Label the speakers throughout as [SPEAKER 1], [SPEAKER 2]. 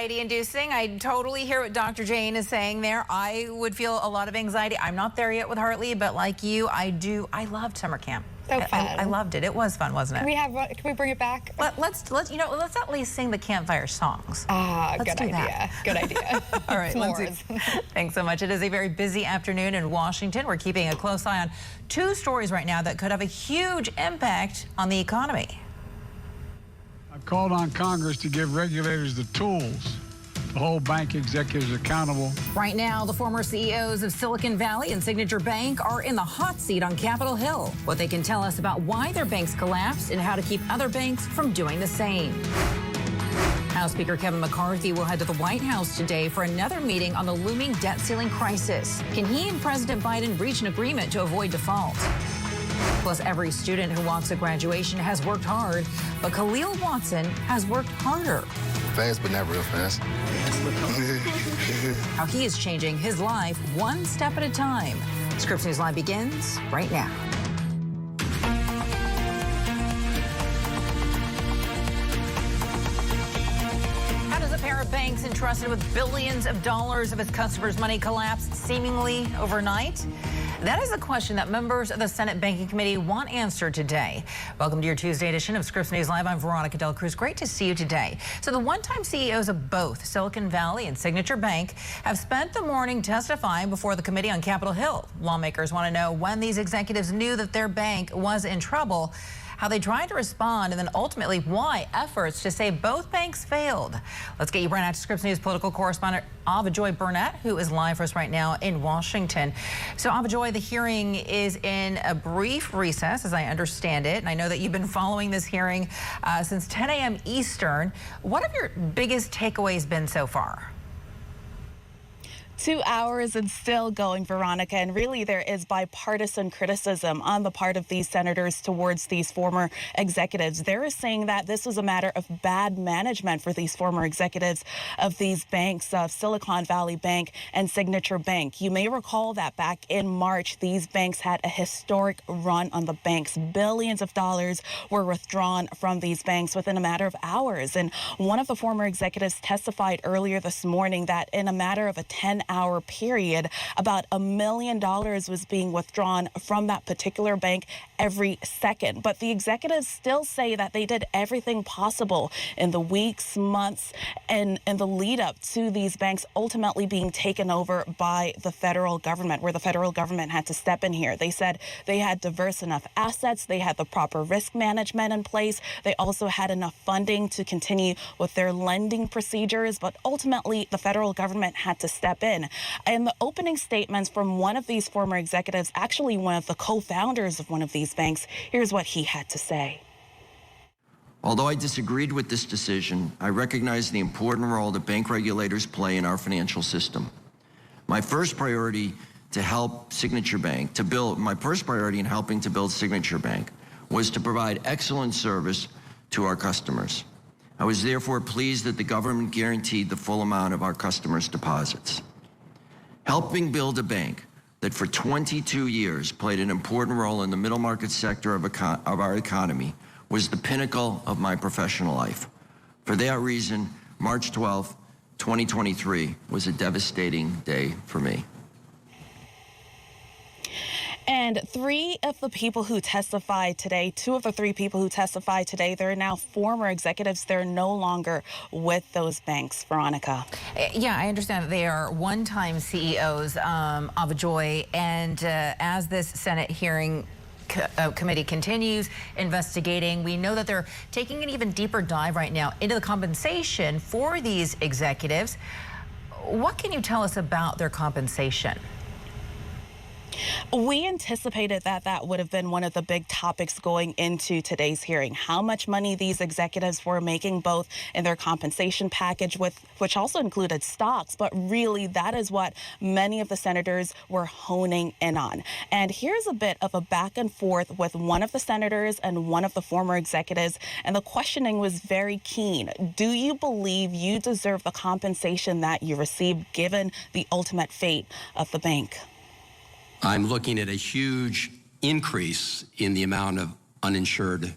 [SPEAKER 1] anxiety-inducing. I totally hear what Dr. Jane is saying there. I would feel a lot of anxiety. I'm not there yet with Hartley, but like you, I loved summer camp.
[SPEAKER 2] So fun.
[SPEAKER 1] I loved it. It was fun, wasn't it?
[SPEAKER 2] Can we bring it back?
[SPEAKER 1] Let's at least sing the campfire songs.
[SPEAKER 2] Good idea. Good idea.
[SPEAKER 1] All right, Lindsay, thanks so much. It is a very busy afternoon in Washington. We're keeping a close eye on two stories right now that could have a huge impact on the economy.
[SPEAKER 3] I've called on Congress to give regulators the tools to hold bank executives accountable.
[SPEAKER 1] Right now, the former CEOs of Silicon Valley and Signature Bank are in the hot seat on Capitol Hill. What they can tell us about why their banks collapsed and how to keep other banks from doing the same. House Speaker Kevin McCarthy will head to the White House today for another meeting on the looming debt ceiling crisis. Can he and President Biden reach an agreement to avoid default? Plus, every student who walks at graduation has worked hard, but Khalil Watson has worked harder.
[SPEAKER 4] Fast, but not real fast.
[SPEAKER 1] How he is changing his life one step at a time. Scripps News Live begins right now. How does a pair of banks entrusted with billions of dollars of its customers' money collapse seemingly overnight? That is a question that members of the Senate Banking Committee want answered today. Welcome to your Tuesday edition of Scripps News Live. I'm Veronica De La Cruz. Great to see you today. So the one-time CEOs of both Silicon Valley and Signature Bank have spent the morning testifying before the committee on Capitol Hill. Lawmakers want to know when these executives knew that their bank was in trouble, how they tried to respond, and then ultimately why efforts to save both banks failed. Let's get you right out to Scripps News political correspondent Avajoy Burnett, who is live for us right now in Washington. So Avajoy, the hearing is in a brief recess, as I understand it, and I know that you've been following this hearing since 10 a.m. Eastern. What have your biggest takeaways been so far?
[SPEAKER 5] 2 hours and still going, Veronica, and really there is bipartisan criticism on the part of these senators towards these former executives. They're saying that this was a matter of bad management for these former executives of these banks, of Silicon Valley Bank and Signature Bank. You may recall that back in March, these banks had a historic run on the banks. Billions of dollars were withdrawn from these banks within a matter of hours. And one of the former executives testified earlier this morning that in a matter of a 10-hour period, about $1 million was being withdrawn from that particular bank every second. But the executives still say that they did everything possible in the weeks, months, and the lead up to these banks ultimately being taken over by the federal government, where the federal government had to step in here. They said they had diverse enough assets, they had the proper risk management in place, they also had enough funding to continue with their lending procedures, but ultimately the federal government had to step in. And the opening statements from one of these former executives, actually one of the co-founders of one of these banks, here's what he had to say.
[SPEAKER 6] Although I disagreed with this decision, I recognize the important role that bank regulators play in our financial system. My first priority in helping to build Signature Bank was to provide excellent service to our customers. I was therefore pleased that the government guaranteed the full amount of our customers' deposits. Helping build a bank that for 22 years played an important role in the middle market sector of our economy was the pinnacle of my professional life. For that reason, March 12th, 2023 was a devastating day for me.
[SPEAKER 5] And two of the three people who testified today, they're now former executives. They're no longer with those banks, Veronica.
[SPEAKER 1] Yeah, I understand that they are one-time CEOs, Avajoy, and as this Senate hearing committee continues investigating, we know that they're taking an even deeper dive right now into the compensation for these executives. What can you tell us about their compensation?
[SPEAKER 5] We anticipated that that would have been one of the big topics going into today's hearing. How much money these executives were making, both in their compensation package, which also included stocks. But really, that is what many of the senators were honing in on. And here's a bit of a back and forth with one of the senators and one of the former executives. And the questioning was very keen. Do you believe you deserve the compensation that you received, given the ultimate fate of the bank?
[SPEAKER 7] I'm looking at a huge increase in the amount of uninsured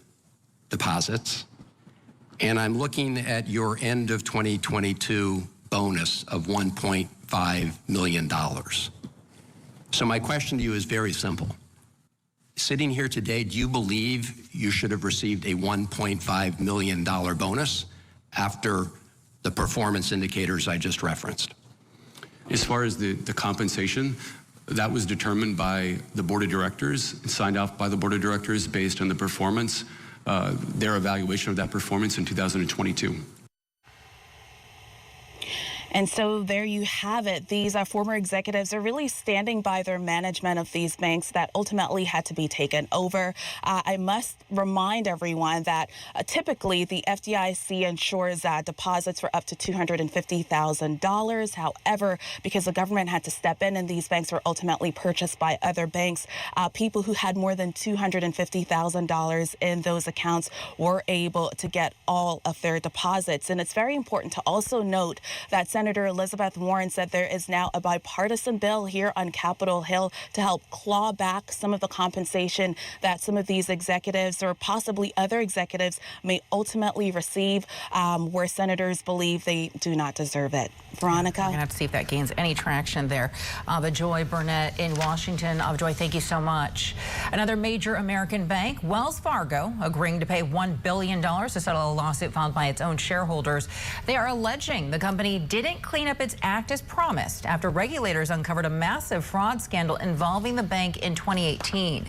[SPEAKER 7] deposits. and I'm looking at your end of 2022 bonus of $1.5 million. So my question to you is very simple. Sitting here today, do you believe you should have received a $1.5 million bonus after the performance indicators I just referenced?
[SPEAKER 8] As far as the compensation, that was determined by the board of directors, signed off by the board of directors based on the performance, their evaluation of that performance in 2022.
[SPEAKER 5] And so there you have it. These former executives are really standing by their management of these banks that ultimately had to be taken over. I must remind everyone that typically the FDIC insures deposits for up to $250,000. However, because the government had to step in and these banks were ultimately purchased by other banks, people who had more than $250,000 in those accounts were able to get all of their deposits. And it's very important to also note that Senator Elizabeth Warren said there is now a bipartisan bill here on Capitol Hill to help claw back some of the compensation that some of these executives or possibly other executives may ultimately receive, where senators believe they do not deserve it. Veronica?
[SPEAKER 1] We're going to have to see if that gains any traction there. Joy Burnett in Washington. Joy, thank you so much. Another major American bank, Wells Fargo, agreeing to pay $1 billion to settle a lawsuit filed by its own shareholders. They are alleging the company didn't clean up its act as promised after regulators uncovered a massive fraud scandal involving the bank in 2018.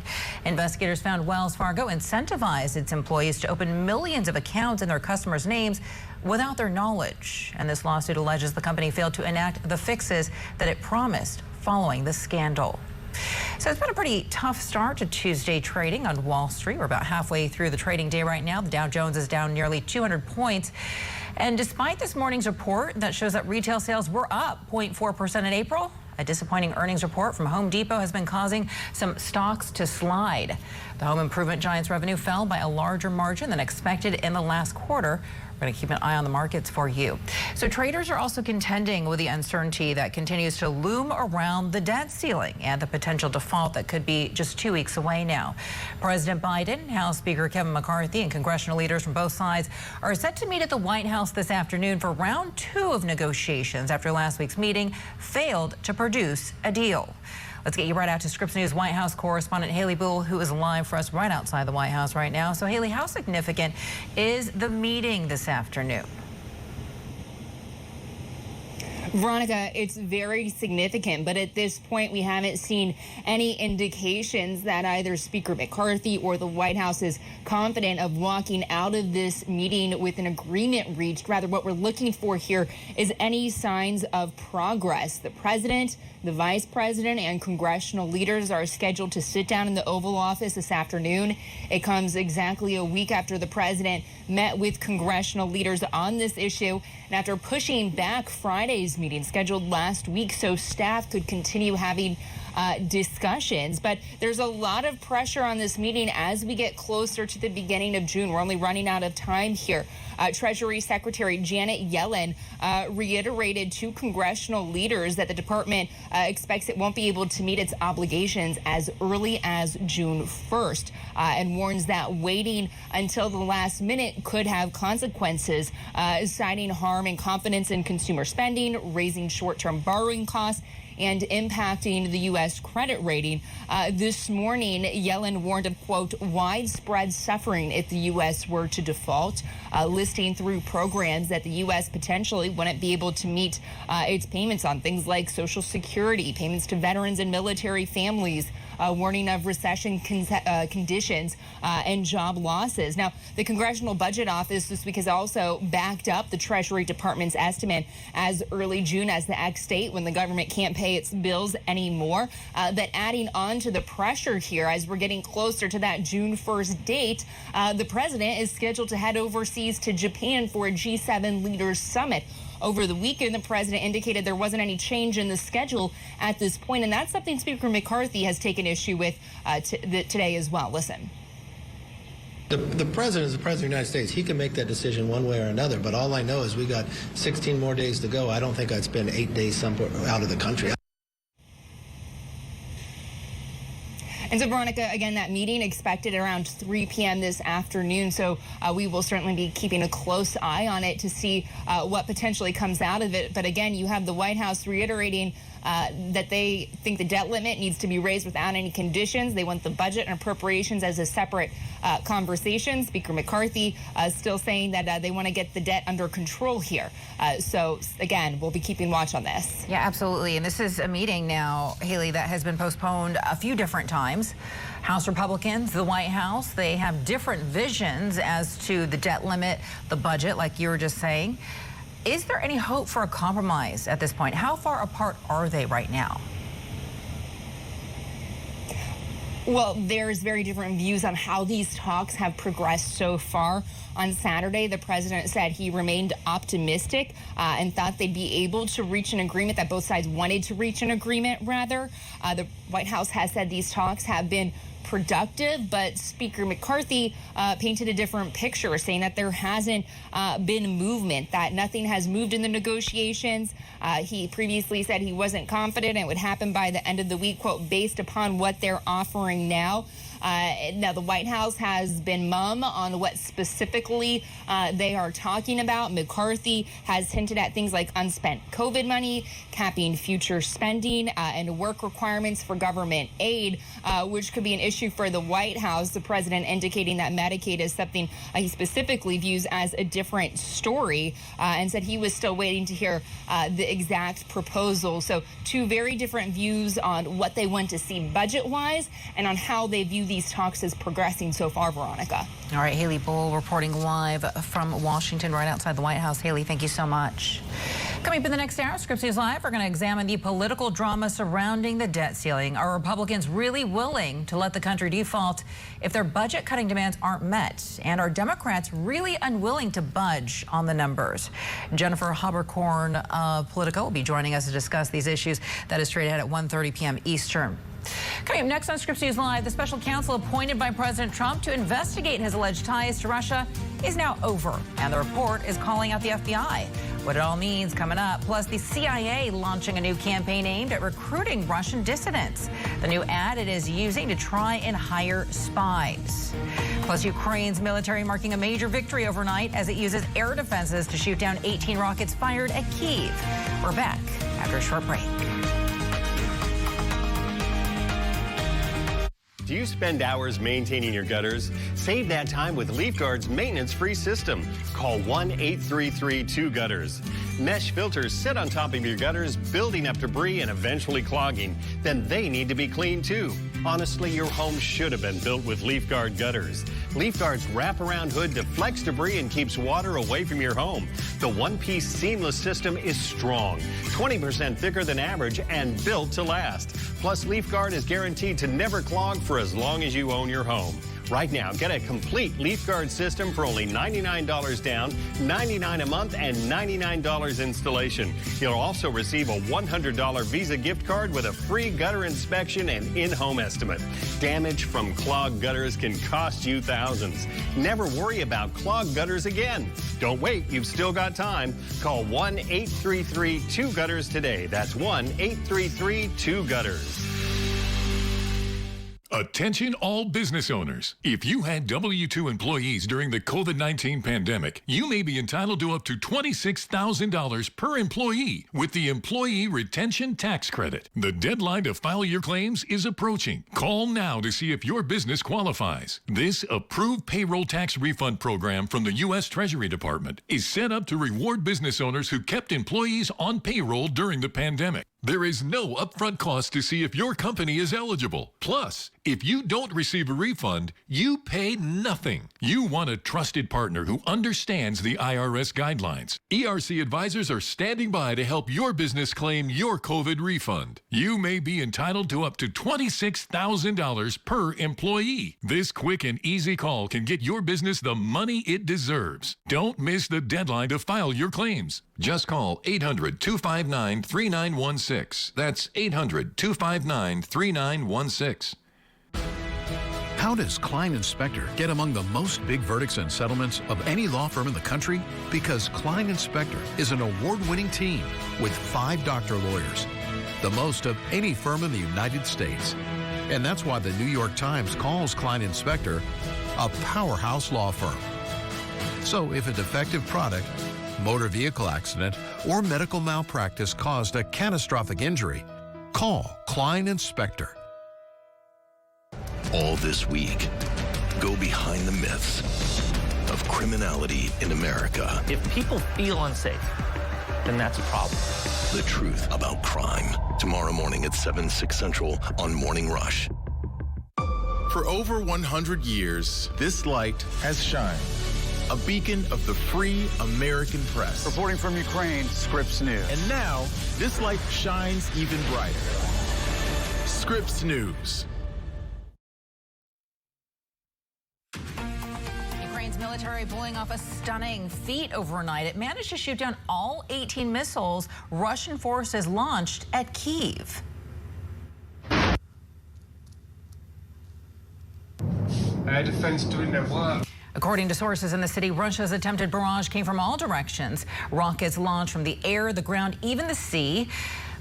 [SPEAKER 1] Investigators found Wells Fargo incentivized its employees to open millions of accounts in their customers' names without their knowledge. And this lawsuit alleges the company failed to enact the fixes that it promised following the scandal. So it's been a pretty tough start to Tuesday trading on Wall Street. We're about halfway through the trading day right now. The Dow Jones is down nearly 200 points. And despite this morning's report that shows that retail sales were up 0.4% in April, a disappointing earnings report from Home Depot has been causing some stocks to slide. The home improvement giant's revenue fell by a larger margin than expected in the last quarter. We're going to keep an eye on the markets for you. So traders are also contending with the uncertainty that continues to loom around the debt ceiling and the potential default that could be just 2 weeks away now. President Biden, House Speaker Kevin McCarthy, and congressional leaders from both sides are set to meet at the White House this afternoon for round 2 of negotiations after last week's meeting failed to produce a deal. Let's get you right out to Scripps News White House correspondent Haley Buell, who is live for us right outside the White House right now. So, Haley, how significant is the meeting this afternoon?
[SPEAKER 9] Veronica, it's very significant, but at this point, we haven't seen any indications that either Speaker McCarthy or the White House is confident of walking out of this meeting with an agreement reached. Rather, what we're looking for here is any signs of progress. The president, the vice president, and congressional leaders are scheduled to sit down in the Oval Office this afternoon. It comes exactly a week after the president met with congressional leaders on this issue, and after pushing back Friday's meeting scheduled last week so staff could continue having discussions. But there's a lot of pressure on this meeting as we get closer to the beginning of June. We're only running out of time here. Treasury Secretary Janet Yellen reiterated to congressional leaders that the department expects it won't be able to meet its obligations as early as June 1st and warns that waiting until the last minute could have consequences, citing harm and confidence in consumer spending, raising short-term borrowing costs, and impacting the U.S. credit rating. This morning, Yellen warned of, quote, widespread suffering if the U.S. were to default, listing through programs that the U.S. potentially wouldn't be able to meet its payments on, things like Social Security, payments to veterans and military families, warning of recession conditions and job losses. Now, the Congressional Budget Office this week has also backed up the Treasury Department's estimate as early June as the X date when the government can't pay its bills anymore. That adding on to the pressure here as we're getting closer to that June 1st date, the president is scheduled to head overseas to Japan for a G7 leaders summit. Over the weekend, the president indicated there wasn't any change in the schedule at this point, and that's something Speaker McCarthy has taken issue with today as well. Listen.
[SPEAKER 10] The president is the president of the United States. He can make that decision one way or another, but all I know is we got 16 more days to go. I don't think I'd spend 8 days somewhere out of the country.
[SPEAKER 9] And so, Veronica, again, that meeting expected around 3 p.m. this afternoon. So we will certainly be keeping a close eye on it to see what potentially comes out of it. But again, you have the White House reiterating that they think the debt limit needs to be raised without any conditions. They want the budget and appropriations as a separate conversation. Speaker McCarthy still saying that they want to get the debt under control here. So again, we'll be keeping watch on this.
[SPEAKER 1] Yeah, absolutely. And this is a meeting now, Haley, that has been postponed a few different times. House Republicans, the White House, they have different visions as to the debt limit, the budget, like you were just saying. Is there any hope for a compromise at this point? How far apart are they right now?
[SPEAKER 9] Well, there's very different views on how these talks have progressed so far. On Saturday, the president said he remained optimistic and thought they'd be able to reach an agreement, that both sides wanted to reach an agreement, rather. The White House has said these talks have been productive, but Speaker McCarthy painted a different picture, saying that there hasn't been movement, that nothing has moved in the negotiations. He previously said he wasn't confident it would happen by the end of the week, quote, based upon what they're offering now. Now, the White House has been mum on what specifically they are talking about. McCarthy has hinted at things like unspent COVID money, capping future spending, and work requirements for government aid, which could be an issue for the White House. The president indicating that Medicaid is something he specifically views as a different story, and said he was still waiting to hear the exact proposal. So two very different views on what they want to see budget-wise and on how they view these talks as progressing so far, Veronica.
[SPEAKER 1] All right, Haley Bull reporting live from Washington, right outside the White House. Haley, thank you so much. Coming up in the next hour, Scripps News Live, we're going to examine the political drama surrounding the debt ceiling. Are Republicans really willing to let the country default if their budget-cutting demands aren't met? And are Democrats really unwilling to budge on the numbers? Jennifer Haberkorn of Politico will be joining us to discuss these issues. That is straight ahead at 1:30 p.m. Eastern. Coming up next on Scripps News Live, the special counsel appointed by President Trump to investigate his alleged ties to Russia is now over, and the report is calling out the FBI. What it all means coming up, plus the CIA launching a new campaign aimed at recruiting Russian dissidents. The new ad it is using to try and hire spies. Plus, Ukraine's military marking a major victory overnight as it uses air defenses to shoot down 18 rockets fired at Kyiv. We're back after a short break.
[SPEAKER 11] Do you spend hours maintaining your gutters? Save that time with LeafGuard's maintenance-free system. Call 1-833-2-GUTTERS. Mesh filters sit on top of your gutters, building up debris and eventually clogging. Then they need to be cleaned too. Honestly, your home should have been built with LeafGuard gutters. LeafGuard's wraparound hood deflects debris and keeps water away from your home. The one-piece seamless system is strong, 20% thicker than average, and built to last. Plus, LeafGuard is guaranteed to never clog for as long as you own your home. Right now, get a complete LeafGuard system for only $99 down, $99 a month, and $99 installation. You'll also receive a $100 Visa gift card with a free gutter inspection and in-home estimate. Damage from clogged gutters can cost you thousands. Never worry about clogged gutters again. Don't wait, you've still got time. Call 1-833-2-GUTTERS today. That's 1-833-2-GUTTERS.
[SPEAKER 12] Attention all business owners. If you had W-2 employees during the COVID-19 pandemic, you may be entitled to up to $26,000 per employee with the Employee Retention Tax Credit. The deadline to file your claims is approaching. Call now to see if your business qualifies. This approved payroll tax refund program from the U.S. Treasury Department is set up to reward business owners who kept employees on payroll during the pandemic. There is no upfront cost to see if your company is eligible. Plus, if you don't receive a refund, you pay nothing. You want a trusted partner who understands the IRS guidelines. ERC advisors are standing by to help your business claim your COVID refund. You may be entitled to up to $26,000 per employee. This quick and easy call can get your business the money it deserves. Don't miss the deadline to file your claims. Just call 800-259-3916. That's 800-259-3916.
[SPEAKER 13] How does Klein Inspector get among the most big verdicts and settlements of any law firm in the country? Because Klein Inspector is an award-winning team with 5 doctor lawyers, the most of any firm in the United States. And that's why the New York Times calls Klein Spector a powerhouse law firm. So if a defective product, motor vehicle accident, or medical malpractice caused a catastrophic injury, call Klein Spector.
[SPEAKER 14] All this week, go behind the myths of criminality in America.
[SPEAKER 15] If people feel unsafe, then that's a problem.
[SPEAKER 14] The truth about crime. Tomorrow morning at 7, 6 Central on Morning Rush.
[SPEAKER 16] For over 100 years, this light has shined. A beacon of the free American press.
[SPEAKER 17] Reporting from Ukraine, Scripps News.
[SPEAKER 16] And now, this light shines even brighter. Scripps News.
[SPEAKER 1] Ukraine's military pulling off a stunning feat overnight. It managed to shoot down all 18 missiles Russian forces launched at Kyiv.
[SPEAKER 18] Air defense doing their work.
[SPEAKER 1] According to sources in the city, Russia's attempted barrage came from all directions. Rockets launched from the air, the ground, even the sea.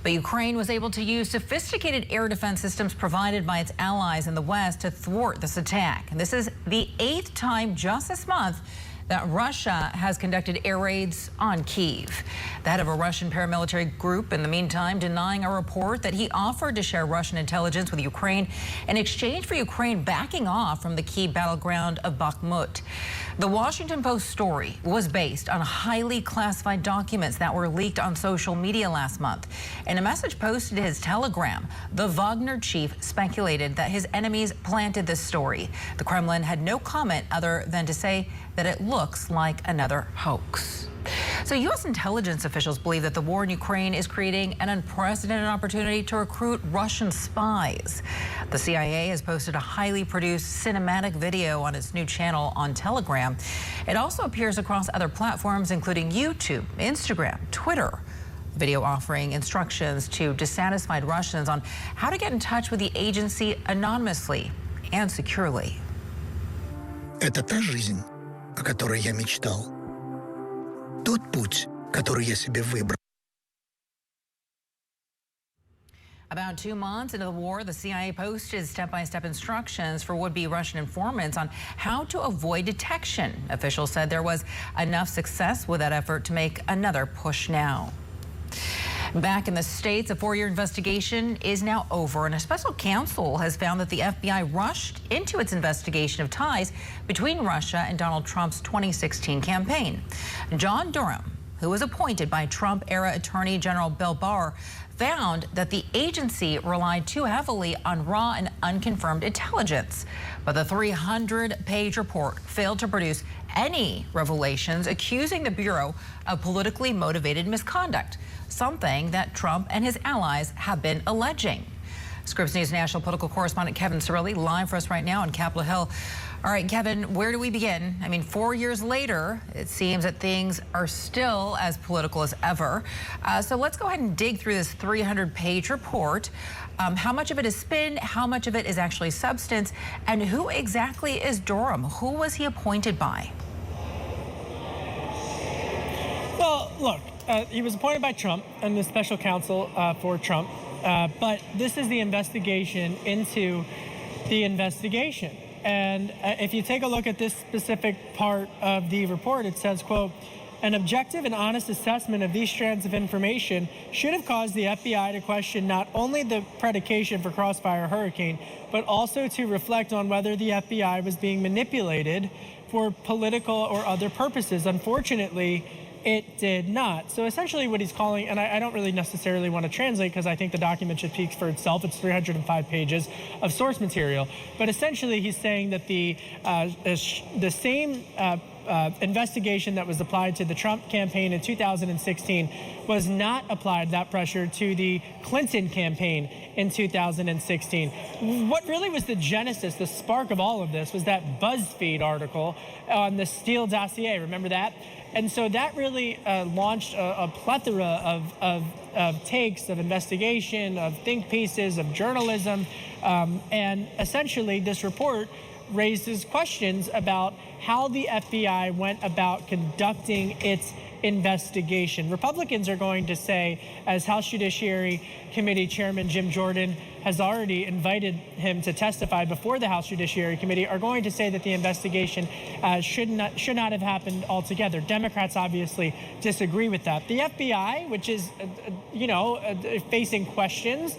[SPEAKER 1] But Ukraine was able to use sophisticated air defense systems provided by its allies in the West to thwart this attack. And this is the 8th time just this month that Russia has conducted air raids on Kyiv. The head of a Russian paramilitary group, in the meantime, denying a report that he offered to share Russian intelligence with Ukraine in exchange for Ukraine backing off from the key battleground of Bakhmut. The Washington Post story was based on highly classified documents that were leaked on social media last month. In a message posted to his Telegram, the Wagner chief speculated that his enemies planted this story. The Kremlin had no comment other than to say that it looks like another hoax. So U.S. intelligence officials believe that the war in Ukraine is creating an unprecedented opportunity to recruit Russian spies. The CIA has posted a highly produced cinematic video on its new channel on Telegram. It also appears across other platforms, including YouTube, Instagram, Twitter. The video offering instructions to dissatisfied Russians on how to get in touch with the agency anonymously and securely.
[SPEAKER 19] Это та жизнь, о которой я мечтал. Тот путь, который я себе выбрал.
[SPEAKER 1] About 2 months into the war, the CIA posted step-by-step instructions for would-be Russian informants on how to avoid detection. Officials said there was enough success with that effort to make another push now. Back in the States, a 4-year investigation is now over, and a special counsel has found that the FBI rushed into its investigation of ties between Russia and Donald Trump's 2016 campaign. John Durham, who was appointed by Trump-era Attorney General Bill Barr, found that the agency relied too heavily on raw and unconfirmed intelligence. But the 300-page report failed to produce any revelations accusing the Bureau of politically motivated misconduct, something that Trump and his allies have been alleging. Scripps News national political correspondent Kevin Cirilli live for us right now on Capitol Hill. All right, Kevin, where do we begin? I mean, 4 years later, it seems that things are still as political as ever. So let's go ahead and dig through this 300-page report. How much of it is spin? How much of it is actually substance? And who exactly is Durham? Who was he appointed by?
[SPEAKER 20] Well, look, he was appointed by Trump and the special counsel for Trump. But this is the investigation into the investigation. And if you take a look at this specific part of the report, it says, quote, an objective and honest assessment of these strands of information should have caused the FBI to question not only the predication for Crossfire Hurricane, but also to reflect on whether the FBI was being manipulated for political or other purposes. Unfortunately, it did not. So essentially what he's calling, and I don't really necessarily want to translate because I think the document should speak for itself. It's 305 pages of source material. But essentially he's saying that the same investigation that was applied to the Trump campaign in 2016 was not applied, that pressure, to the Clinton campaign in 2016. What really was the genesis, the spark of all of this, was that BuzzFeed article on the Steele dossier. Remember that? And so that really launched a plethora of takes, of investigation, of think pieces, of journalism. And essentially this report raises questions about how the FBI went about conducting its investigation. Republicans are going to say, as House Judiciary Committee Chairman Jim Jordan has already invited him to testify before the House Judiciary Committee, are going to say that the investigation should not have happened altogether. Democrats obviously disagree with that. The FBI, which is, facing questions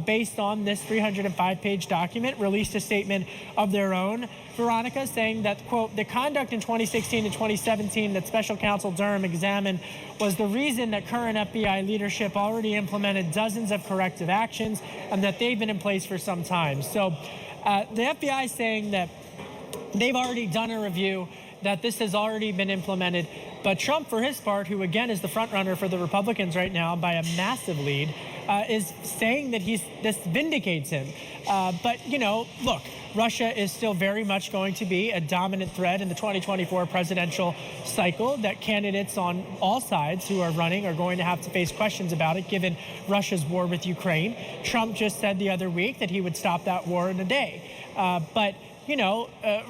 [SPEAKER 20] based on this 305-page document, released a statement of their own, Veronica, saying that, quote, the conduct in 2016 and 2017 that Special Counsel Durham examined was the reason that current FBI leadership already implemented dozens of corrective actions and that they've been in place for some time. So the FBI is saying that they've already done a review, that this has already been implemented. But Trump, for his part, who again is the front runner for the Republicans right now by a massive lead, is saying that this vindicates him. But, look, Russia is still very much going to be a dominant threat in the 2024 presidential cycle, that candidates on all sides who are running are going to have to face questions about it, given Russia's war with Ukraine. Trump just said the other week that he would stop that war in a day. But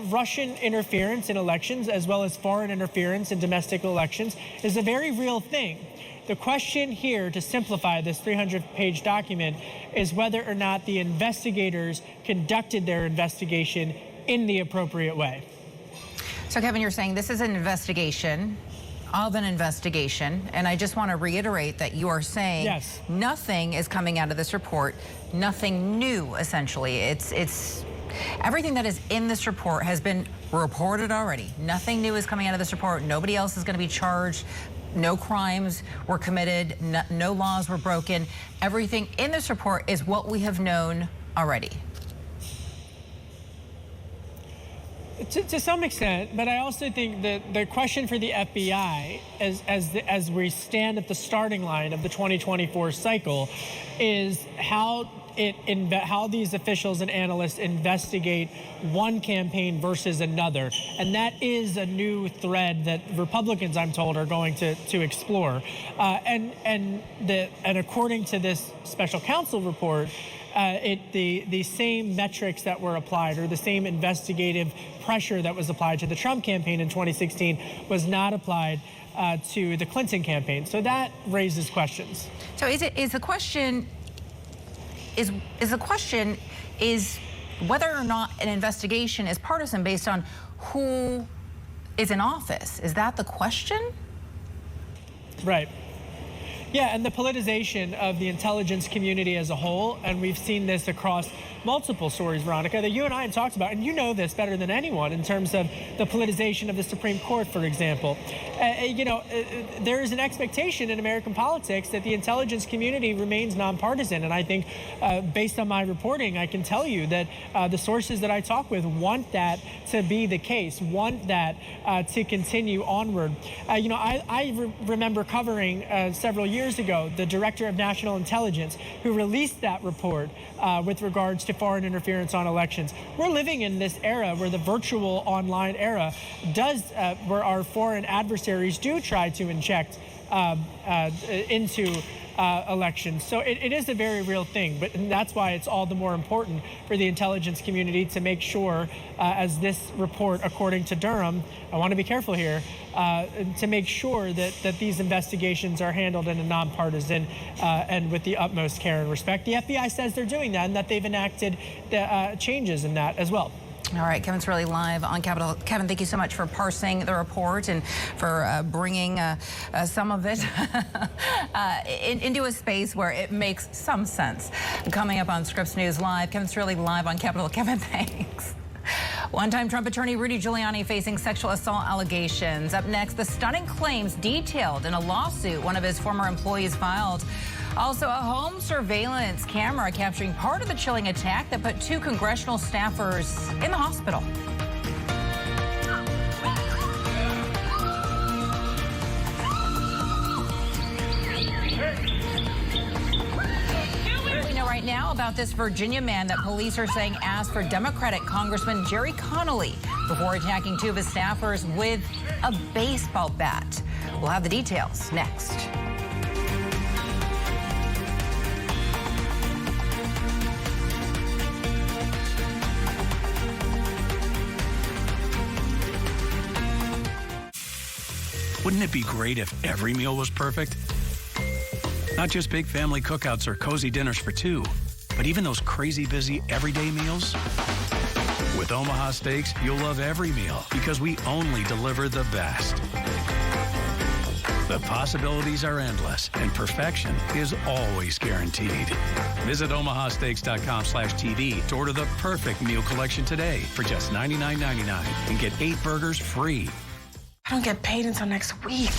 [SPEAKER 20] Russian interference in elections, as well as foreign interference in domestic elections, is a very real thing. The question here, to simplify this 300-page document, is whether or not the investigators conducted their investigation in the appropriate way.
[SPEAKER 1] So, Kevin, you're saying this is an investigation of an investigation, and I just want to reiterate that you are saying
[SPEAKER 20] yes,
[SPEAKER 1] nothing is coming out of this report, nothing new, essentially. It's everything that is in this report has been reported already. Nothing new is coming out of this report. Nobody else is going to be charged. No crimes were committed. No laws were broken. Everything in this report is what we have known already.
[SPEAKER 20] To some extent, but I also think that the question for the FBI, as we stand at the starting line of the 2024 cycle, is how these officials and analysts investigate one campaign versus another. And that is a new thread that Republicans, I'm told, are going to explore. And according to this special counsel report, the same metrics that were applied, or the same investigative pressure that was applied to the Trump campaign in 2016 was not applied to the Clinton campaign. So that raises questions.
[SPEAKER 1] So is the question whether or not an investigation is partisan based on who is in office? Is that the question?
[SPEAKER 20] Right. Yeah, and the politicization of the intelligence community as a whole, and we've seen this across multiple stories, Veronica, that you and I have talked about, and you know this better than anyone in terms of the politicization of the Supreme Court, for example. There is an expectation in American politics that the intelligence community remains nonpartisan, and I think based on my reporting, I can tell you that the sources that I talk with want that to be the case, want that to continue onward. I remember covering several years ago the Director of National Intelligence who released that report with regards to foreign interference on elections. We're living in this era where the virtual online era where our foreign adversaries do try to inject into elections. So it is a very real thing, but that's why it's all the more important for the intelligence community to make sure, as this report, according to Durham, I want to be careful here, to make sure that these investigations are handled in a nonpartisan and with the utmost care and respect. The FBI says they're doing that and that they've enacted changes in that as well.
[SPEAKER 1] All right, Kevin's really live on Capitol. Kevin, thank you so much for parsing the report and for bringing some of it into a space where it makes some sense. Coming up on Scripps News Live, Kevin's really live on Capitol. Kevin, thanks. One-time Trump attorney Rudy Giuliani facing sexual assault allegations. Up next, the stunning claims detailed in a lawsuit one of his former employees filed. Also, a home surveillance camera capturing part of the chilling attack that put 2 congressional staffers in the hospital. We know right now about this Virginia man that police are saying asked for Democratic Congressman Jerry Connolly before attacking 2 of his staffers with a baseball bat. We'll have the details next.
[SPEAKER 21] Wouldn't it be great if every meal was perfect? Not just big family cookouts or cozy dinners for two, but even those crazy busy everyday meals. With Omaha Steaks, you'll love every meal because we only deliver the best. The possibilities are endless, and perfection is always guaranteed. Visit omahasteaks.com/TV to order the perfect meal collection today for just $99.99 and get 8 burgers free.
[SPEAKER 22] I don't get paid until next week.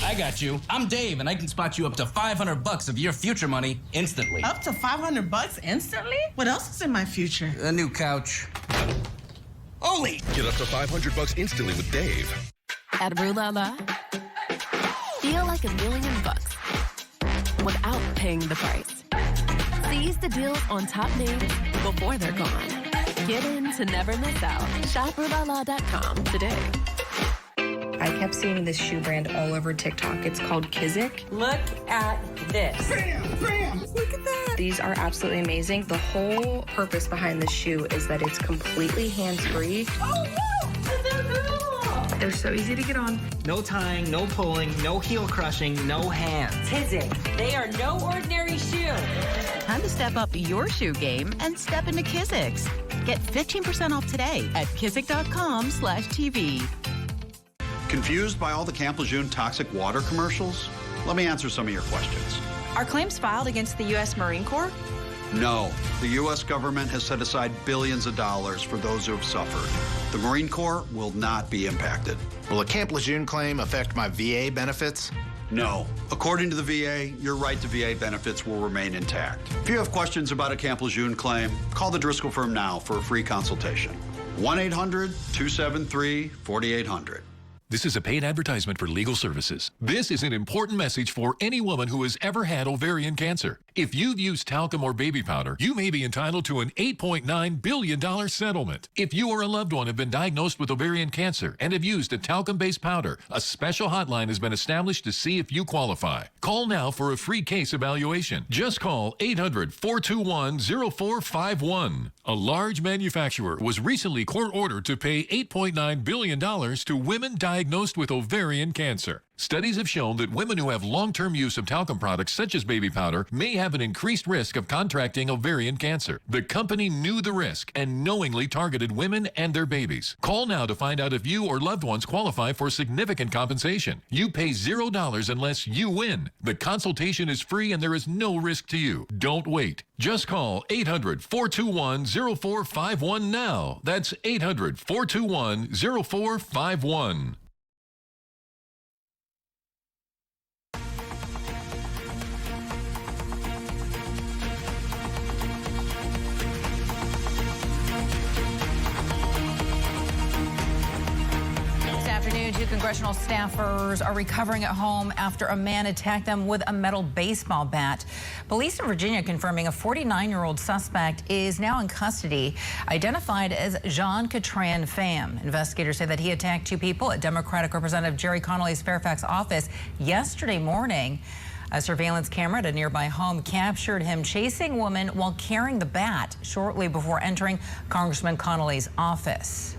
[SPEAKER 23] I got you. I'm Dave, and I can spot you up to $500 of your future money instantly.
[SPEAKER 22] Up to $500 instantly? What else is in my future?
[SPEAKER 23] A new couch. Only.
[SPEAKER 14] Get up to $500 instantly with Dave.
[SPEAKER 24] At Rue La La, feel like $1 million without paying the price. Seize the deals on top names before they're gone. Get in to never miss out. Shop RueLaLa.com today.
[SPEAKER 2] I kept seeing this shoe brand all over TikTok. It's called Kizik.
[SPEAKER 25] Look at this.
[SPEAKER 22] Bam! Bam! Look at that!
[SPEAKER 2] These are absolutely amazing. The whole purpose behind this shoe is that it's completely hands-free.
[SPEAKER 25] Oh, no! They're cool!
[SPEAKER 2] They're so easy to get on.
[SPEAKER 15] No tying, no pulling, no heel crushing, no hands.
[SPEAKER 25] Kizik. They are no ordinary shoe.
[SPEAKER 26] Time to step up your shoe game and step into Kizik's. Get 15% off today at kizik.com/TV.
[SPEAKER 27] Confused by all the Camp Lejeune toxic water commercials? Let me answer some of your questions.
[SPEAKER 28] Are claims filed against the U.S. Marine Corps?
[SPEAKER 27] No. The U.S. government has set aside billions of dollars for those who have suffered. The Marine Corps will not be impacted.
[SPEAKER 4] Will a Camp Lejeune claim affect my VA benefits?
[SPEAKER 27] No. According to the VA, your right to VA benefits will remain intact. If you have questions about a Camp Lejeune claim, call the Driscoll firm now for a free consultation. 1-800-273-4800.
[SPEAKER 12] This is a paid advertisement for legal services. This is an important message for any woman who has ever had ovarian cancer. If you've used talcum or baby powder, you may be entitled to an $8.9 billion settlement. If you or a loved one have been diagnosed with ovarian cancer and have used a talcum-based powder, a special hotline has been established to see if you qualify. Call now for a free case evaluation. Just call 800-421-0451. A large manufacturer was recently court-ordered to pay $8.9 billion to women diagnosed with ovarian cancer. Studies have shown that women who have long-term use of talcum products such as baby powder may have an increased risk of contracting ovarian cancer. The company knew the risk and knowingly targeted women and their babies. Call now to find out if you or loved ones qualify for significant compensation. You pay $0 unless you win. The consultation is free and there is no risk to you. Don't wait. Just call 800-421-0451 now. That's 800-421-0451.
[SPEAKER 1] Two congressional staffers are recovering at home after a man attacked them with a metal baseball bat. Police in Virginia confirming a 49-year-old suspect is now in custody, identified as Jean Catran Pham. Investigators say that he attacked 2 people at Democratic Representative Jerry Connolly's Fairfax office yesterday morning. A surveillance camera at a nearby home captured him chasing a woman while carrying the bat shortly before entering Congressman Connolly's office.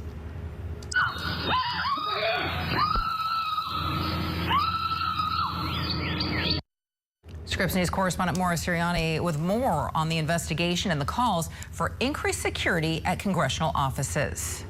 [SPEAKER 1] Scripps News correspondent Maura Sirianni with more on the investigation and the calls for increased security at congressional offices.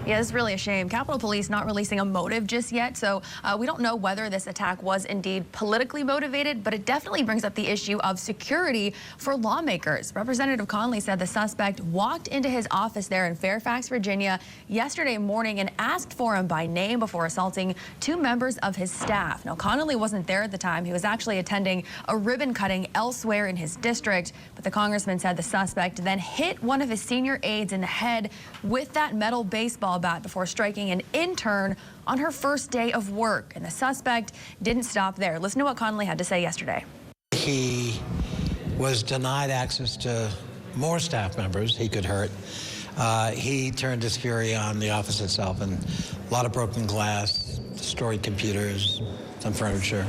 [SPEAKER 29] Yeah, this is really a shame. Capitol Police not releasing a motive just yet, so we don't know whether this attack was indeed politically motivated, but it definitely brings up the issue of security for lawmakers. Representative Connolly said the suspect walked into his office there in Fairfax, Virginia yesterday morning and asked for him by name before assaulting 2 members of his staff. Now, Connolly wasn't there at the time. He was actually attending a ribbon cutting elsewhere in his district, but the congressman said the suspect then hit one of his senior aides in the head with that metal baseball bat before striking an intern on her first day of work. And the suspect didn't stop there. Listen to what Connolly had to say yesterday.
[SPEAKER 10] He was denied access to more staff members he could hurt. He turned his fury on the office itself, and a lot of broken glass, destroyed computers, some furniture.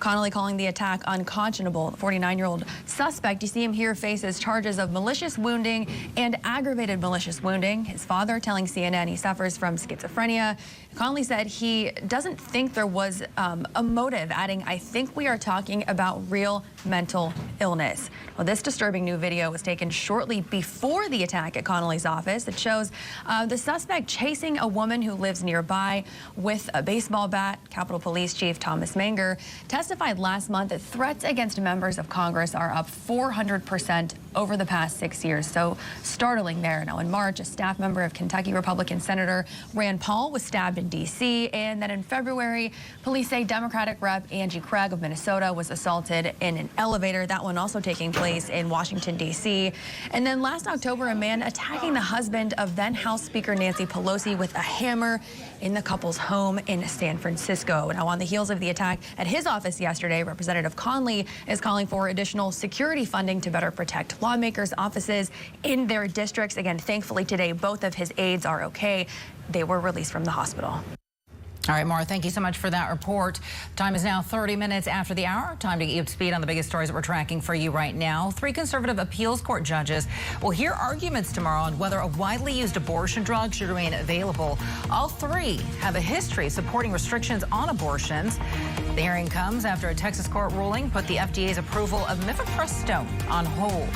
[SPEAKER 29] Connolly calling the attack unconscionable. The 49-year-old suspect, you see him here, faces charges of malicious wounding and aggravated malicious wounding. His father telling CNN he suffers from schizophrenia. Connolly said he doesn't think there was a motive, adding, "I think we are talking about real mental illness." Well, this disturbing new video was taken shortly before the attack at Connolly's office. It shows the suspect chasing a woman who lives nearby with a baseball bat. Capitol Police Chief Thomas Manger testified last month that threats against members of Congress are up 400% over the past 6 years. So startling there. Now, in March, a staff member of Kentucky Republican Senator Rand Paul was stabbed in D.C. And then in February, police say Democratic Rep Angie Craig of Minnesota was assaulted in an elevator. That one also taking place in Washington, D.C. And then last October, a man attacking the husband of then House Speaker Nancy Pelosi with a hammer in the couple's home in San Francisco. Now, on the heels of the attack at his office yesterday, Representative Conley is calling for additional security funding to better protect lawmakers' offices in their districts. Again, thankfully today, both of his aides are okay. They were released from the hospital.
[SPEAKER 1] All right, Maura, thank you so much for that report. Time is now 30 minutes after the hour. Time to get you up to speed on the biggest stories that we're tracking for you right now. 3 conservative appeals court judges will hear arguments tomorrow on whether a widely used abortion drug should remain available. All 3 have a history supporting restrictions on abortions. The hearing comes after a Texas court ruling put the FDA's approval of mifepristone on hold.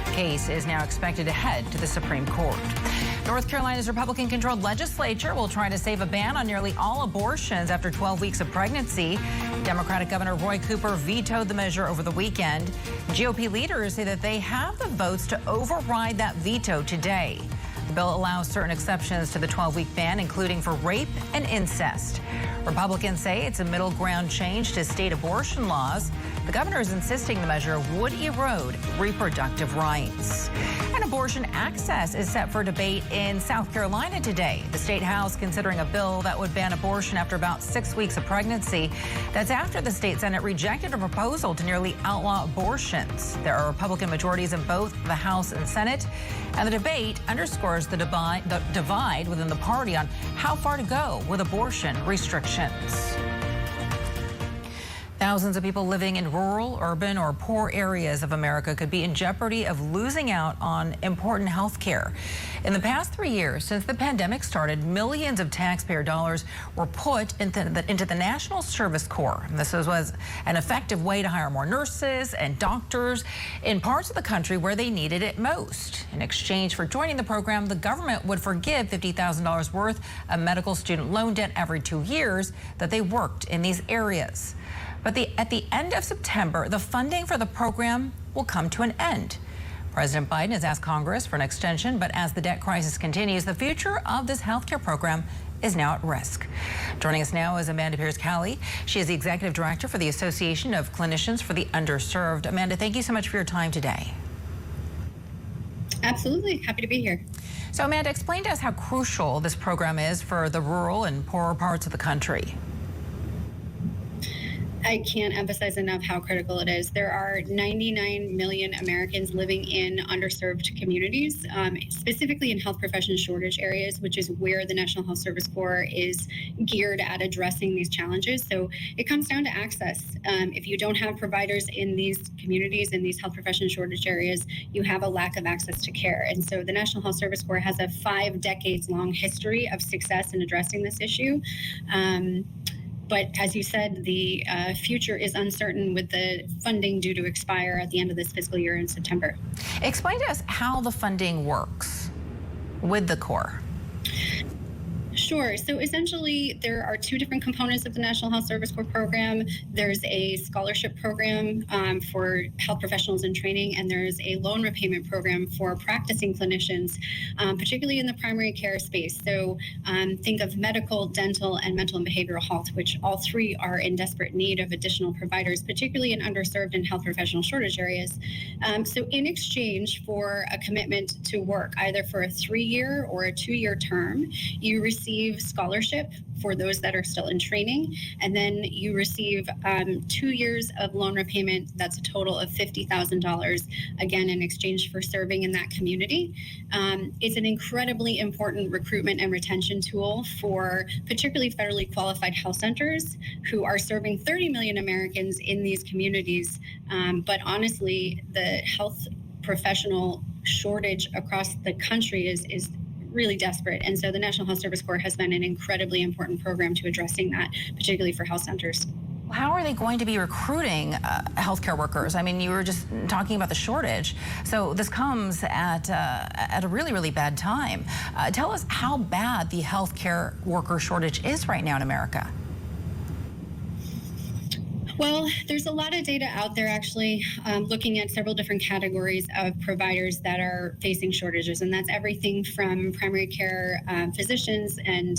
[SPEAKER 1] The case is now expected to head to the Supreme Court. North Carolina's Republican-controlled legislature will try to save a ban on nearly all abortions after 12 weeks of pregnancy. Democratic Governor Roy Cooper vetoed the measure over the weekend. GOP leaders say that they have the votes to override that veto today. The bill allows certain exceptions to the 12-week ban, including for rape and incest. Republicans say it's a middle ground change to state abortion laws. The governor is insisting the measure would erode reproductive rights. And abortion access is set for debate in South Carolina today. The state house considering a bill that would ban abortion after about 6 weeks of pregnancy. That's after the state Senate rejected a proposal to nearly outlaw abortions. There are Republican majorities in both the House and Senate, and the debate underscores the divide within the party on how far to go with abortion restrictions. Thousands of people living in rural, urban, or poor areas of America could be in jeopardy of losing out on important health care. In the past 3 years, since the pandemic started, millions of taxpayer dollars were put into the National Service Corps. And this was an effective way to hire more nurses and doctors in parts of the country where they needed it most. In exchange for joining the program, the government would forgive $50,000 worth of medical student loan debt every 2 years that they worked in these areas. But at the end of September, the funding for the program will come to an end. President Biden has asked Congress for an extension, but as the debt crisis continues, the future of this health care program is now at risk. Joining us now is Amanda Pierce-Calley. She is the executive director for the Association of Clinicians for the Underserved. Amanda, thank you so much for your time today.
[SPEAKER 3] Absolutely. Happy to be here.
[SPEAKER 1] So, Amanda, explain to us how crucial this program is for the rural and poorer parts of the country.
[SPEAKER 3] I can't emphasize enough how critical it is. There are 99 million Americans living in underserved communities, specifically in health profession shortage areas, which is where the National Health Service Corps is geared at addressing these challenges. So it comes down to access. If you don't have providers in these communities, in these health profession shortage areas, you have a lack of access to care. And so the National Health Service Corps has a 5 decades long history of success in addressing this issue. But as you said, the future is uncertain with the funding due to expire at the end of this fiscal year in September.
[SPEAKER 1] Explain to us how the funding works with the Corps.
[SPEAKER 3] Sure. So essentially, there are 2 different components of the National Health Service Corps program. There's a scholarship program for health professionals in training, and there's a loan repayment program for practicing clinicians, particularly in the primary care space. So think of medical, dental, and mental and behavioral health, which all 3 are in desperate need of additional providers, particularly in underserved and health professional shortage areas. So in exchange for a commitment to work, either for a 3-year or a 2-year term, you receive receive scholarship for those that are still in training, and then you receive 2 years of loan repayment. That's a total of $50,000, again, in exchange for serving in that community. It's an incredibly important recruitment and retention tool for particularly federally qualified health centers who are serving 30 million Americans in these communities. But honestly, the health professional shortage across the country is really desperate. And so the National Health Service Corps has been an incredibly important program to addressing that, particularly for health centers.
[SPEAKER 1] How are they going to be recruiting healthcare workers? I mean, you were just talking about the shortage. So this comes at a really, really bad time. Tell us how bad the healthcare worker shortage is right now in America.
[SPEAKER 3] Well, there's a lot of data out there actually looking at several different categories of providers that are facing shortages, and that's everything from primary care physicians and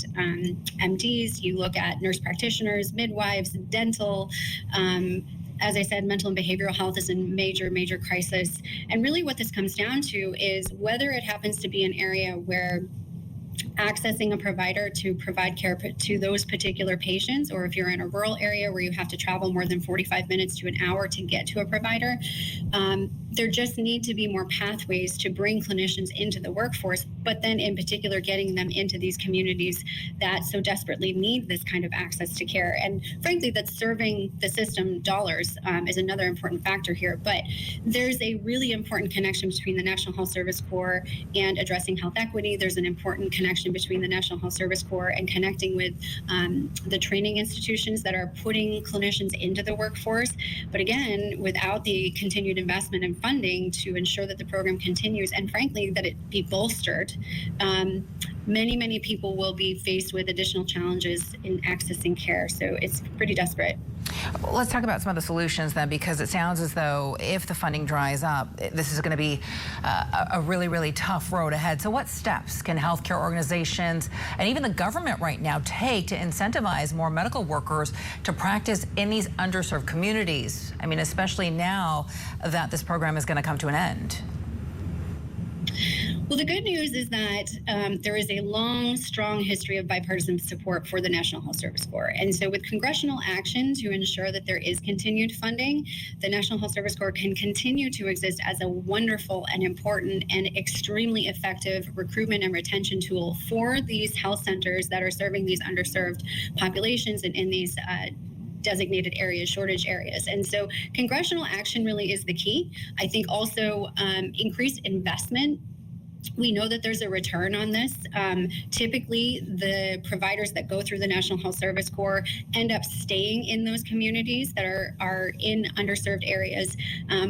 [SPEAKER 3] MDs. You look at nurse practitioners, midwives, dental. As I said, mental and behavioral health is in major crisis. And really what this comes down to is whether it happens to be an area where accessing a provider to provide care to those particular patients, or if you're in a rural area where you have to travel more than 45 minutes to an hour to get to a provider, there just need to be more pathways to bring clinicians into the workforce, but then in particular getting them into these communities that so desperately need this kind of access to care. And frankly, that's serving the system dollars is another important factor here. But there's a really important connection between the National Health Service Corps and addressing health equity. There's an important connection between the National Health Service Corps and connecting with the training institutions that are putting clinicians into the workforce. But again, without the continued investment and funding to ensure that the program continues, and frankly, that it be bolstered, many people will be faced with additional challenges in accessing care. So it's pretty desperate.
[SPEAKER 1] Well, let's talk about some of the solutions then, because it sounds as though if the funding dries up, this is going to be a really tough road ahead. So what steps can healthcare organizations and even the government right now take to incentivize more medical workers to practice in these underserved communities? I mean, especially now that this program is going to come to an end.
[SPEAKER 3] Well, the good news is that there is a long, strong history of bipartisan support for the National Health Service Corps. And so with congressional action to ensure that there is continued funding, the National Health Service Corps can continue to exist as a wonderful and important and extremely effective recruitment and retention tool for these health centers that are serving these underserved populations and in these designated areas, shortage areas. And so congressional action really is the key. I think also increased investment. We know that there's a return on this. Typically, the providers that go through the National Health Service Corps end up staying in those communities that are in underserved areas,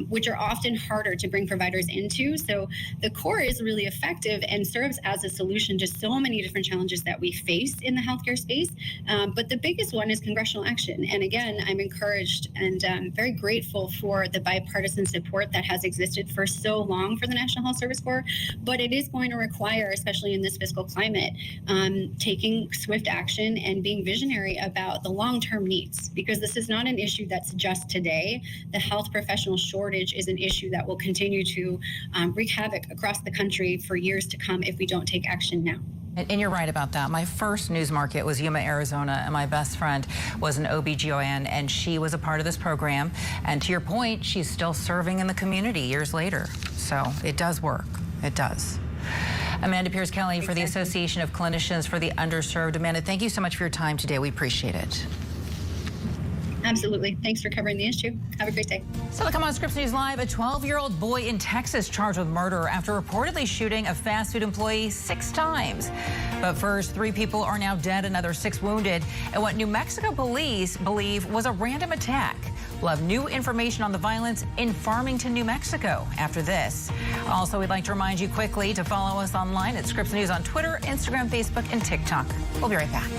[SPEAKER 3] which are often harder to bring providers into. So the Corps is really effective and serves as a solution to so many different challenges that we face in the healthcare space. But the biggest one is congressional action. And again, I'm encouraged and very grateful for the bipartisan support that has existed for so long for the National Health Service Corps. But it is going to require, especially in this fiscal climate, taking swift action and being visionary about the long-term needs, because this is not an issue that's just today. The health professional shortage is an issue that will continue to wreak havoc across the country for years to come if we don't take action now.
[SPEAKER 1] And you're right about that. My first news market was Yuma, Arizona, and my best friend was an OBGYN, and she was a part of this program. And to your point, she's still serving in the community years later. So it does work. It does. Amanda Pierce-Kelly for the Association of Clinicians for the Underserved. Amanda, thank you so much for your time today. We appreciate it.
[SPEAKER 3] Absolutely. Thanks for covering the issue. Have a great day.
[SPEAKER 1] So to come on Scripps News Live, a 12-year-old boy in Texas charged with murder after reportedly shooting a fast food employee 6 times. But first, 3 people are now dead, another 6 wounded, and what New Mexico police believe was a random attack. We'll have new information on the violence in Farmington, New Mexico after this. Also, we'd like to remind you quickly to follow us online at Scripps News on Twitter, Instagram, Facebook, and TikTok. We'll be right back.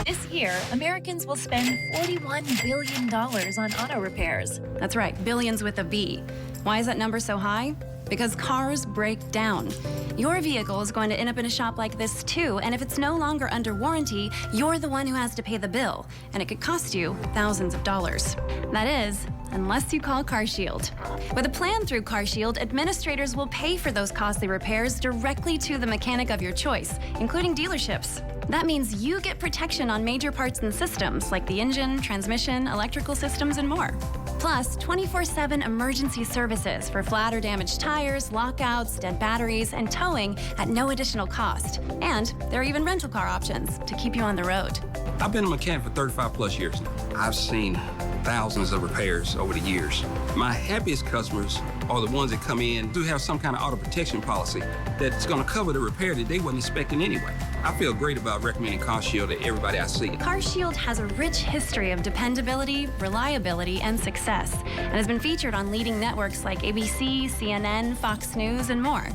[SPEAKER 24] This year, Americans will spend $41 billion on auto repairs.
[SPEAKER 5] That's right, billions with a B. Why is that number so high? because cars break down. Your vehicle is going to end up in a shop like this too, and if it's no longer under warranty, you're the one who has to pay the bill, and it could cost you thousands of dollars. That is, unless you call CarShield. With a plan through CarShield, administrators will pay for those costly repairs directly to the mechanic of your choice, including dealerships. That means you get protection on major parts and systems like the engine, transmission, electrical systems, and more. Plus, 24/7 emergency services for flat or damaged tires, lockouts, dead batteries, and towing at no additional cost. And there are even rental car options to keep you on the road.
[SPEAKER 6] I've been a mechanic for 35 plus years now. I've seen thousands of repairs over the years. My happiest customers are the ones that come in do have some kind of auto protection policy that's going to cover the repair that they wasn't expecting anyway. I feel great about recommending CarShield to everybody I see.
[SPEAKER 5] CarShield has a rich history of dependability, reliability, and success, and has been featured on leading networks like ABC, CNN, Fox News, and more.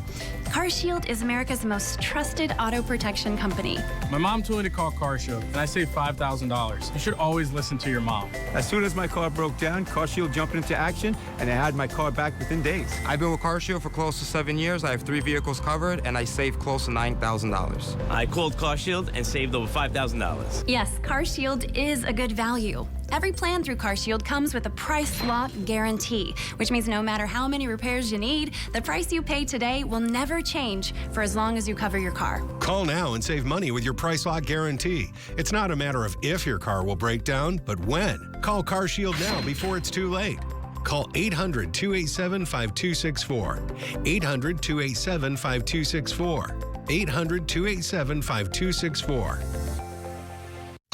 [SPEAKER 5] CarShield is America's most trusted auto protection company.
[SPEAKER 7] My mom told me to call CarShield, and I saved $5,000. You should always listen to your mom.
[SPEAKER 8] As soon as my car broke down, CarShield jumped into action, and I had my car back within days.
[SPEAKER 9] I've been with CarShield for close to 7 years. I have 3 vehicles covered, and I saved close to $9,000.
[SPEAKER 11] I called CarShield and saved over $5,000.
[SPEAKER 5] Yes, CarShield is a good value. Every plan through CarShield comes with a price lock guarantee, which means no matter how many repairs you need, the price you pay today will never change for as long as you cover your car.
[SPEAKER 13] Call now and save money with your price lock guarantee. It's not a matter of if your car will break down, but when. Call CarShield now before it's too late. Call 800-287-5264. 800-287-5264. 800-287-5264.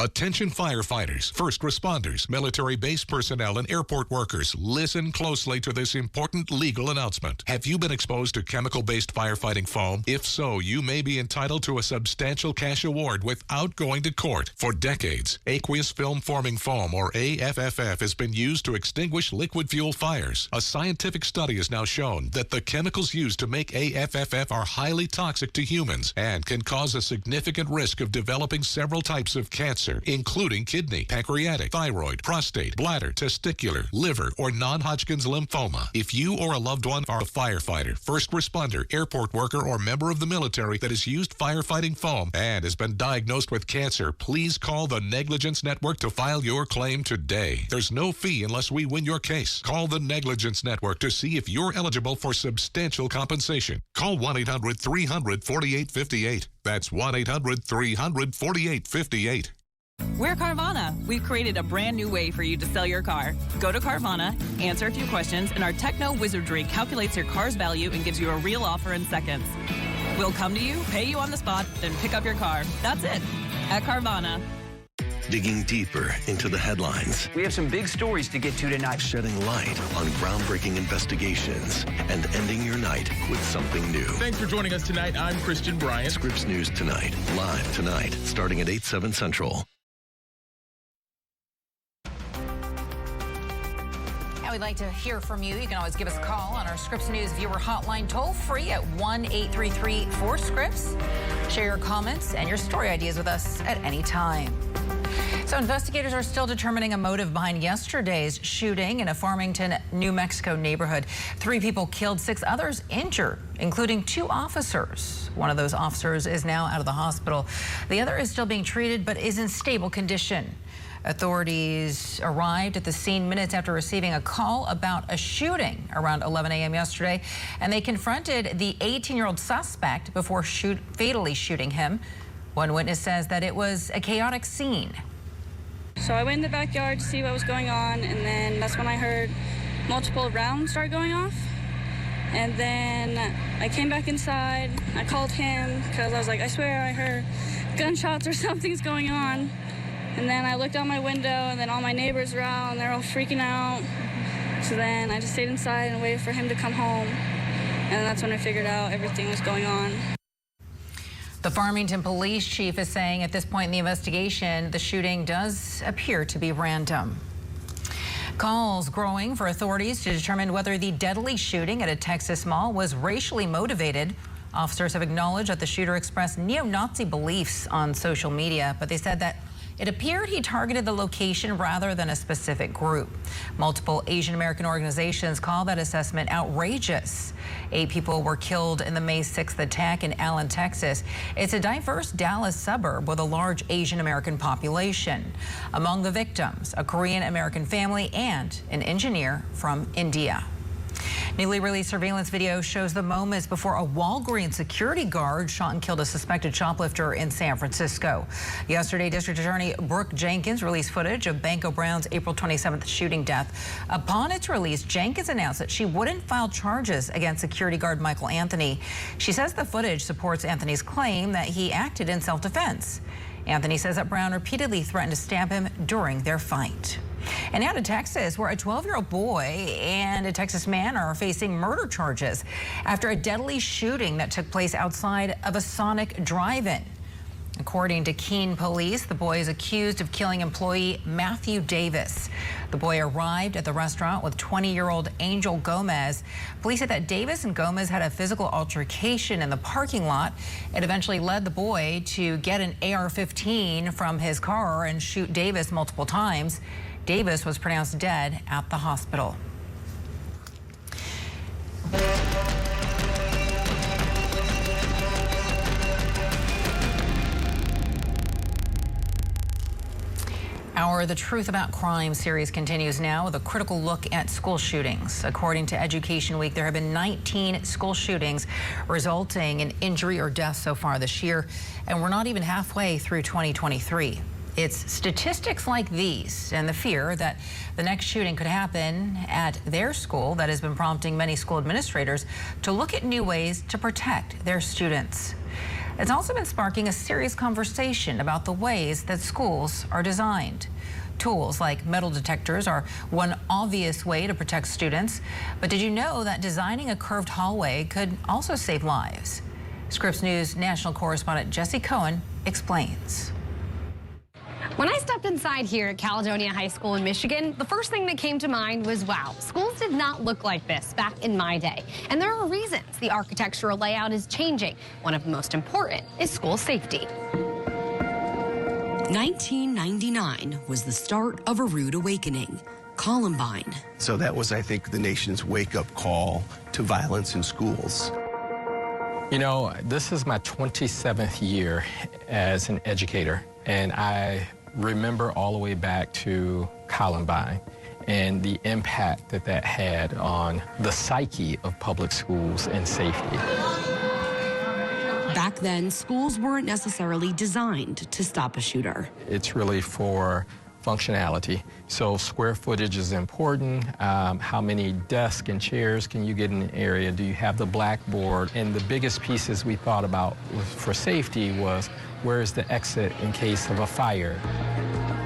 [SPEAKER 12] Attention firefighters, first responders, military base personnel, and airport workers. Listen closely to this important legal announcement. Have you been exposed to chemical-based firefighting foam? If so, you may be entitled to a substantial cash award without going to court. For decades, aqueous film-forming foam, or AFFF, has been used to extinguish liquid fuel fires. A scientific study has now shown that the chemicals used to make AFFF are highly toxic to humans and can cause a significant risk of developing several types of cancer, including kidney, pancreatic, thyroid, prostate, bladder, testicular, liver, or non-Hodgkin's lymphoma. If you or a loved one are a firefighter, first responder, airport worker, or member of the military that has used firefighting foam and has been diagnosed with cancer, please call the Negligence Network to file your claim today. There's no fee unless we win your case. Call the Negligence Network to see if you're eligible for substantial compensation. Call 1-800-300-4858. That's 1-800-300-4858.
[SPEAKER 16] We're Carvana. We've created a brand new way for you to sell your car. Go to Carvana, answer a few questions, and our techno wizardry calculates your car's value and gives you a real offer in seconds. We'll come to you, pay you on the spot, then pick up your car. That's it. At Carvana.
[SPEAKER 14] Digging deeper into the headlines.
[SPEAKER 17] We have some big stories to get to tonight.
[SPEAKER 14] Shedding light on groundbreaking investigations and ending your night with something new.
[SPEAKER 30] Thanks for joining us tonight. I'm Christian Bryant.
[SPEAKER 14] Scripps News Tonight, live tonight, starting at 8/7 Central.
[SPEAKER 1] We'd like to hear from you. You can always give us a call on our Scripps News viewer hotline, toll free at 1-833-4-SCRIPPS. Share your comments and your story ideas with us at any time. So investigators are still determining a motive behind yesterday's shooting in a Farmington, New Mexico neighborhood. 3 people killed, 6 others injured, including 2 officers. One of those officers is now out of the hospital. The other is still being treated but is in stable condition. Authorities arrived at the scene minutes after receiving a call about a shooting around 11 a.m. yesterday, and they confronted the 18-year-old suspect before fatally shooting him. One witness says that it was a chaotic scene.
[SPEAKER 31] So I went in the backyard to see what was going on, and then that's when I heard multiple rounds start going off. And then I came back inside. I called him because I was like, I swear I heard gunshots or something's going on. And then I looked out my window, and then all my neighbors were out, and they're all freaking out. So then I just stayed inside and waited for him to come home. And that's when I figured out everything was going on.
[SPEAKER 1] The Farmington police chief is saying at this point in the investigation, the shooting does appear to be random. Calls growing for authorities to determine whether the deadly shooting at a Texas mall was racially motivated. Officers have acknowledged that the shooter expressed neo-Nazi beliefs on social media, but they said that It appeared he targeted the location rather than a specific group. Multiple Asian American organizations call that assessment outrageous. 8 people were killed in the May 6th attack in Allen, Texas. It's a diverse Dallas suburb with a large Asian American population. Among the victims, a Korean American family and an engineer from India. Newly released surveillance video shows the moments before a Walgreens security guard shot and killed a suspected shoplifter in San Francisco. Yesterday, District Attorney Brooke Jenkins released footage of Banco Brown's April 27th shooting death. Upon its release, Jenkins announced that she wouldn't file charges against security guard Michael Anthony. She says the footage supports Anthony's claim that he acted in self-defense. Anthony says that Brown repeatedly threatened to stab him during their fight. And now to Texas, where a 12-year-old boy and a Texas man are facing murder charges after a deadly shooting that took place outside of a Sonic drive-in. According to Keene police, the boy is accused of killing employee Matthew Davis. The boy arrived at the restaurant with 20-year-old Angel Gomez. Police said that Davis and Gomez had a physical altercation in the parking lot. It eventually led the boy to get an AR-15 from his car and shoot Davis multiple times. Davis was pronounced dead at the hospital. Our The Truth About Crime series continues now with a critical look at school shootings. According to Education Week, there have been 19 school shootings resulting in injury or death so far this year, and we're not even halfway through 2023. It's statistics like these and the fear that the next shooting could happen at their school that has been prompting many school administrators to look at new ways to protect their students. It's also been sparking a serious conversation about the ways that schools are designed. Tools like metal detectors are one obvious way to protect students, but did you know that designing a curved hallway could also save lives? Scripps News national correspondent Jesse Cohen explains.
[SPEAKER 2] When I stepped inside here at Caledonia High School in Michigan, the first thing that came to mind was, wow, schools did not look like this back in my day. And there are reasons the architectural layout is changing. One of the most important is school safety.
[SPEAKER 15] 1999 was the start of a rude awakening, Columbine.
[SPEAKER 18] So that was, I think, the nation's wake-up call to violence in schools.
[SPEAKER 19] You know, this is my 27th year as an educator, and I remember all the way back to Columbine and the impact that that had on the psyche of public schools and safety.
[SPEAKER 15] Back then, schools weren't necessarily designed to stop a shooter.
[SPEAKER 19] It's really for functionality. So square footage is important. How many desks and chairs can you get in an area? Do you have the blackboard? And the biggest pieces we thought about for safety was, where is the exit in case of a fire?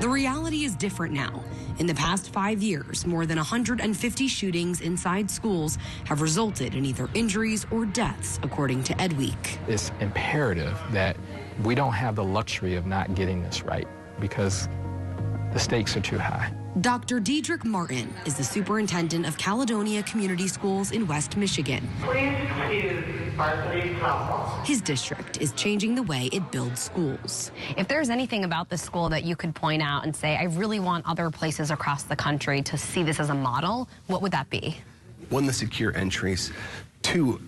[SPEAKER 15] The reality is different now. In the past 5 years, more than 150 shootings inside schools have resulted in either injuries or deaths, according to Ed Week.
[SPEAKER 19] It's imperative that we don't have the luxury of not getting this right, because the stakes are too high.
[SPEAKER 15] Dr. Diedrich Martin is the superintendent of Caledonia Community Schools in West Michigan.
[SPEAKER 20] Please excuse varsity softball.
[SPEAKER 15] His district is changing the way it builds schools.
[SPEAKER 2] If there's anything about this school that you could point out and say, I really want other places across the country to see this as a model, what would that be?
[SPEAKER 18] One, the secure entries. Two,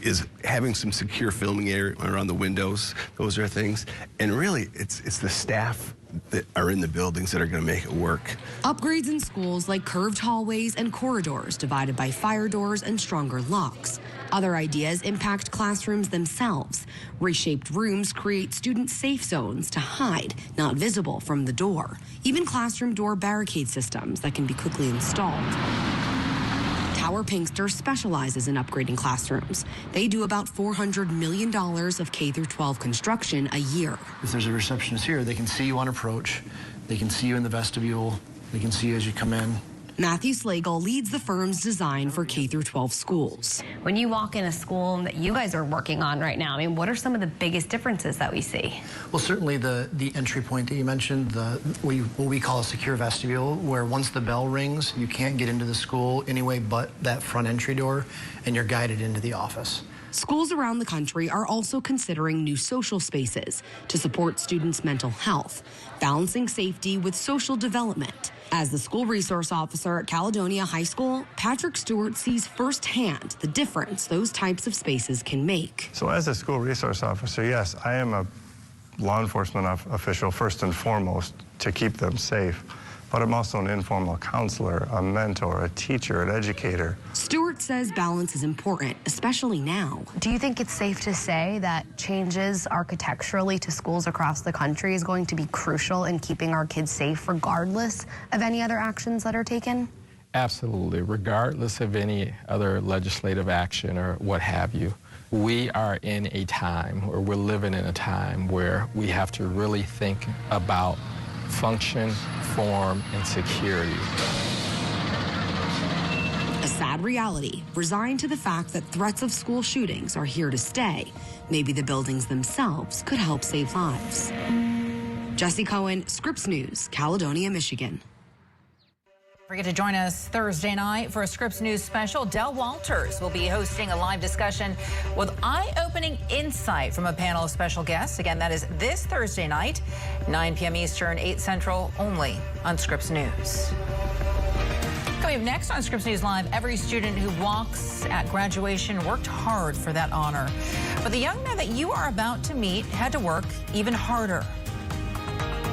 [SPEAKER 18] is having some secure filming area around the windows. Those are things. And really, it's the staff that are in the buildings that are going to make it work.
[SPEAKER 15] Upgrades in schools like curved hallways and corridors divided by fire doors and stronger locks. Other ideas impact classrooms themselves. Reshaped rooms create student safe zones to hide, not visible from the door. Even classroom door barricade systems that can be quickly installed. Tower Pinkster specializes in upgrading classrooms. They do about $400 million of K-12 construction a year.
[SPEAKER 21] If there's a receptionist here, they can see you on approach. They can see you in the vestibule. They can see you as you come in.
[SPEAKER 15] Matthew Slagle leads the firm's design for K-12 schools.
[SPEAKER 2] When you walk in a school that you guys are working on right now, I mean, what are some of the biggest differences that we see?
[SPEAKER 21] Well, certainly the entry point that you mentioned, what we call a secure vestibule, where once the bell rings, you can't get into the school anyway but that front entry door, and you're guided into the office.
[SPEAKER 15] Schools around the country are also considering new social spaces to support students' mental health, balancing safety with social development. As the school resource officer at Caledonia High School, Patrick Stewart sees firsthand the difference those types of spaces can make.
[SPEAKER 3] So as a school resource officer, yes, I am a law enforcement official first and foremost to keep them safe. But I'm also an informal counselor, a mentor, a teacher, an educator.
[SPEAKER 15] Stewart says balance is important, especially now.
[SPEAKER 4] Do you think it's safe to say that changes architecturally to schools across the country is going to be crucial in keeping our kids safe regardless of any other actions that are taken?
[SPEAKER 19] Absolutely, regardless of any other legislative action or what have you. We are in a time, or we're living in a time where we have to really think about function, form, and security.
[SPEAKER 15] A sad reality, resigned to the fact that threats of school shootings are here to stay. Maybe the buildings themselves could help save lives. Jesse Cohen, Scripps News, Caledonia, Michigan.
[SPEAKER 1] Don't forget to join us Thursday night for a Scripps News special. Del Walters will be hosting a live discussion with eye-opening insight from a panel of special guests. Again, that is this Thursday night, 9 p.m. Eastern, 8 Central, only on Scripps News. Coming up next on Scripps News Live, every student who walks at graduation worked hard for that honor. But the young man that you are about to meet had to work even harder.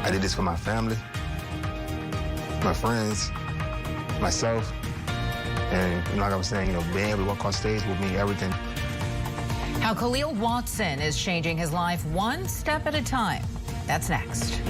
[SPEAKER 10] I did this for my family, my friends, myself, and like I was saying, being able to walk on stage will mean everything.
[SPEAKER 1] How Khalil Watson is changing his life one step at a time. That's next.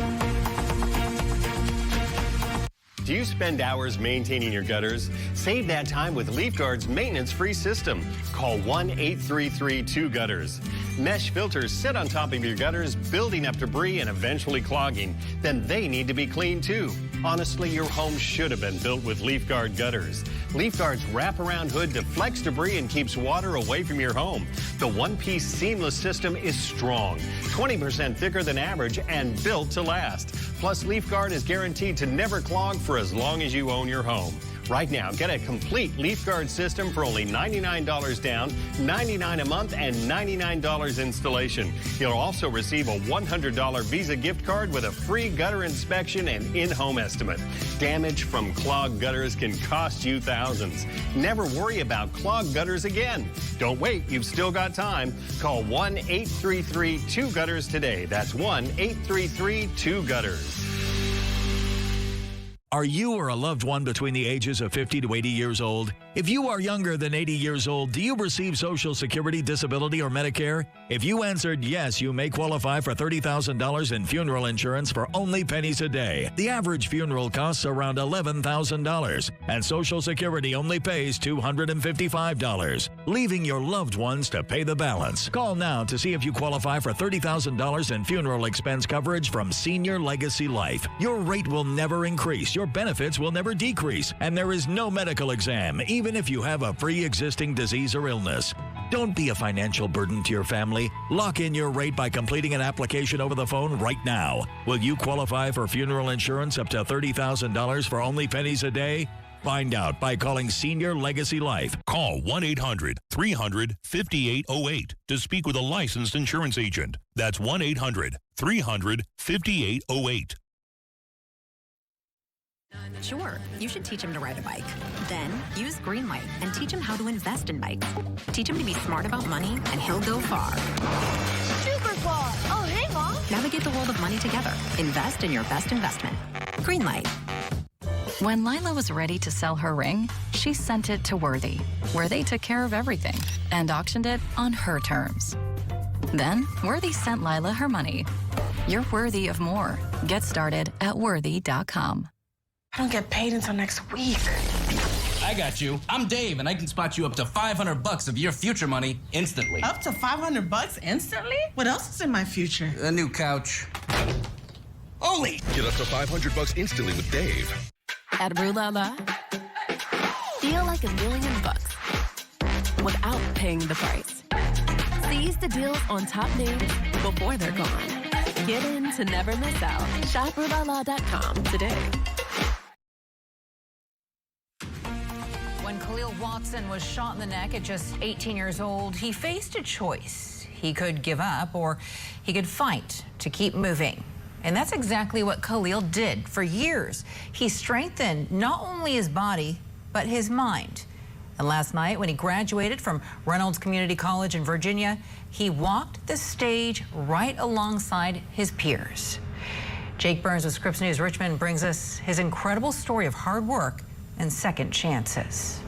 [SPEAKER 22] Do you spend hours maintaining your gutters? Save that time with LeafGuard's maintenance-free system. Call 1-833-2-GUTTERS. Mesh filters sit on top of your gutters, building up debris and eventually clogging. Then they need to be cleaned too. Honestly, your home should have been built with LeafGuard gutters. LeafGuard's wraparound hood deflects debris and keeps water away from your home. The one-piece seamless system is strong, 20% thicker than average, and built to last. Plus, LeafGuard is guaranteed to never clog for as long as you own your home. Right now, get a complete LeafGuard system for only $99 down, $99 a month, and $99 installation. You'll also receive a $100 Visa gift card with a free gutter inspection and in-home estimate. Damage from clogged gutters can cost you thousands. Never worry about clogged gutters again. Don't wait, you've still got time. Call 1-833-2-GUTTERS today. That's 1-833-2-GUTTERS.
[SPEAKER 23] Are you or a loved one between the ages of 50 to 80 years old? If you are younger than 80 years old, do you receive Social Security, disability, or Medicare? If you answered yes, you may qualify for $30,000 in funeral insurance for only pennies a day. The average funeral costs around $11,000, and Social Security only pays $255, leaving your loved ones to pay the balance. Call now to see if you qualify for $30,000 in funeral expense coverage from Senior Legacy Life. Your rate will never increase, your benefits will never decrease, and there is no medical exam, even if you have a pre-existing disease or illness. Don't be a financial burden to your family. Lock in your rate by completing an application over the phone right now. Will you qualify for funeral insurance up to $30,000 for only pennies a day? Find out by calling Senior Legacy Life.
[SPEAKER 14] Call 1-800-300-5808 to speak with a licensed insurance agent. That's 1-800-300-5808.
[SPEAKER 24] Sure, you should teach him to ride a bike. Then use Greenlight and teach him how to invest in bikes. Teach him to be smart about money, and he'll go far.
[SPEAKER 25] Super far! Oh, hey, Mom!
[SPEAKER 24] Navigate the world of money together. Invest in your best investment. Greenlight.
[SPEAKER 26] When Lila was ready to sell her ring, she sent it to Worthy, where they took care of everything and auctioned it on her terms. Then, Worthy sent Lila her money. You're worthy of more. Get started at worthy.com.
[SPEAKER 25] I don't get paid until next week.
[SPEAKER 27] I got you. I'm Dave, and I can spot you up to $500 of your future money instantly.
[SPEAKER 25] Up to $500 instantly? What else is in my future?
[SPEAKER 27] A new couch. Only!
[SPEAKER 14] Get up to $500 instantly with Dave.
[SPEAKER 26] At Rue La La,
[SPEAKER 25] Feel like $1 million without paying the price. Seize the deals on top names before they're gone. Get in to never miss out. Shop RueLaLa.com today.
[SPEAKER 1] When Khalil Khalil Watson was shot in the neck at just 18 years old. He faced a choice. He could give up or he could fight to keep moving. And that's exactly what Khalil did for years. He strengthened not only his body, but his mind. And last night, when he graduated from Reynolds Community College in Virginia, he walked the stage right alongside his peers. Jake Burns with Scripps News Richmond brings us his incredible story of hard work and second chances.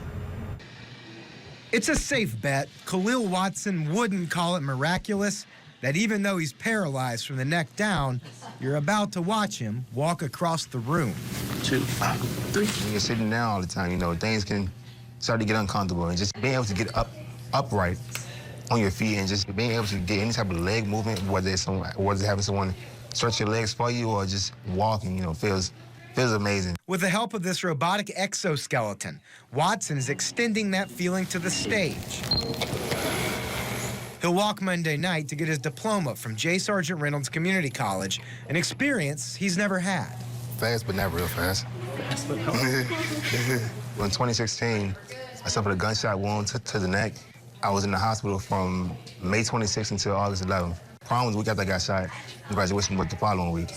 [SPEAKER 5] It's a safe bet Khalil Watson wouldn't call it miraculous that even though he's paralyzed from the neck down, you're about to watch him walk across the room.
[SPEAKER 10] 2, 5, 3. When you're sitting down all the time, you know, things can start to get uncomfortable, and just being able to get upright on your feet and just being able to get any type of leg movement, whether it's having someone stretch your legs for you or just walking, you know, feels amazing.
[SPEAKER 5] With the help of this robotic exoskeleton, Watson is extending that feeling to the stage. He'll walk Monday night to get his diploma from J. Sargent Reynolds Community College, an experience he's never had.
[SPEAKER 10] Fast, but not real fast.
[SPEAKER 5] Fast, but not.
[SPEAKER 10] In 2016, I suffered a gunshot wound to the neck. I was in the hospital from May 26th until August 11th. Prom was the week after I got shot, and graduation was the following week.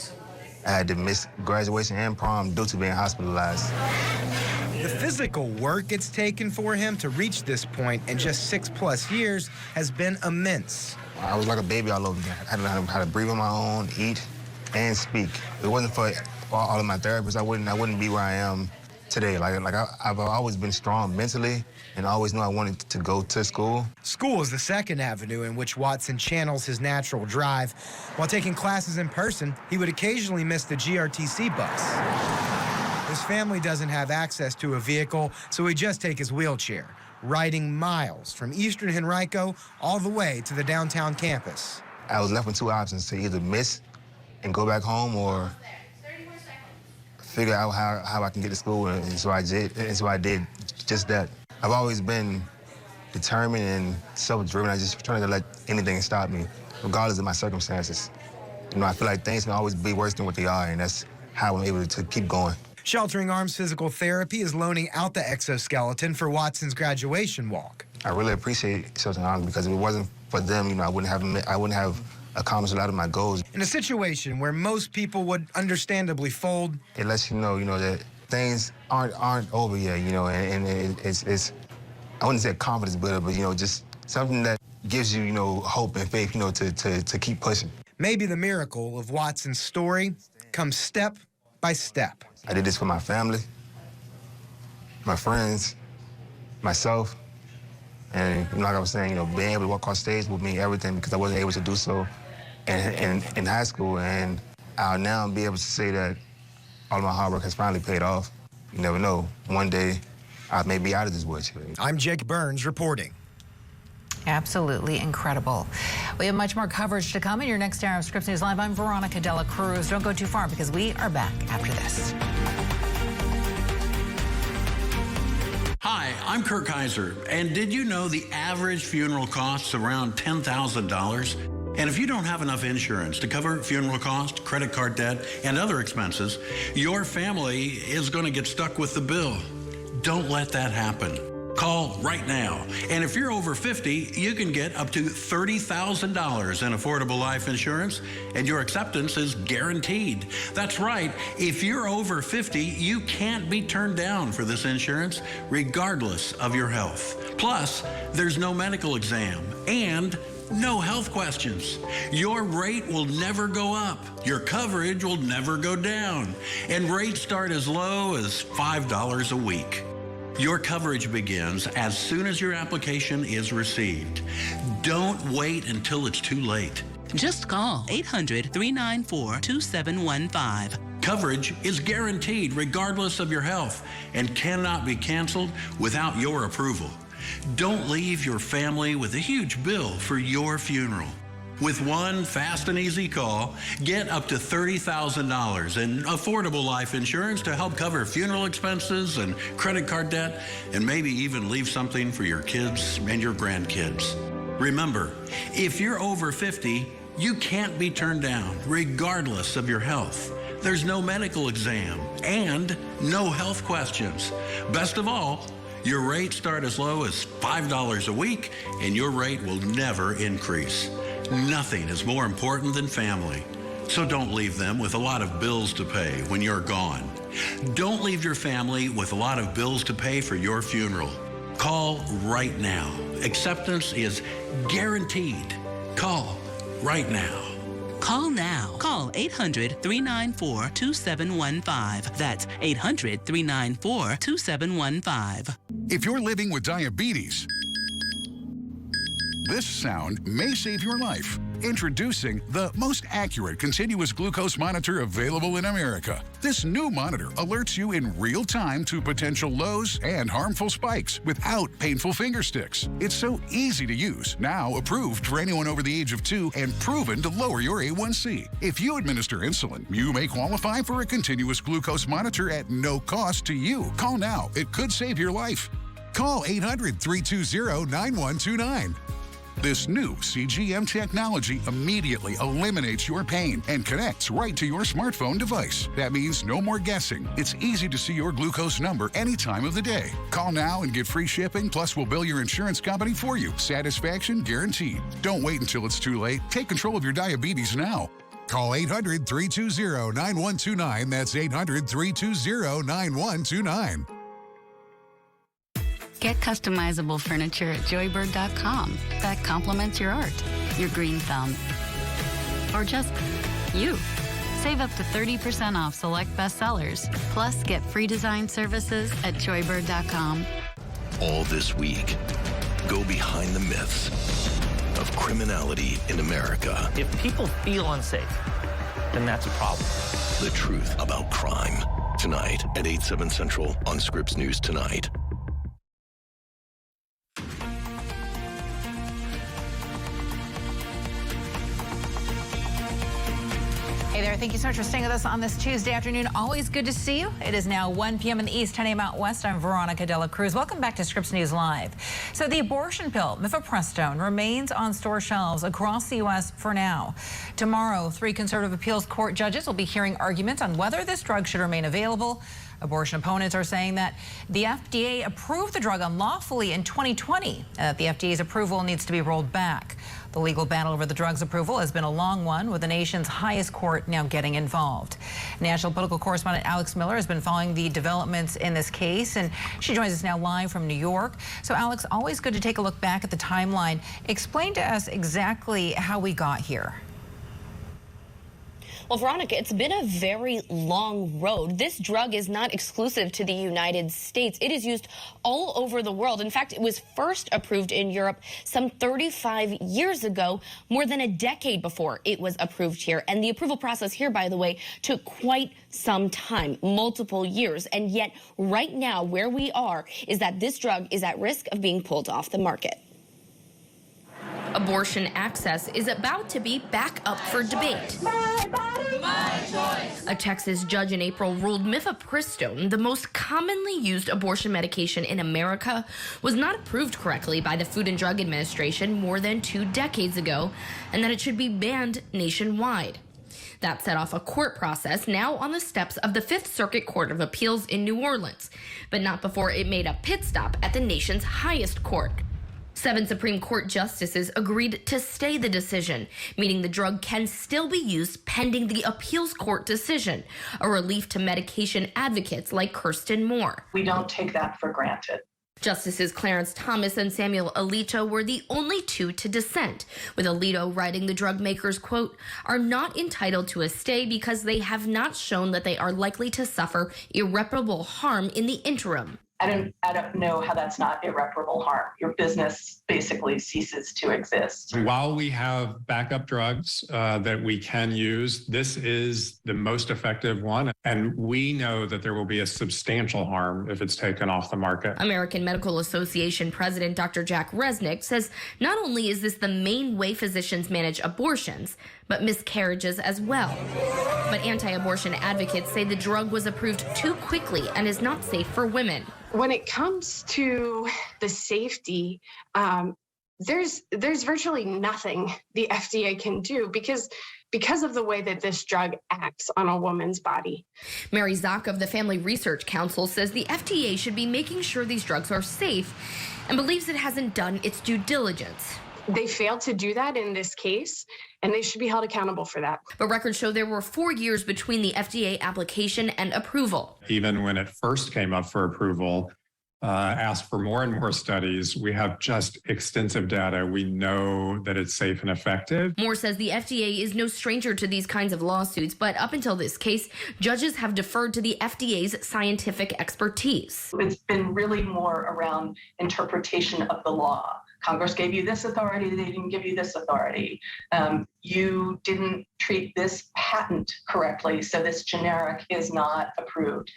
[SPEAKER 10] I had to miss graduation and prom due to being hospitalized.
[SPEAKER 5] The physical work it's taken for him to reach this point in just 6+ years has been immense.
[SPEAKER 10] I was like a baby all over again. I had to learn how to breathe on my own, eat, and speak. If it wasn't for all of my therapists, I wouldn't be where I am today. I've always been strong mentally and I always knew I wanted to go to school.
[SPEAKER 5] School is the second avenue in which Watson channels his natural drive. While taking classes in person, he would occasionally miss the GRTC bus. His family doesn't have access to a vehicle, so he'd just take his wheelchair, riding miles from Eastern Henrico all the way to the downtown campus.
[SPEAKER 10] I was left with two options, to either miss and go back home or figure out how I can get to school, and so I did just that. I've always been determined and self-driven. I just trying to let anything stop me, regardless of my circumstances. You know, I feel like things can always be worse than what they are, and that's how I'm able to keep going.
[SPEAKER 5] Sheltering Arms Physical Therapy is loaning out the exoskeleton for Watson's graduation walk.
[SPEAKER 10] I really appreciate Sheltering Arms because if it wasn't for them, you know, I wouldn't have accomplished a lot of my goals.
[SPEAKER 5] In a situation where most people would understandably fold,
[SPEAKER 10] it lets you know that things aren't over yet, you know, and it's I wouldn't say a confidence builder, but you know, just something that gives you, you know, hope and faith, you know, to keep pushing.
[SPEAKER 5] Maybe the miracle of Watson's story comes step by step.
[SPEAKER 10] I did this for my family, my friends, myself, and you know, like I was saying, you know, being able to walk on stage would mean everything because I wasn't able to do so in high school, and I'll now be able to say that all of my hard work has finally paid off. You never know. One day, I may be out of this wheelchair.
[SPEAKER 5] I'm Jake Burns reporting.
[SPEAKER 1] Absolutely incredible. We have much more coverage to come in your next hour of Scripps News Live. I'm Veronica De La Cruz. Don't go too far because we are back after this.
[SPEAKER 6] Hi, I'm Kirk Kaiser, and did you know the average funeral costs around $10,000? And if you don't have enough insurance to cover funeral costs, credit card debt, and other expenses, your family is going to get stuck with the bill. Don't let that happen. Call right now. And if you're over 50, you can get up to $30,000 in affordable life insurance, and your acceptance is guaranteed. That's right. If you're over 50, you can't be turned down for this insurance, regardless of your health. Plus, there's no medical exam and no health questions. Your rate will never go up. Your coverage will never go down. And rates start as low as $5 a week. Your coverage begins as soon as your application is received. Don't wait until it's too late.
[SPEAKER 7] Just call 800-394-2715.
[SPEAKER 6] Coverage is guaranteed regardless of your health and cannot be canceled without your approval. Don't leave your family with a huge bill for your funeral. With one fast and easy call, get up to $30,000 in affordable life insurance to help cover funeral expenses and credit card debt, and maybe even leave something for your kids and your grandkids. Remember, if you're over 50, you can't be turned down, regardless of your health. There's no medical exam and no health questions. Best of all, Your rates start as low as $5 a week, and your rate will never increase. Nothing is more important than family. So don't leave them with a lot of bills to pay when you're gone. Don't leave your family with a lot of bills to pay for your funeral. Call right now. Acceptance is guaranteed. Call right now.
[SPEAKER 7] Call now. Call 800-394-2715. That's 800-394-2715.
[SPEAKER 8] If you're living with diabetes, this sound may save your life. Introducing the most accurate continuous glucose monitor available in America. This new monitor alerts you in real time to potential lows and harmful spikes without painful finger sticks. It's so easy to use, now approved for anyone over the age of 2 and proven to lower your A1C. If you administer insulin, you may qualify for a continuous glucose monitor at no cost to you. Call now. It could save your life. Call 800-320-9129. This new CGM technology immediately eliminates your pain and connects right to your smartphone device. That means no more guessing. It's easy to see your glucose number any time of the day. Call now and get free shipping, plus we'll bill your insurance company for you. Satisfaction guaranteed. Don't wait until it's too late. Take control of your diabetes now. Call 800-320-9129. That's 800-320-9129.
[SPEAKER 26] Get customizable furniture at joybird.com that complements your art, your green thumb, or just you. Save up to 30% off select bestsellers. Plus, get free design services at joybird.com.
[SPEAKER 14] All this week, go behind the myths of criminality in America.
[SPEAKER 9] If people feel unsafe, then that's a problem.
[SPEAKER 14] The truth about crime. Tonight at 8/7 Central on Scripps News Tonight.
[SPEAKER 1] Hey there, thank you so much for staying with us on this Tuesday afternoon. Always good to see you. It is now 1 p.m. in the East, 10 a.m. out West. I'm Veronica De La Cruz. Welcome back to Scripps News Live. So the abortion pill, mifepristone, remains on store shelves across the U.S. for now. Tomorrow, 3 conservative appeals court judges will be hearing arguments on whether this drug should remain available. Abortion opponents are saying that the FDA approved the drug unlawfully in 2020 and that the FDA's approval needs to be rolled back. The legal battle over the drug's approval has been a long one, with the nation's highest court now getting involved. National political correspondent Alex Miller has been following the developments in this case, and she joins us now live from New York. So, Alex, always good to take a look back at the timeline. Explain to us exactly how we got here.
[SPEAKER 11] Well, Veronica, it's been a very long road. This drug is not exclusive to the United States. It is used all over the world. In fact, it was first approved in Europe some 35 years ago, more than a decade before it was approved here. And the approval process here, by the way, took quite some time, multiple years. And yet right now where we are is that this drug is at risk of being pulled off the market. Abortion access is about to be back up for debate. My body, my choice. A Texas judge in April ruled mifepristone, the most commonly used abortion medication in America, was not approved correctly by the Food and Drug Administration more than 2 decades ago, and that it should be banned nationwide. That set off a court process now on the steps of the 5th Circuit Court of Appeals in New Orleans, but not before it made a pit stop at the nation's highest court. 7 Supreme Court justices agreed to stay the decision, meaning the drug can still be used pending the appeals court decision, a relief to medication advocates like Kirsten Moore.
[SPEAKER 20] We don't take that for granted.
[SPEAKER 11] Justices Clarence Thomas and Samuel Alito were the only 2 to dissent, with Alito writing the drug makers, quote, are not entitled to a stay because they have not shown that they are likely to suffer irreparable harm in the interim.
[SPEAKER 20] I don't know how that's not irreparable harm. Your business basically ceases to exist.
[SPEAKER 12] While we have backup drugs that we can use, this is the most effective one. And we know that there will be a substantial harm if it's taken off the market.
[SPEAKER 11] American Medical Association President Dr. Jack Resnick says not only is this the main way physicians manage abortions, but miscarriages as well. But anti-abortion advocates say the drug was approved too quickly and is not safe for women.
[SPEAKER 13] When it comes to the safety, there's virtually nothing the FDA can do because because of the way that this drug acts on a woman's body.
[SPEAKER 11] Mary Zock of the Family Research Council says the FDA should be making sure these drugs are safe and believes it hasn't done its due diligence.
[SPEAKER 13] They failed to do that in this case, and they should be held accountable for that.
[SPEAKER 11] But records show there were 4 years between the FDA application and approval.
[SPEAKER 12] Even when it first came up for approval, asked for more and more studies. We have just extensive data. We know that it's safe and effective.
[SPEAKER 11] Moore says the FDA is no stranger to these kinds of lawsuits, but up until this case, judges have deferred to the FDA's scientific expertise.
[SPEAKER 20] It's been really more around interpretation of the law. Congress gave you this authority, they didn't give you this authority. You didn't treat this patent correctly, so this generic is not approved.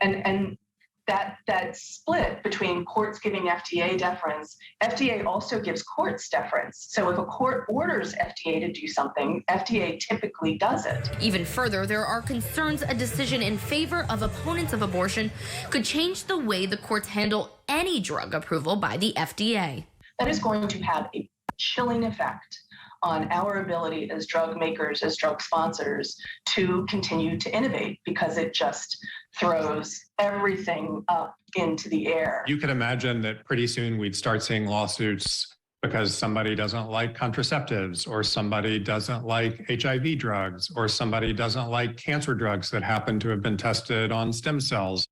[SPEAKER 20] And that split between courts giving FDA deference, FDA also gives courts deference. So if a court orders FDA to do something, FDA typically does it.
[SPEAKER 11] Even further, there are concerns a decision in favor of opponents of abortion could change the way the courts handle any drug approval by the FDA.
[SPEAKER 20] That is going to have a chilling effect on our ability as drug makers, as drug sponsors, to continue to innovate, because it just throws everything up into the air.
[SPEAKER 12] You can imagine that pretty soon we'd start seeing lawsuits because somebody doesn't like contraceptives, or somebody doesn't like HIV drugs, or somebody doesn't like cancer drugs that happen to have been tested on stem cells.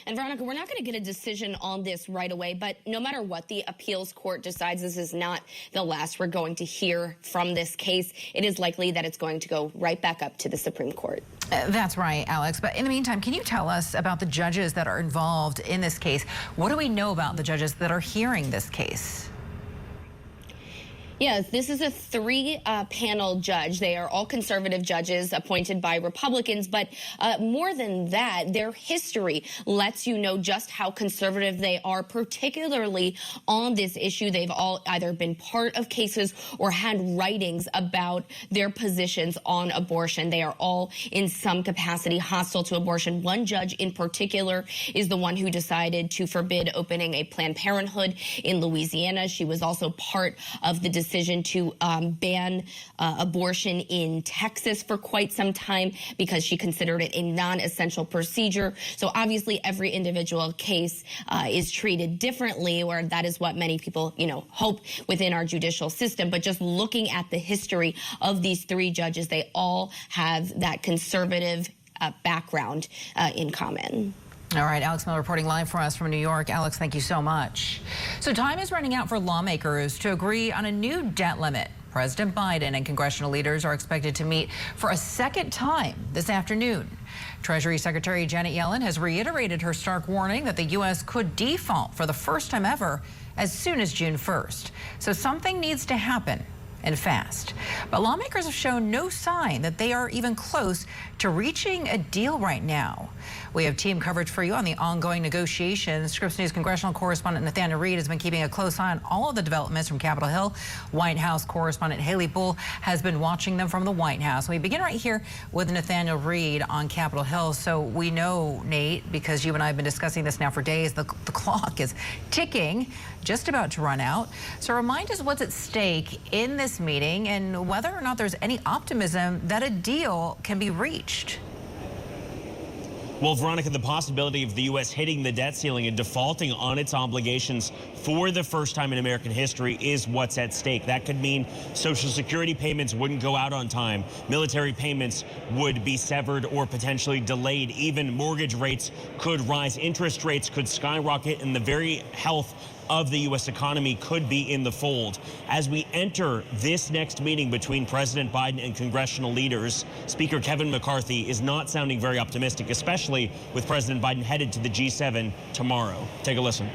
[SPEAKER 11] And Veronica, we're not going to get a decision on this right away, but no matter what the appeals court decides, this is not the last we're going to hear from this case. It is likely that it's going to go right back up to the Supreme Court.
[SPEAKER 1] That's right, Alex. But in the meantime, can you tell us about the judges that are involved in this case? What do we know about the judges that are hearing this case?
[SPEAKER 11] Yes, this is a three-panel judge. They are all conservative judges appointed by Republicans, but more than that, their history lets you know just how conservative they are, particularly on this issue. They've all either been part of cases or had writings about their positions on abortion. They are all in some capacity hostile to abortion. One judge in particular is the one who decided to forbid opening a Planned Parenthood in Louisiana. She was also part of the decision to ban abortion in Texas for quite some time because she considered it a non-essential procedure. So obviously every individual case is treated differently, or that is what many people, hope within our judicial system. But just looking at the history of these three judges, they all have that conservative background in common.
[SPEAKER 1] All right, Alex Miller reporting live for us from New York. Alex, thank you so much. So time is running out for lawmakers to agree on a new debt limit. President Biden and congressional leaders are expected to meet for a second time this afternoon. Treasury Secretary Janet Yellen has reiterated her stark warning that the U.S. could default for the first time ever as soon as June 1st. So something needs to happen, and fast. But lawmakers have shown no sign that they are even close to reaching a deal right now. We have team coverage for you on the ongoing negotiations. Scripps News congressional correspondent Nathaniel Reed has been keeping a close eye on all of the developments from Capitol Hill. White House correspondent Haley Bull has been watching them from the White House. We begin right here with Nathaniel Reed on Capitol Hill. So we know, Nate, because you and I have been discussing this now for days, the clock is ticking, just about to run out. So remind us what's at stake in this meeting and whether or not there's any optimism that a deal can be reached.
[SPEAKER 2] Well, Veronica, the possibility of the U.S. hitting the debt ceiling and defaulting on its obligations for the first time in American history is what's at stake. That could mean Social Security payments wouldn't go out on time. Military payments would be severed or potentially delayed. Even mortgage rates could rise. Interest rates could skyrocket, and the very health of the U.S. economy could be in the fold. As we enter this next meeting between President Biden and congressional leaders, Speaker Kevin McCarthy is not sounding very optimistic, especially with President Biden headed to the G7 tomorrow. Take a listen.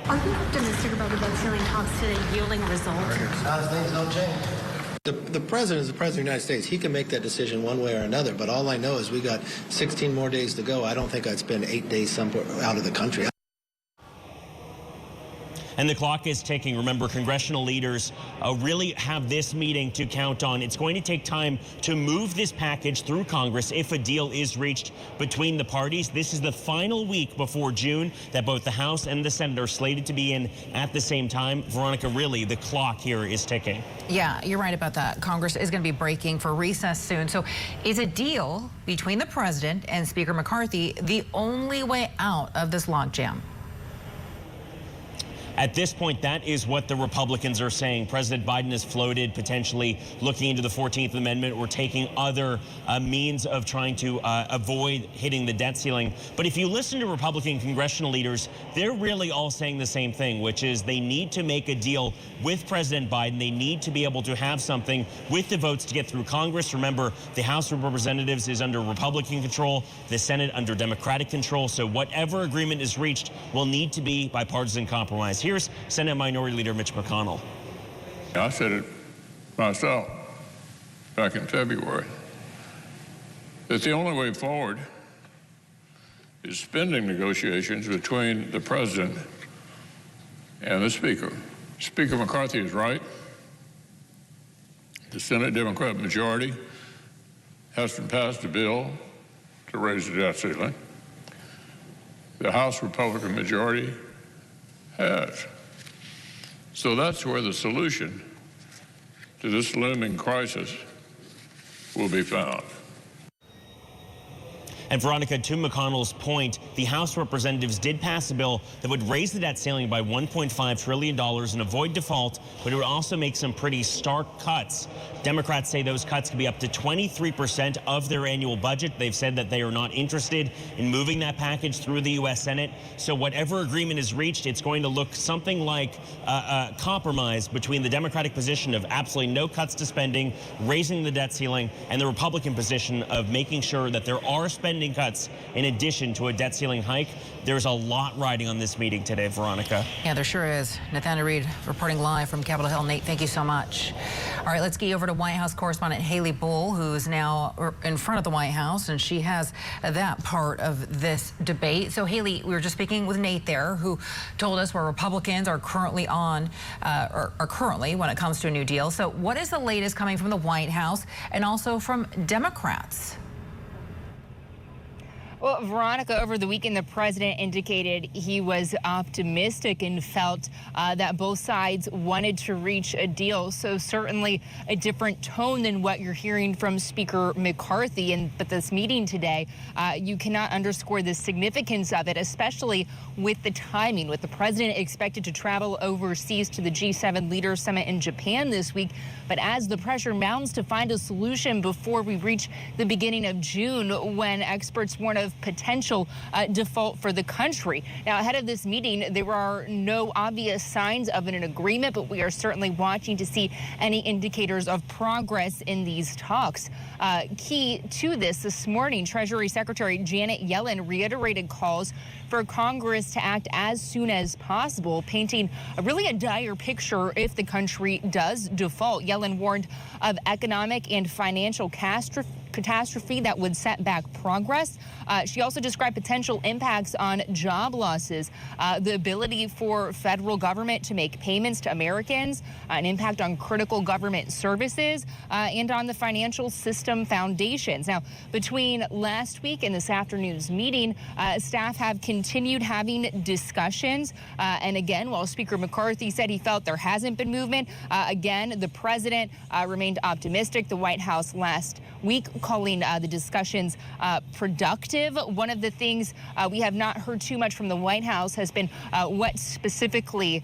[SPEAKER 3] Are you optimistic about the debt ceiling talks today yielding results?
[SPEAKER 4] Things don't change. The president is the president of the United States. He can make that decision one way or another, but all I know is we got 16 more days to go. I don't think I'd spend 8 days somewhere out of the country.
[SPEAKER 2] And the clock is ticking. Remember, congressional leaders really have this meeting to count on. It's going to take time to move this package through Congress if a deal is reached between the parties. This is the final week before June that both the House and the Senate are slated to be in at the same time. Veronica, really, the clock here is ticking.
[SPEAKER 1] Yeah, you're right about that. Congress is going to be breaking for recess soon. So is a deal between the president and Speaker McCarthy the only way out of this logjam?
[SPEAKER 2] At this point, that is what the Republicans are saying. President Biden has floated potentially looking into the 14th Amendment or taking other means of trying to avoid hitting the debt ceiling. But if you listen to Republican congressional leaders, they're really all saying the same thing, which is they need to make a deal with President Biden. They need to be able to have something with the votes to get through Congress. Remember, the House of Representatives is under Republican control, the Senate under Democratic control. So whatever agreement is reached will need to be bipartisan compromise. Here's Senate Minority Leader Mitch McConnell.
[SPEAKER 15] I said it myself back in February, that the only way forward is spending negotiations between the president and the speaker. Speaker McCarthy is right. The Senate Democrat majority hasn't passed a bill to raise the debt ceiling. The House Republican majority has. So that's where the solution to this looming crisis will be found.
[SPEAKER 2] And Veronica, to McConnell's point, the House Representatives did pass a bill that would raise the debt ceiling by $1.5 trillion and avoid default, but it would also make some pretty stark cuts. Democrats say those cuts could be up to 23% of their annual budget. They've said that they are not interested in moving that package through the U.S. Senate. So whatever agreement is reached, it's going to look something like a compromise between the Democratic position of absolutely no cuts to spending, raising the debt ceiling, and the Republican position of making sure that there are spending cuts in addition to a debt ceiling hike. There's a lot riding on this meeting today, Veronica.
[SPEAKER 1] Yeah, there sure is. Nathaniel Reed reporting live from Capitol Hill. Nate, thank you so much. All right, let's get over to White House correspondent Haley Bull, who's now in front of the White House, and she has that part of this debate. So, Haley, we were just speaking with Nate there, who told us where Republicans are currently currently when it comes to a new deal. So what is the latest coming from the White House and also from Democrats?
[SPEAKER 16] Well, Veronica, over the weekend, the president indicated he was optimistic and felt that both sides wanted to reach a deal. So certainly a different tone than what you're hearing from Speaker McCarthy. But this meeting today, you cannot underscore the significance of it, especially with the timing, with the president expected to travel overseas to the G7 Leaders Summit in Japan this week. But as the pressure mounts to find a solution before we reach the beginning of June, when experts warn of potential default for the country. Now, ahead of this meeting, there are no obvious signs of an agreement, but we are certainly watching to see any indicators of progress in these talks. Key to this morning, Treasury Secretary Janet Yellen reiterated calls for Congress to act as soon as possible, painting really a dire picture if the country does default. Yellen warned of economic and financial catastrophe that would set back progress. She also described potential impacts on job losses, the ability for federal government to make payments to Americans, an impact on critical government services, and on the financial system foundations. Now, between last week and this afternoon's meeting, staff have continued having discussions. And again, while Speaker McCarthy said he felt there hasn't been movement, again, the president remained optimistic. The White House last week calling the discussions productive. One of the things we have not heard too much from the White House has been what specifically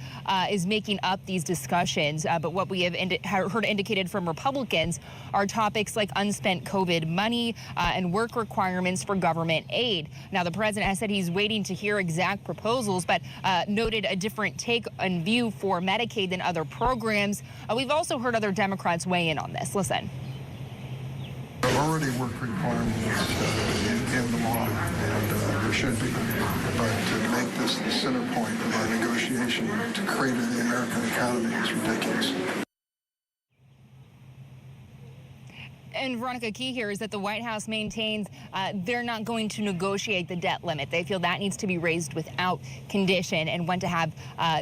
[SPEAKER 16] is making up these discussions. But what we have heard indicated from Republicans are topics like unspent COVID money and work requirements for government aid. Now, the president has said he's waiting to hear exact proposals, but noted a different take and view for Medicaid than other programs. We've also heard other Democrats weigh in on this. Listen.
[SPEAKER 17] Already work requirements in the law, and there should be. But to make this the center point of our negotiation to crater the American economy is ridiculous.
[SPEAKER 16] And Veronica, key here is that the White House maintains they're not going to negotiate the debt limit. They feel that needs to be raised without condition and want to have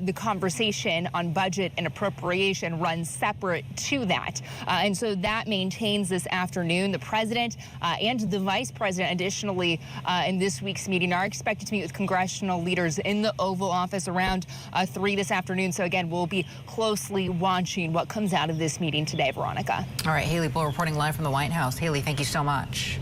[SPEAKER 16] the conversation on budget and appropriation run separate to that. And so that maintains this afternoon. The president and the vice president, additionally, in this week's meeting, are expected to meet with congressional leaders in the Oval Office around 3 this afternoon. So again, we'll be closely watching what comes out of this meeting today, Veronica.
[SPEAKER 1] All right, Haley Bull reporting live from the White House. Haley, thank you so much.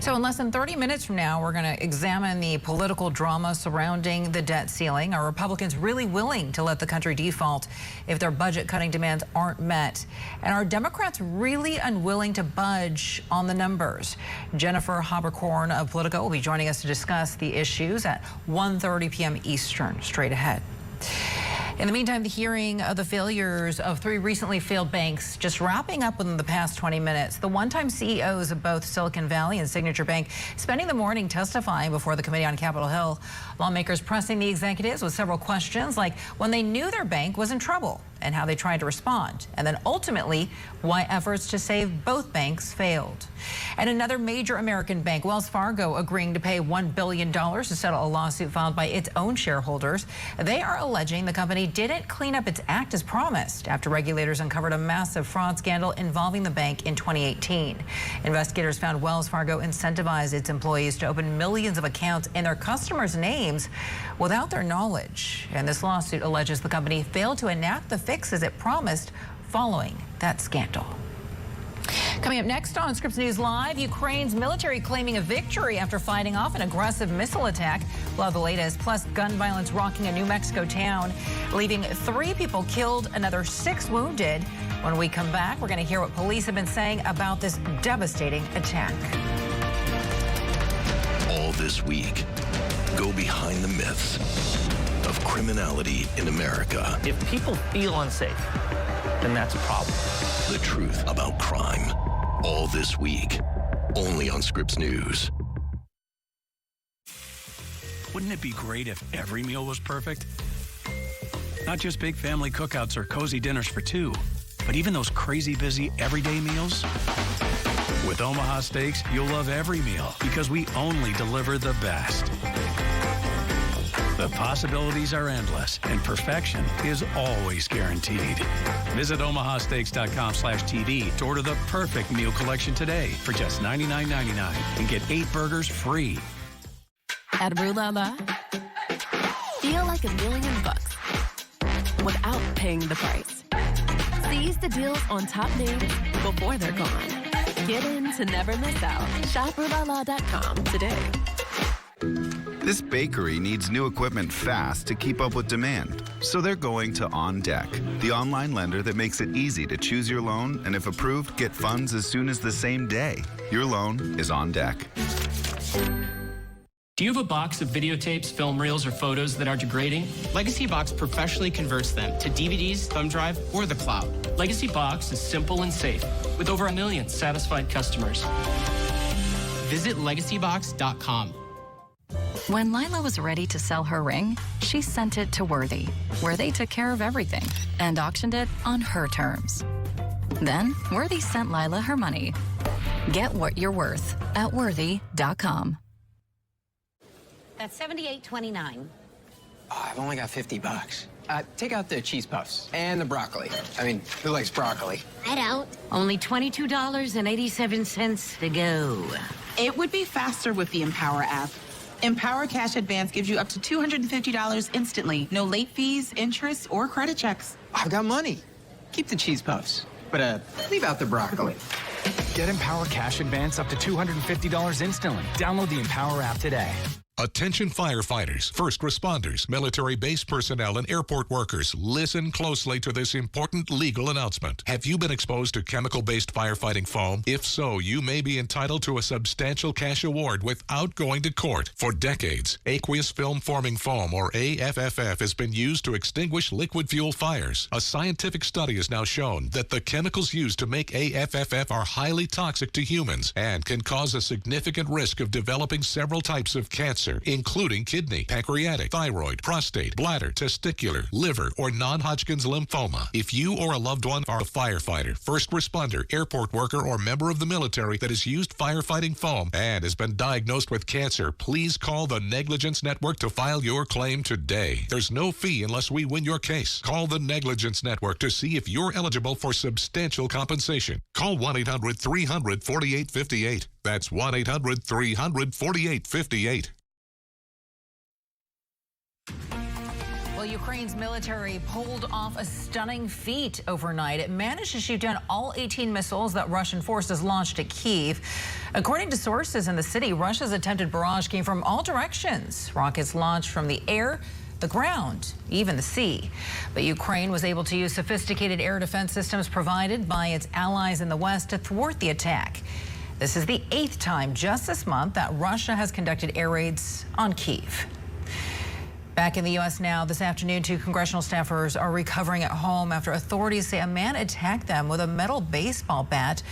[SPEAKER 1] So in less than 30 minutes from now, we're going to examine the political drama surrounding the debt ceiling. Are Republicans really willing to let the country default if their budget cutting demands aren't met? And are Democrats really unwilling to budge on the numbers? Jennifer Haberkorn of Politico will be joining us to discuss the issues at 1:30 p.m. Eastern. Straight ahead. In the meantime, the hearing of the failures of 3 recently failed banks just wrapping up within the past 20 minutes. The one-time CEOs of both Silicon Valley and Signature Bank spending the morning testifying before the committee on Capitol Hill. Lawmakers pressing the executives with several questions like when they knew their bank was in trouble and how they tried to respond. And then ultimately, why efforts to save both banks failed. And another major American bank, Wells Fargo, agreeing to pay $1 billion to settle a lawsuit filed by its own shareholders. They are alleging the company didn't clean up its act as promised after regulators uncovered a massive fraud scandal involving the bank in 2018. Investigators found Wells Fargo incentivized its employees to open millions of accounts in their customers' names without their knowledge. And this lawsuit alleges the company failed to enact the fixes it promised following that scandal. Coming up next on Scripps News Live, Ukraine's military claiming a victory after fighting off an aggressive missile attack. We'll have the latest, plus gun violence rocking a New Mexico town, leaving 3 people killed, another 6 wounded. When we come back, we're going to hear what police have been saying about this devastating attack.
[SPEAKER 14] All this week, go behind the myths of criminality in America.
[SPEAKER 9] If people feel unsafe, then that's a problem.
[SPEAKER 14] The truth about crime. All this week, only on Scripps News.
[SPEAKER 18] Wouldn't it be great if every meal was perfect? Not just big family cookouts or cozy dinners for 2, but even those crazy busy everyday meals? With Omaha Steaks, you'll love every meal because we only deliver the best. The possibilities are endless, and perfection is always guaranteed. Visit omahasteaks.com/TV to order the perfect meal collection today for just $99.99 and get 8 burgers free.
[SPEAKER 25] At Rue La La, feel like $1 million without paying the price. Seize the deals on top names before they're gone. Get in to never miss out. Shop RueLaLa.com today.
[SPEAKER 19] This bakery needs new equipment fast to keep up with demand. So they're going to On Deck, the online lender that makes it easy to choose your loan and if approved, get funds as soon as the same day. Your loan is on deck.
[SPEAKER 21] Do you have a box of videotapes, film reels, or photos that are degrading? Legacy Box professionally converts them to DVDs, thumb drive, or the cloud. Legacy Box is simple and safe, with over 1 million satisfied customers. Visit legacybox.com.
[SPEAKER 26] When Lila was ready to sell her ring, she sent it to Worthy, where they took care of everything and auctioned it on her terms. Then, Worthy sent Lila her money. Get what you're worth at Worthy.com.
[SPEAKER 22] That's $78.29.
[SPEAKER 23] Oh, I've only got $50. Take out the cheese puffs and the broccoli. I mean, who likes broccoli?
[SPEAKER 22] I don't. Only $22.87 to go.
[SPEAKER 24] It would be faster with the Empower app. Empower Cash Advance gives you up to $250 instantly. No late fees, interest, or credit checks.
[SPEAKER 23] I've got money. Keep the cheese puffs, but leave out the broccoli.
[SPEAKER 27] Get Empower Cash Advance up to $250 instantly. Download the Empower app today.
[SPEAKER 28] Attention firefighters, first responders, military base personnel, and airport workers. Listen closely to this important legal announcement. Have you been exposed to chemical-based firefighting foam? If so, you may be entitled to a substantial cash award without going to court. For decades, aqueous film-forming foam, or AFFF, has been used to extinguish liquid fuel fires. A scientific study has now shown that the chemicals used to make AFFF are highly toxic to humans and can cause a significant risk of developing several types of cancer. cancer, including kidney, pancreatic, thyroid, prostate, bladder, testicular, liver, or non-Hodgkin's lymphoma. If you or a loved one are a firefighter, first responder, airport worker, or member of the military that has used firefighting foam and has been diagnosed with cancer, please call the Negligence Network to file your claim today. There's no fee unless we win your case. Call the Negligence Network to see if you're eligible for substantial compensation. Call 1-800-300-4858. That's 1-800-300-4858.
[SPEAKER 1] Well, Ukraine's military pulled off a stunning feat overnight. It managed to shoot down all 18 missiles that Russian forces launched at Kyiv. According to sources in the city, Russia's attempted barrage came from all directions. Rockets launched from the air, the ground, even the sea. But Ukraine was able to use sophisticated air defense systems provided by its allies in the West to thwart the attack. This is the 8th time just this month that Russia has conducted air raids on Kyiv. Back in the U.S. now, this afternoon, 2 congressional staffers are recovering at home after authorities say a man attacked them with a metal baseball bat.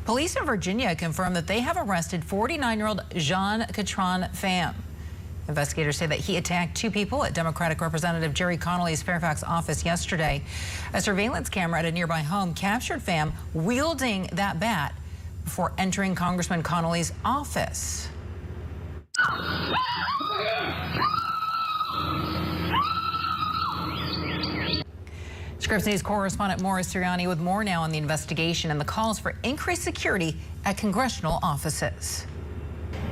[SPEAKER 1] Police in Virginia confirmed that they have arrested 49-year-old Jean Catron Pham. Investigators say that he attacked 2 people at Democratic Representative Jerry Connolly's Fairfax office yesterday. A surveillance camera at a nearby home captured Pham wielding that bat before entering Congressman Connolly's office. Scripps News correspondent Morris Sirianni with more now on the investigation and the calls for increased security at congressional offices.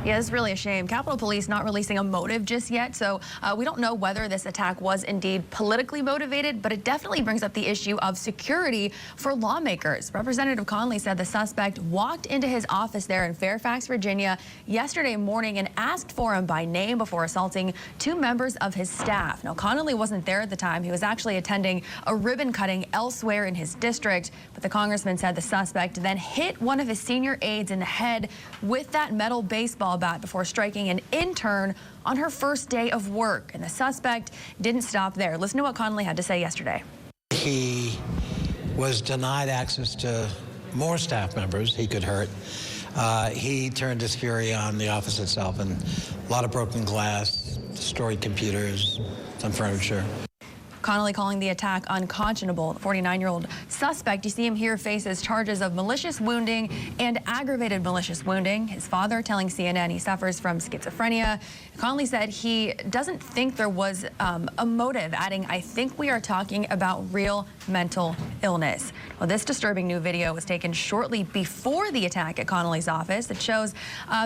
[SPEAKER 5] Yeah, it's really a shame. Capitol Police not releasing a motive just yet, so we don't know whether this attack was indeed politically motivated, but it definitely brings up the issue of security for lawmakers. Representative Conley said the suspect walked into his office there in Fairfax, Virginia yesterday morning and asked for him by name before assaulting 2 members of his staff. Now, Connolly wasn't there at the time. He was actually attending a ribbon cutting elsewhere in his district, but the congressman said the suspect then hit one of his senior aides in the head with that metal baseball bat before striking an intern on her first day of work. And the suspect didn't stop there. Listen to what Connolly had to say yesterday.
[SPEAKER 6] He was denied access to more staff members he could hurt. He turned his fury on the office itself, and a lot of broken glass, destroyed computers, some furniture.
[SPEAKER 5] Connolly calling the attack unconscionable. The 49-year-old suspect, you see him here, faces charges of malicious wounding and aggravated malicious wounding. His father telling CNN he suffers from schizophrenia. Connolly said he doesn't think there was a motive, adding, "I think we are talking about real mental illness." Well, this disturbing new video was taken shortly before the attack at Connolly's office. It shows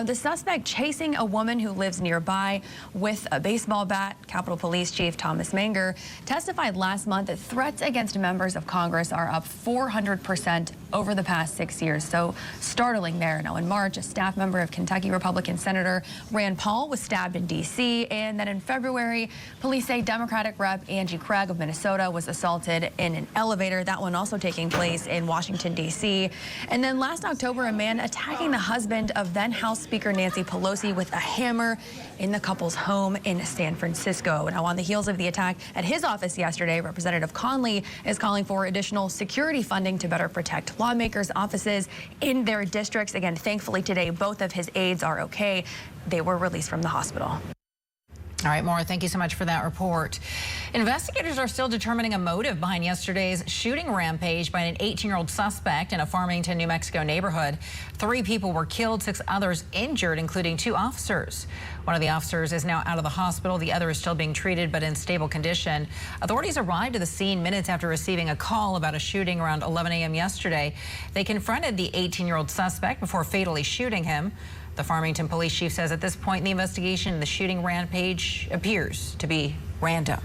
[SPEAKER 5] the suspect chasing a woman who lives nearby with a baseball bat. Capitol Police Chief Thomas Manger testified last month that threats against members of Congress are up 400% over the past 6 years. So startling there. Now, in March, a staff member of Kentucky Republican Senator Rand Paul was stabbed in D.C. And then in February, police say Democratic Rep Angie Craig of Minnesota was assaulted in an elevator. That one also taking place in Washington, D.C. And then last October, a man attacking the husband of then House Speaker Nancy Pelosi with a hammer in the couple's home in San Francisco. Now, on the heels of the attack at his office yesterday, Representative Conley is calling for additional security funding to better protect lawmakers' offices in their districts. Again, thankfully today, both of his aides are okay. They were released from the hospital.
[SPEAKER 1] All right, Maura, thank you so much for that report. Investigators are still determining a motive behind yesterday's shooting rampage by an 18-year-old suspect in a Farmington, New Mexico neighborhood. 3 people were killed, 6 others injured, including 2 officers. One of the officers is now out of the hospital. The other is still being treated but in stable condition. Authorities arrived at the scene minutes after receiving a call about a shooting around 11 a.m. yesterday. They confronted the 18-year-old suspect before fatally shooting him. The Farmington police chief says at this point in the investigation, the shooting rampage appears to be random.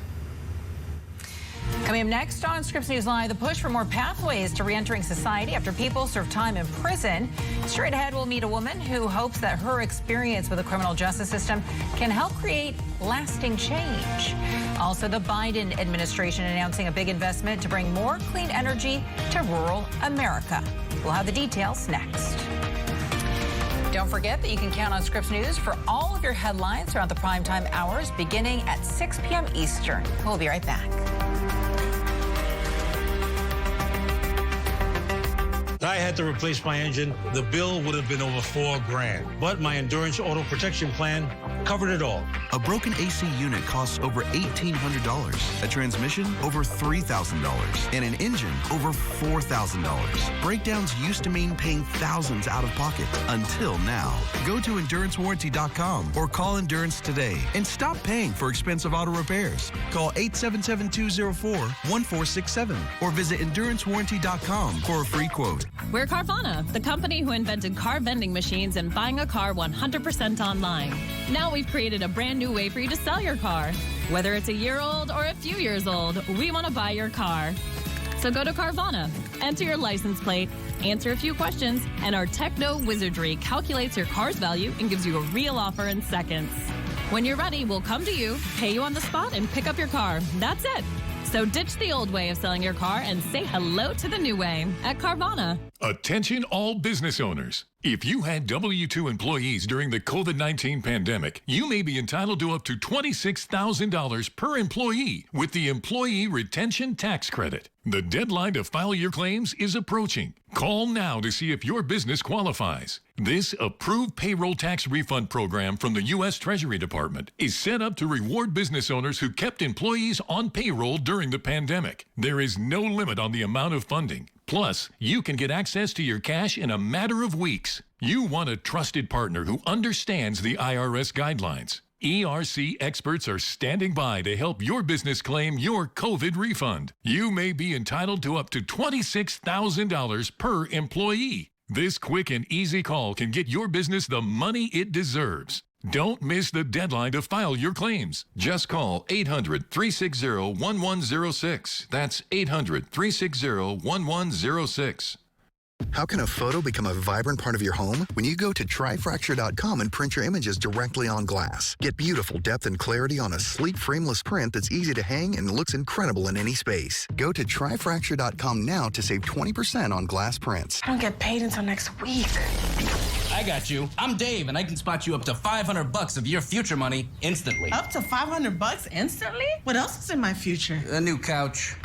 [SPEAKER 1] Coming up next on Scripps News Live, the push for more pathways to reentering society after people serve time in prison. Straight ahead, we'll meet a woman who hopes that her experience with the criminal justice system can help create lasting change. Also, the Biden administration announcing a big investment to bring more clean energy to rural America. We'll have the details next. Don't forget that you can count on Scripps News for all of your headlines throughout the primetime hours beginning at 6 p.m. Eastern. We'll be right back.
[SPEAKER 7] I had to replace my engine. The bill would have been over $4 grand. But my Endurance Auto Protection Plan
[SPEAKER 3] Covered it all.
[SPEAKER 7] A broken AC unit costs over $1,800. A transmission, over $3,000. And an engine, over $4,000. Breakdowns used to mean paying thousands out of pocket. Until now. Go to EnduranceWarranty.com or call Endurance today and stop paying for expensive auto repairs. Call 877-204-1467 or visit EnduranceWarranty.com for a free quote.
[SPEAKER 25] We're Carvana, the company who invented car vending machines and buying a car 100% online. Now we've created a brand new way for you to sell your car. Whether it's a year old or a few years old, we want to buy your car. So go to Carvana, enter your license plate, answer a few questions, and our techno wizardry calculates your car's value and gives you a real offer in seconds. When you're ready, we'll come to you, pay you on the spot, and pick up your car. That's it. So ditch the old way of selling your car and say hello to the new way at Carvana.
[SPEAKER 8] Attention all business owners. If you had W-2 employees during the COVID-19 pandemic, you may be entitled to up to $26,000 per employee with the Employee Retention Tax Credit. The deadline to file your claims is approaching. Call now to see if your business qualifies. This approved payroll tax refund program from the U.S. Treasury Department is set up to reward business owners who kept employees on payroll during the pandemic. There is no limit on the amount of funding. Plus, you can get access to your cash in a matter of weeks. You want a trusted partner who understands the IRS guidelines. ERC experts are standing by to help your business claim your COVID refund. You may be entitled to up to $26,000 per employee. This quick and easy call can get your business the money it deserves. Don't miss the deadline to file your claims. Just call 800-360-1106. That's 800-360-1106.
[SPEAKER 10] How can a photo become a vibrant part of your home? When you go to tryfracture.com and print your images directly on glass. Get beautiful depth and clarity on a sleek frameless print that's easy to hang and looks incredible in any space. Go to tryfracture.com now to save 20% on glass prints.
[SPEAKER 11] I don't get paid until next week.
[SPEAKER 12] I got you. I'm Dave, and I can spot you up to $500 of your future money instantly.
[SPEAKER 11] Up to $500 instantly? What else is in my future?
[SPEAKER 12] A new couch.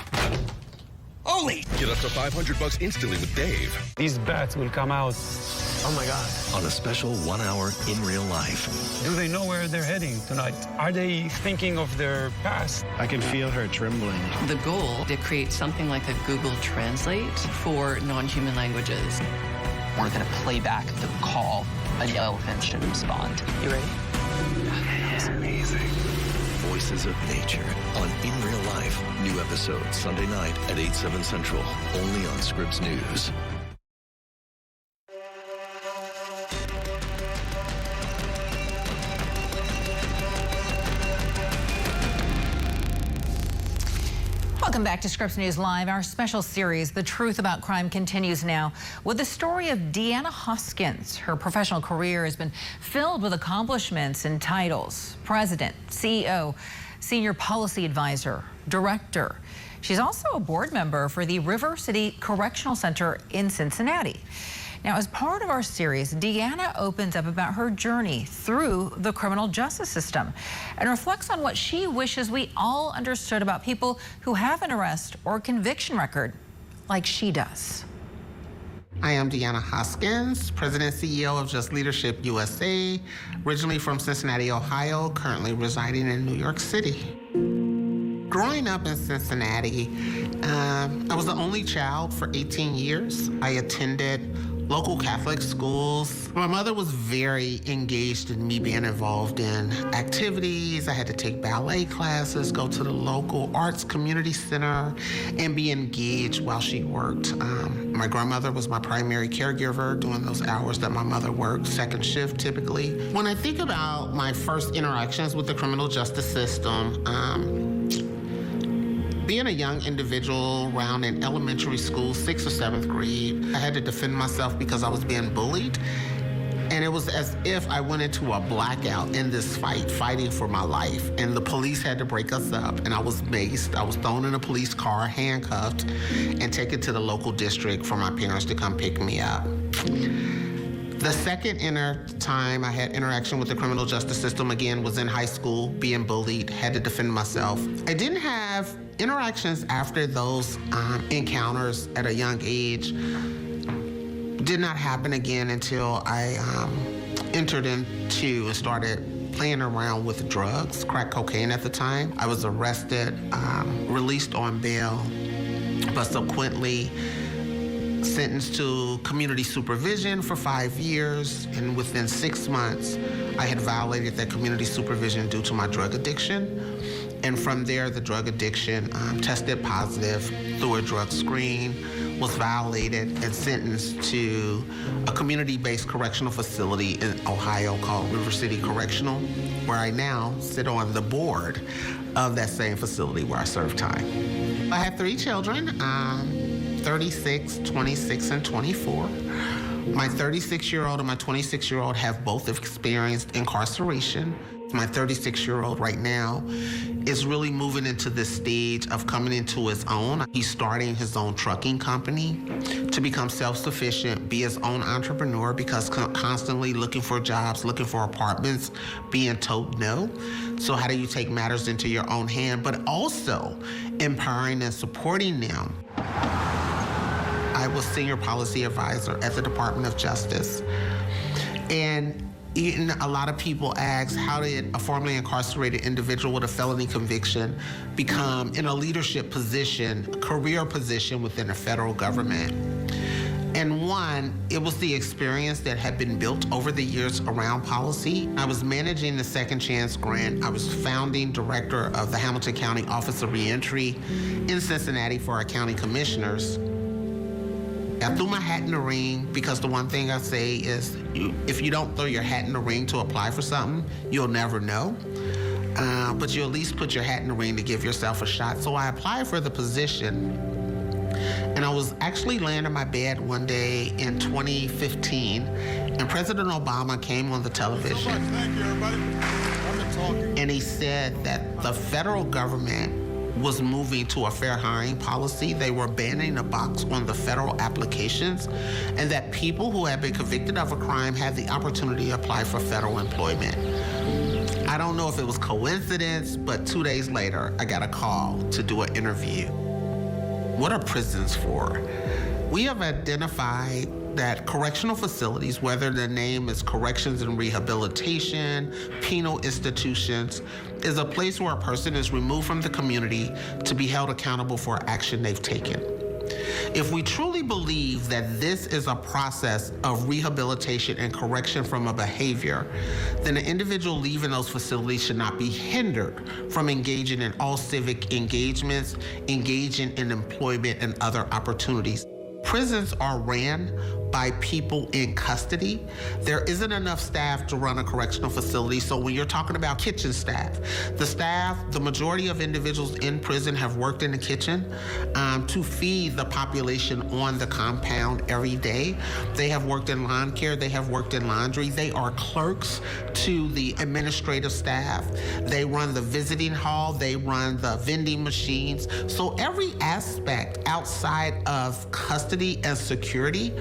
[SPEAKER 12] Only!
[SPEAKER 14] Get up to $500 instantly with Dave.
[SPEAKER 13] These bats will come out. Oh my God.
[SPEAKER 14] On a special 1 hour in real life.
[SPEAKER 13] Do they know where they're heading tonight? Are they thinking of their past?
[SPEAKER 20] I can feel her trembling.
[SPEAKER 29] The goal to create something like a Google Translate for non-human languages.
[SPEAKER 30] We're going to play back the call an elephant should respond. You ready?
[SPEAKER 14] It's amazing. Voices of Nature on In Real Life. New episode Sunday night at 8/7 Central. Only on Scripps News.
[SPEAKER 1] Welcome back to Scripps News Live. Our special series, The Truth About Crime, continues now with the story of Deanna Hoskins. Her professional career has been filled with accomplishments and titles: president, CEO, senior policy advisor, director. She's also a board member for the River City Correctional Center in Cincinnati. Now, as part of our series, Deanna opens up about her journey through the criminal justice system and reflects on what she wishes we all understood about people who have an arrest or conviction record like she does.
[SPEAKER 11] I am Deanna Hoskins, President and CEO of Just Leadership USA, originally from Cincinnati, Ohio, currently residing in New York City. Growing up in Cincinnati, I was the only child for 18 years. I attended local Catholic schools. My mother was very engaged in me being involved in activities. I had to take ballet classes, go to the local arts community center, and be engaged while she worked. My grandmother was my primary caregiver during those hours that my mother worked, second shift typically. When I think about my first interactions with the criminal justice system, being a young individual around in elementary school, 6th or 7th grade, I had to defend myself because I was being bullied. And it was as if I went into a blackout in this fight, fighting for my life. And the police had to break us up, and I was maced. I was thrown in a police car, handcuffed, and taken to the local district for my parents to come pick me up. The second time I had interaction with the criminal justice system, again, was in high school, being bullied, had to defend myself. I didn't have interactions after those encounters at a young age. Did not happen again until I entered into and started playing around with drugs, crack cocaine at the time. I was arrested, released on bail, but subsequently sentenced to community supervision for 5 years, and within 6 months, I had violated that community supervision due to my drug addiction. And from there, the drug addiction tested positive through a drug screen, was violated, and sentenced to a community-based correctional facility in Ohio called River City Correctional, where I now sit on the board of that same facility where I served time. I have 3 children, 36, 26, and 24. My 36-year-old and my 26-year-old have both experienced incarceration. My 36-year-old right now is really moving into this stage of coming into his own. He's starting his own trucking company to become self-sufficient, be his own entrepreneur, because constantly looking for jobs, looking for apartments, being told no. So how do you take matters into your own hand, but also empowering and supporting them? I was senior policy advisor at the Department of Justice. And a lot of people ask, how did a formerly incarcerated individual with a felony conviction become in a leadership position, a career position within the federal government? And one, it was the experience that had been built over the years around policy. I was managing the Second Chance Grant. I was founding director of the Hamilton County Office of Reentry in Cincinnati for our county commissioners. I threw my hat in the ring because the one thing I say is, if you don't throw your hat in the ring to apply for something, you'll never know. But you at least put your hat in the ring to give yourself a shot. So I applied for the position, and I was actually laying in my bed one day in 2015, and President Obama came on the television.
[SPEAKER 2] Thank you, everybody. I've been talking.
[SPEAKER 11] And he said that the federal government was moving to a fair hiring policy. They were banning a box on the federal applications, and that people who had been convicted of a crime had the opportunity to apply for federal employment. I don't know if it was coincidence, but 2 days later, I got a call to do an interview. What are prisons for? We have identified that correctional facilities, whether the name is corrections and rehabilitation, penal institutions, is a place where a person is removed from the community to be held accountable for action they've taken. If we truly believe that this is a process of rehabilitation and correction from a behavior, then an individual leaving those facilities should not be hindered from engaging in all civic engagements, engaging in employment and other opportunities. Prisons are ran by people in custody. There isn't enough staff to run a correctional facility. So when you're talking about kitchen staff, the majority of individuals in prison have worked in the kitchen to feed the population on the compound every day. They have worked in lawn care. They have worked in laundry. They are clerks to the administrative staff. They run the visiting hall. They run the vending machines. So every aspect outside of custody and security,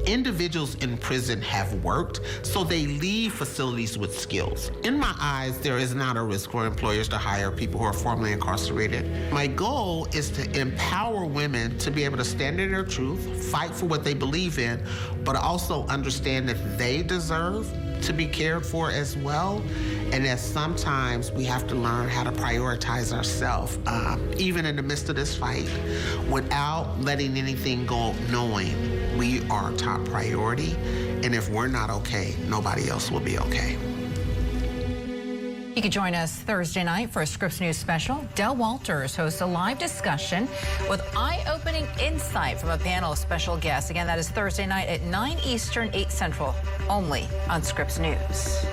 [SPEAKER 11] individuals in prison have worked, so they leave facilities with skills. In my eyes, there is not a risk for employers to hire people who are formerly incarcerated. My goal is to empower women to be able to stand in their truth, fight for what they believe in, but also understand that they deserve to be cared for as well, and that sometimes we have to learn how to prioritize ourselves, even in the midst of this fight, without letting anything go, knowing we are top priority, and if we're not okay, nobody else will be okay.
[SPEAKER 1] You can join us Thursday night for a Scripps News special. Del Walters hosts a live discussion with eye-opening insight from a panel of special guests. Again, that is Thursday night at 9 Eastern, 8 Central, only on Scripps News.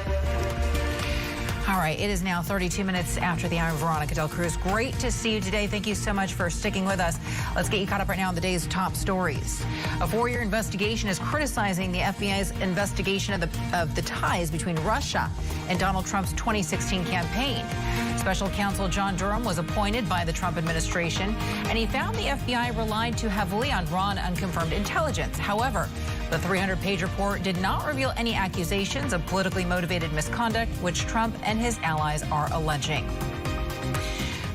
[SPEAKER 1] All right, it is now 32 minutes after the hour. Veronica De La Cruz, great to see you today. Thank you so much for sticking with us. Let's get you caught up right now on the day's top stories. A 4-year investigation is criticizing the FBI's investigation of the ties between Russia and Donald Trump's 2016 campaign. Special counsel John Durham was appointed by the Trump administration, and he found the FBI relied too heavily on raw and unconfirmed intelligence. However, the 300-page report did not reveal any accusations of politically motivated misconduct, which Trump and his allies are alleging.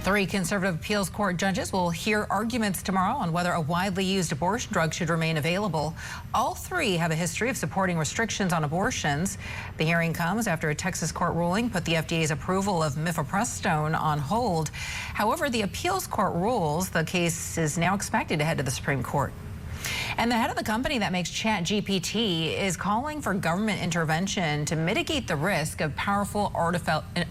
[SPEAKER 1] 3 conservative appeals court judges will hear arguments tomorrow on whether a widely used abortion drug should remain available. All 3 have a history of supporting restrictions on abortions. The hearing comes after a Texas court ruling put the FDA's approval of mifepristone on hold. However, the appeals court rules the case is now expected to head to the Supreme Court. And the head of the company that makes ChatGPT is calling for government intervention to mitigate the risk of powerful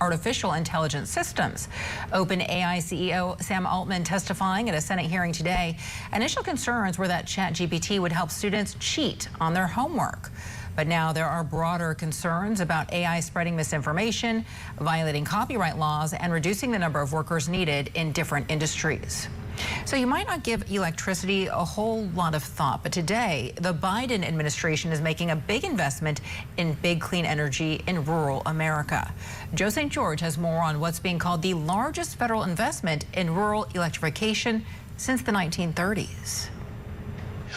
[SPEAKER 1] artificial intelligence systems. OpenAI CEO Sam Altman testifying at a Senate hearing today. Initial concerns were that ChatGPT would help students cheat on their homework. But now there are broader concerns about AI spreading misinformation, violating copyright laws, and reducing the number of workers needed in different industries. So you might not give electricity a whole lot of thought, but today the Biden administration is making a big investment in big clean energy in rural America. Joe St. George has more on what's being called the largest federal investment in rural electrification since the 1930s.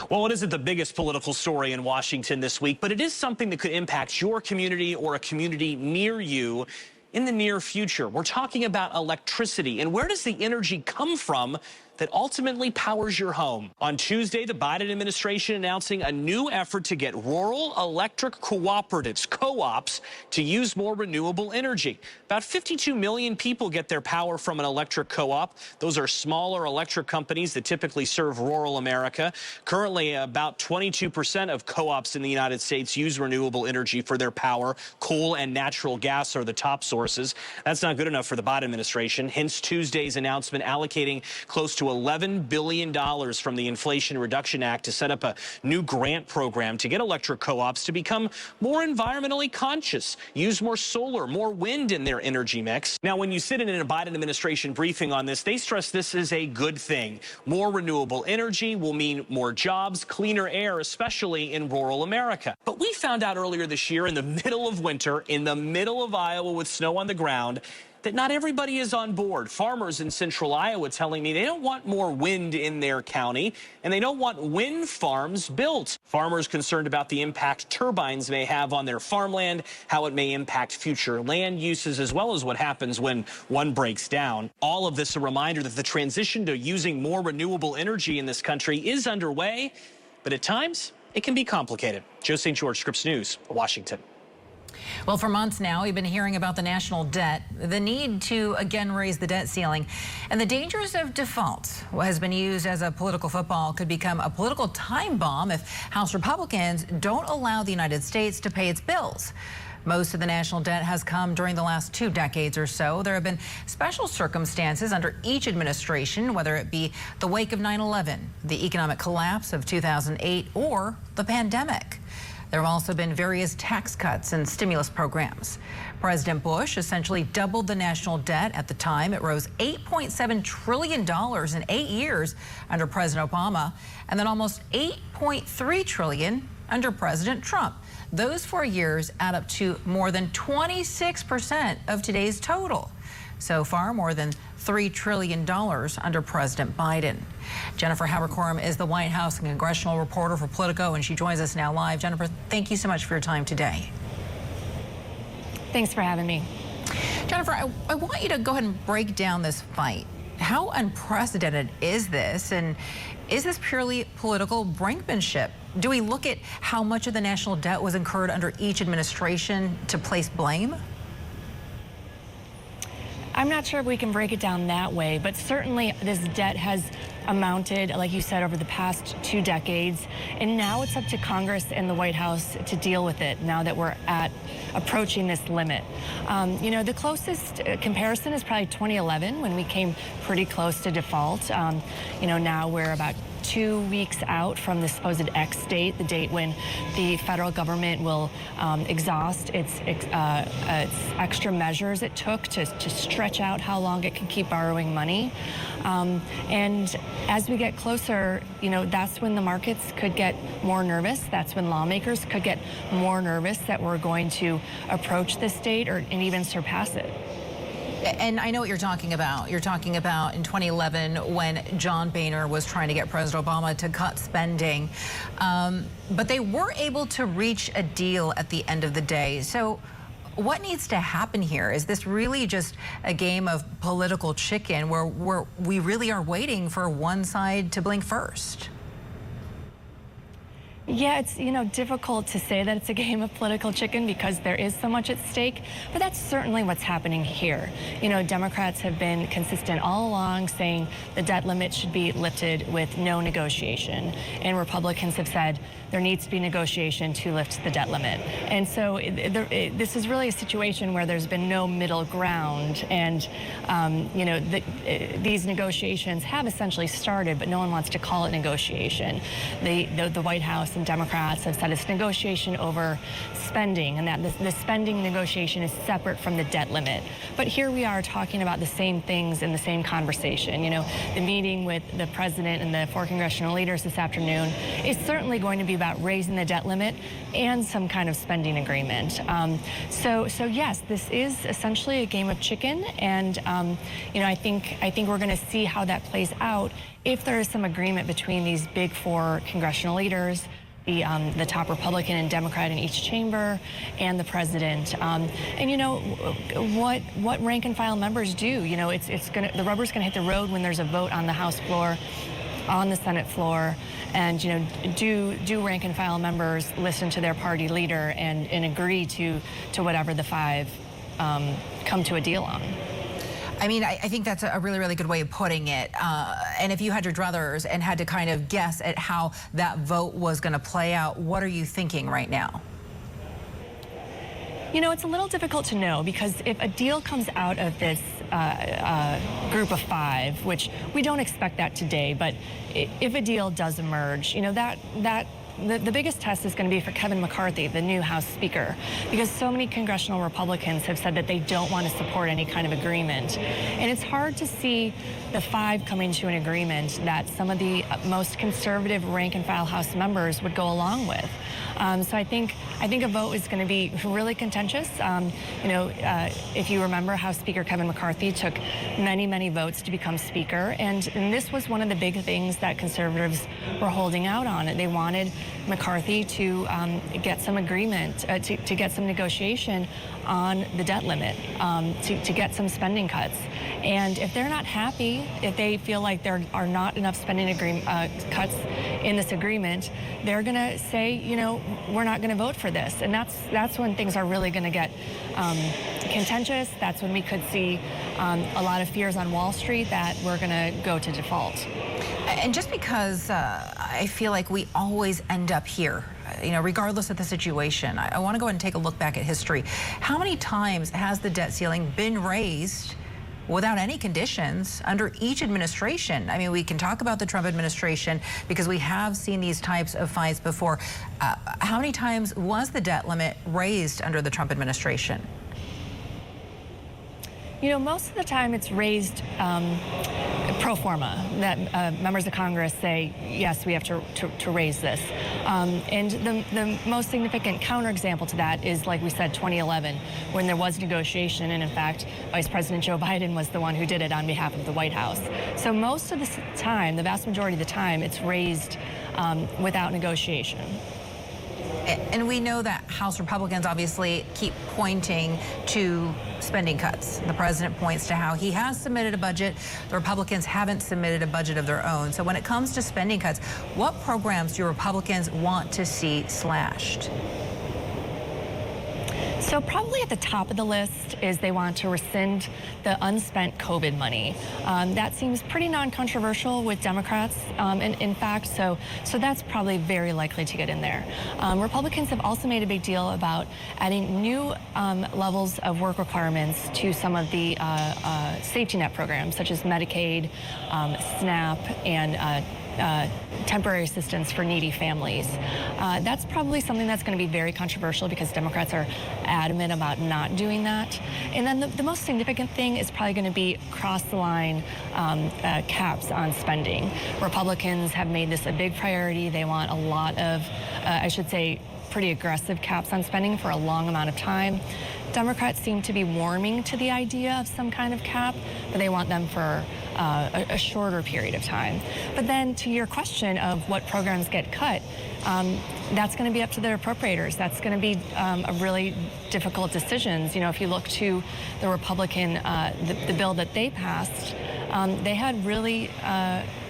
[SPEAKER 3] Well, it isn't the biggest political story in Washington this week, but it is something that could impact your community or a community near you in the near future. We're talking about electricity, and where does the energy come from that ultimately powers your home? On Tuesday, the Biden administration announcing a new effort to get rural electric cooperatives, co-ops, to use more renewable energy. About 52 million people get their power from an electric co-op. Those are smaller electric companies that typically serve rural America. Currently, about 22% of co-ops in the United States use renewable energy for their power. Coal and natural gas are the top sources. That's not good enough for the Biden administration, hence Tuesday's announcement allocating close to $11 billion from the Inflation Reduction Act to set up a new grant program to get electric co-ops to become more environmentally conscious, use more solar, more wind in their energy mix. Now, when you sit in a Biden administration briefing on this, they stress this is a good thing. More renewable energy will mean more jobs, cleaner air, especially in rural America. But we found out earlier this year in the middle of winter, in the middle of Iowa with snow on the ground, that not everybody is on board. Farmers in central Iowa telling me they don't want more wind in their county, and they don't want wind farms built. Farmers concerned about the impact turbines may have on their farmland, how it may impact future land uses, as well as what happens when one breaks down. All of this a reminder that the transition to using more renewable energy in this country is underway, but at times it can be complicated. Joe St. George, Scripps News, Washington.
[SPEAKER 1] Well, for months now, we've been hearing about the national debt, the need to again raise the debt ceiling, and the dangers of default. What has been used as a political football could become a political time bomb if House Republicans don't allow the United States to pay its bills. Most of the national debt has come during the last 2 decades or so. There have been special circumstances under each administration, whether it be the wake of 9/11, the economic collapse of 2008, or the pandemic. There have also been various tax cuts and stimulus programs. President Bush essentially doubled the national debt at the time. It rose $8.7 trillion in 8 years under President Obama, and then almost $8.3 trillion under President Trump. Those 4 years add up to more than 26% of today's total. So far, more than $3 trillion under President Biden. Jennifer Haberkorn is the White House and congressional reporter for Politico, and she joins us now live. Jennifer, thank you so much for your time today.
[SPEAKER 4] Thanks for having me.
[SPEAKER 1] Jennifer, I want you to go ahead and break down this fight. How unprecedented is this, and is this purely political brinkmanship? Do we look at how much of the national debt was incurred under each administration to place blame?
[SPEAKER 4] I'm not sure if we can break it down that way, but certainly this debt has amounted, like you said, over the past 2 decades. And now it's up to Congress and the White House to deal with it now that we're approaching this limit. You know, the closest comparison is probably 2011 when we came pretty close to default. You know, now we're about 2 weeks out from the supposed X date, the date when the federal government will exhaust its extra measures it took to stretch out how long it can keep borrowing money. And as we get closer, you know, that's when the markets could get more nervous. That's when lawmakers could get more nervous that we're going to approach this date and even surpass it.
[SPEAKER 1] And I know what you're talking about. You're talking about in 2011 when John Boehner was trying to get President Obama to cut spending. But they were able to reach a deal at the end of the day. So what needs to happen here? Is this really just a game of political chicken where we really are waiting for one side to blink first?
[SPEAKER 4] Yeah, it's, difficult to say that it's a game of political chicken because there is so much at stake, but that's certainly what's happening here. Democrats have been consistent all along saying the debt limit should be lifted with no negotiation, and Republicans have said there needs to be negotiation to lift the debt limit. And so this is really a situation where there's been no middle ground, and these negotiations have essentially started, but no one wants to call it negotiation. The White House and Democrats have said it's negotiation over spending, and that the spending negotiation is separate from the debt limit. But here we are talking about the same things in the same conversation. The meeting with the president and the 4 congressional leaders this afternoon is certainly going to be about raising the debt limit and some kind of spending agreement. So yes, this is essentially a game of chicken, and I think we're going to see how that plays out if there is some agreement between these big 4 congressional leaders, the top Republican and Democrat in each chamber, and the president. What rank and file members do. The rubber's gonna hit the road when there's a vote on the House floor, on the Senate floor, and do rank and file members listen to their party leader and agree to whatever the 5 come to a deal on.
[SPEAKER 1] I mean, I think that's a really, really good way of putting it. And if you had your druthers and had to kind of guess at how that vote was going to play out, what are you thinking right now?
[SPEAKER 4] It's a little difficult to know, because if a deal comes out of this group of 5, which we don't expect that today, but if a deal does emerge, the biggest test is going to be for Kevin McCarthy, the new House Speaker, because so many congressional Republicans have said that they don't want to support any kind of agreement. And it's hard to see the 5 coming to an agreement that some of the most conservative rank and file House members would go along with. So I think a vote is going to be really contentious. If you remember, House Speaker Kevin McCarthy took many, many votes to become Speaker, and this was one of the big things that conservatives were holding out on. They wanted McCarthy to get some agreement, to get some negotiation on the debt limit, to get some spending cuts. And if they're not happy, if they feel like there are not enough spending cuts in this agreement, they're going to say, we're not going to vote for this. And that's when things are really going to get contentious. That's when we could see a lot of fears on Wall Street that we're going to go to default.
[SPEAKER 1] And just because I feel like we always end up here, regardless of the situation, I want to go ahead and take a look back at history. How many times has the debt ceiling been raised without any conditions under each administration? I mean, we can talk about the Trump administration because we have seen these types of fights before. How many times was the debt limit raised under the Trump administration?
[SPEAKER 4] Most of the time it's raised pro forma, that members of Congress say, yes, we have to raise this. And the most significant counterexample to that is, like we said, 2011, when there was negotiation, and in fact, Vice President Joe Biden was the one who did it on behalf of the White House. So most of the time, the vast majority of the time, it's raised without negotiation.
[SPEAKER 1] And we know that House Republicans obviously keep pointing to spending cuts. The president points to how he has submitted a budget. The Republicans haven't submitted a budget of their own. So when it comes to spending cuts, what programs do Republicans want to see slashed?
[SPEAKER 4] So probably at the top of the list is they want to rescind the unspent COVID money. That seems pretty non-controversial with Democrats, in fact, so that's probably very likely to get in there. Republicans have also made a big deal about adding new levels of work requirements to some of the safety net programs, such as Medicaid, SNAP, and temporary assistance for needy families. That's probably something that's going to be very controversial because Democrats are adamant about not doing that. And then the most significant thing is probably going to be cross-the-line caps on spending. Republicans have made this a big priority. They want a lot of, I should say, pretty aggressive caps on spending for a long amount of time. Democrats seem to be warming to the idea of some kind of cap, but they want them for a shorter period of time. But then to your question of what programs get cut, that's going to be up to their appropriators. That's going to be a really difficult decisions. You know, if you look to the Republican, the bill that they passed, they had really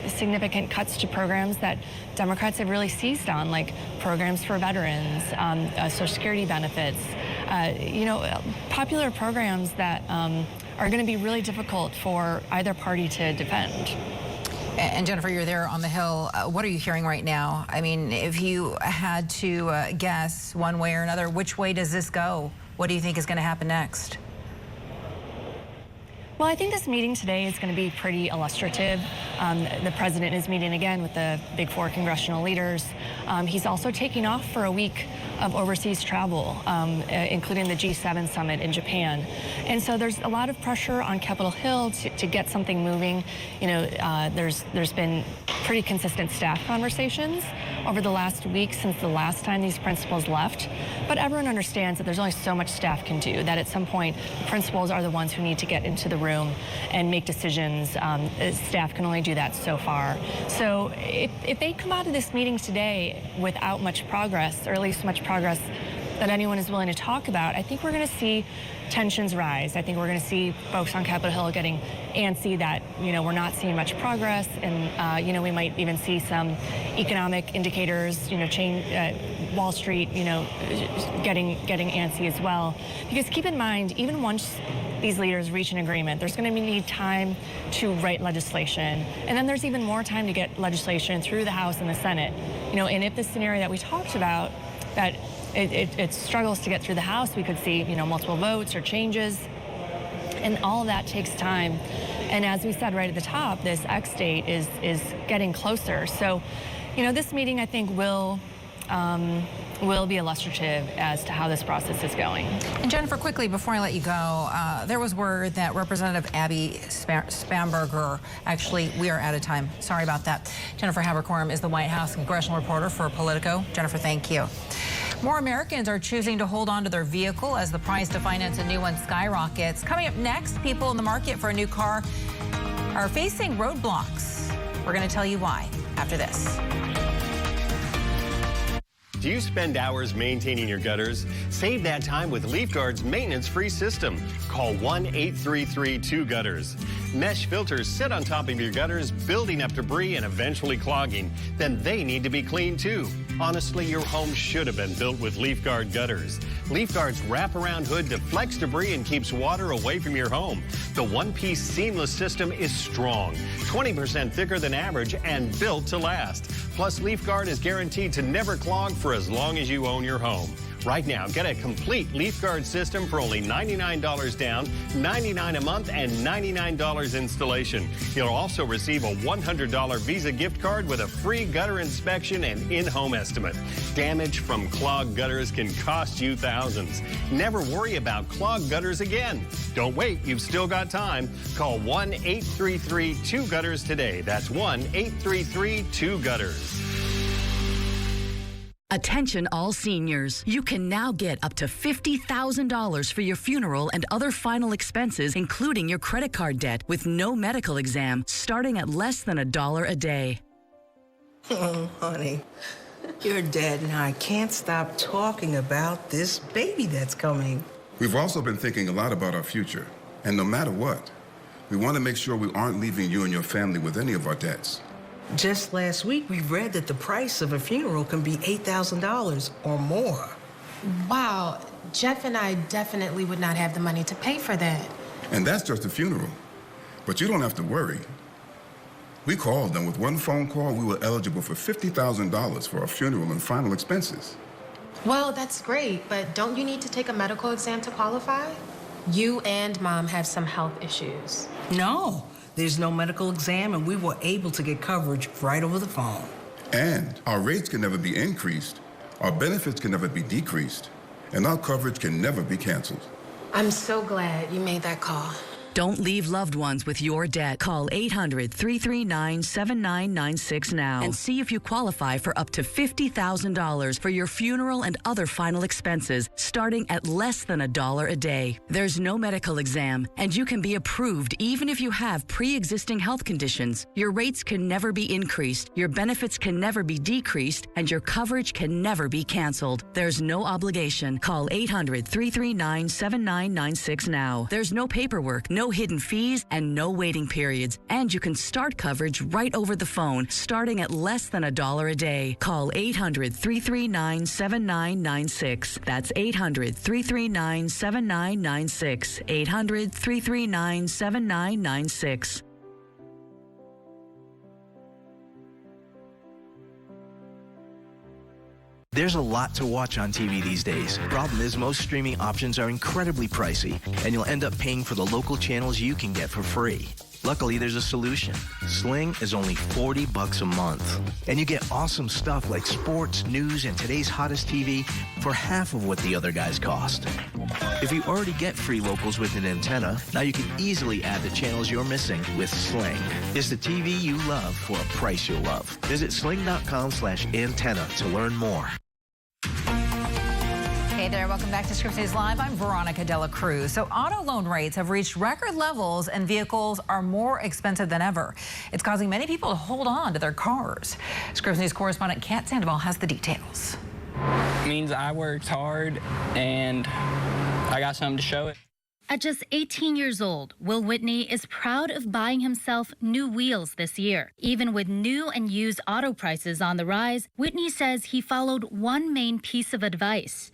[SPEAKER 4] significant cuts to programs that Democrats have really seized on, like programs for veterans, Social Security benefits, you know, popular programs that are going to be really difficult for either party to defend.
[SPEAKER 1] And Jennifer, you're there on the Hill. What are you hearing right now? I mean, if you had to guess one way or another, which way does this go? What do you think is going to happen next?
[SPEAKER 4] Well, I think this meeting today is going to be pretty illustrative. The president is meeting again with the big four congressional leaders. He's also taking off for a week of overseas travel, including the G7 summit in Japan. And so there's a lot of pressure on Capitol Hill to get something moving. You know, there's been pretty consistent staff conversations over the last week since the last time these principals left. But everyone understands that there's only so much staff can do, that at some point the principals are the ones who need to get into the room and make decisions. Staff can only do that so far. So if they come out of this meeting today without much progress, or at least much progress that anyone is willing to talk about, I think we're going to see tensions rise. I think we're going to see folks on Capitol Hill getting antsy that, you know, we're not seeing much progress, and you know, we might even see some economic indicators, you know, Wall Street, you know, getting antsy as well. Because keep in mind, even once these leaders reach an agreement, there's going to need time to write legislation, and then there's even more time to get legislation through the House and the Senate. You know, and if the scenario that we talked about, that it struggles to get through the House, we could see, you know, multiple votes or changes, and all of that takes time. And as we said right at the top, this X date is getting closer. So, you know, this meeting, I think, will be illustrative as to how this process is going.
[SPEAKER 1] And Jennifer, quickly, before I let you go, there was word that Representative Abby Spamberger, actually, we are out of time. Sorry about that. Jennifer Haberkorn is the White House congressional reporter for Politico. Jennifer, thank you. More Americans are choosing to hold on to their vehicle as the price to finance a new one skyrockets. Coming up next, people in the market for a new car are facing roadblocks. We're going to tell you why after this.
[SPEAKER 9] Do you spend hours maintaining your gutters? Save that time with LeafGuard's maintenance-free system. Call 1-833-2-GUTTERS. Mesh filters sit on top of your gutters, building up debris and eventually clogging. Then they need to be cleaned too. Honestly, your home should have been built with LeafGuard gutters. LeafGuard's wraparound hood deflects debris and keeps water away from your home. The one-piece seamless system is strong, 20% thicker than average, and built to last. Plus, LeafGuard is guaranteed to never clog for as long as you own your home. Right now, get a complete LeafGuard system for only $99 down, $99 a month, and $99 installation. You'll also receive a $100 Visa gift card with a free gutter inspection and in-home estimate. Damage from clogged gutters can cost you thousands. Never worry about clogged gutters again. Don't wait, you've still got time. Call 1-833-2-GUTTERS today. That's 1-833-2-GUTTERS.
[SPEAKER 15] Attention all seniors. You can now get up to $50,000 for your funeral and other final expenses, including your credit card debt, with no medical exam, starting at less than $1 a day.
[SPEAKER 16] Oh, honey, your dad and I can't stop talking about this baby that's coming.
[SPEAKER 2] We've also been thinking a lot about our future. And no matter what, we want to make sure we aren't leaving you and your family with any of our debts.
[SPEAKER 16] Just last week, we read that the price of a funeral can be $8,000 or more.
[SPEAKER 17] Wow, Jeff and I definitely would not have the money to pay for that.
[SPEAKER 2] And that's just a funeral. But you don't have to worry. We called, and with one phone call, we were eligible for $50,000 for our funeral and final expenses.
[SPEAKER 17] Well, that's great, but don't you need to take a medical exam to qualify? You and Mom have some health issues.
[SPEAKER 16] No. There's no medical exam, and we were able to get coverage right over the phone.
[SPEAKER 2] And our rates can never be increased, our benefits can never be decreased, and our coverage can never be canceled.
[SPEAKER 17] I'm so glad you made that call.
[SPEAKER 15] Don't leave loved ones with your debt. Call 800-339-7996 now and see if you qualify for up to $50,000 for your funeral and other final expenses, starting at less than $1 a day. There's no medical exam, and you can be approved even if you have pre-existing health conditions. Your rates can never be increased, your benefits can never be decreased, and your coverage can never be canceled. There's no obligation. Call 800-339-7996 now. There's no paperwork, no hidden fees, and no waiting periods. And you can start coverage right over the phone, starting at less than $1 a day. Call 800-339-7996. That's 800-339-7996. 800-339-7996.
[SPEAKER 18] There's a lot to watch on TV these days. Problem is, most streaming options are incredibly pricey, and you'll end up paying for the local channels you can get for free. Luckily, there's a solution. Sling is only $40 a month, and you get awesome stuff like sports, news, and today's hottest TV for half of what the other guys cost. If you already get free locals with an antenna, now you can easily add the channels you're missing with Sling. It's the TV you love for a price you'll love. Visit sling.com/antenna to learn more.
[SPEAKER 1] Hey there, welcome back to Scripps News Live. I'm Veronica De La Cruz. So auto loan rates have reached record levels and vehicles are more expensive than ever. It's causing many people to hold on to their cars. Scripps News correspondent Kat Sandoval has the details.
[SPEAKER 19] It means I worked hard and I got something to show it.
[SPEAKER 20] At just 18 years old, Will Whitney is proud of buying himself new wheels this year. Even with new and used auto prices on the rise, Whitney says he followed one main piece of advice.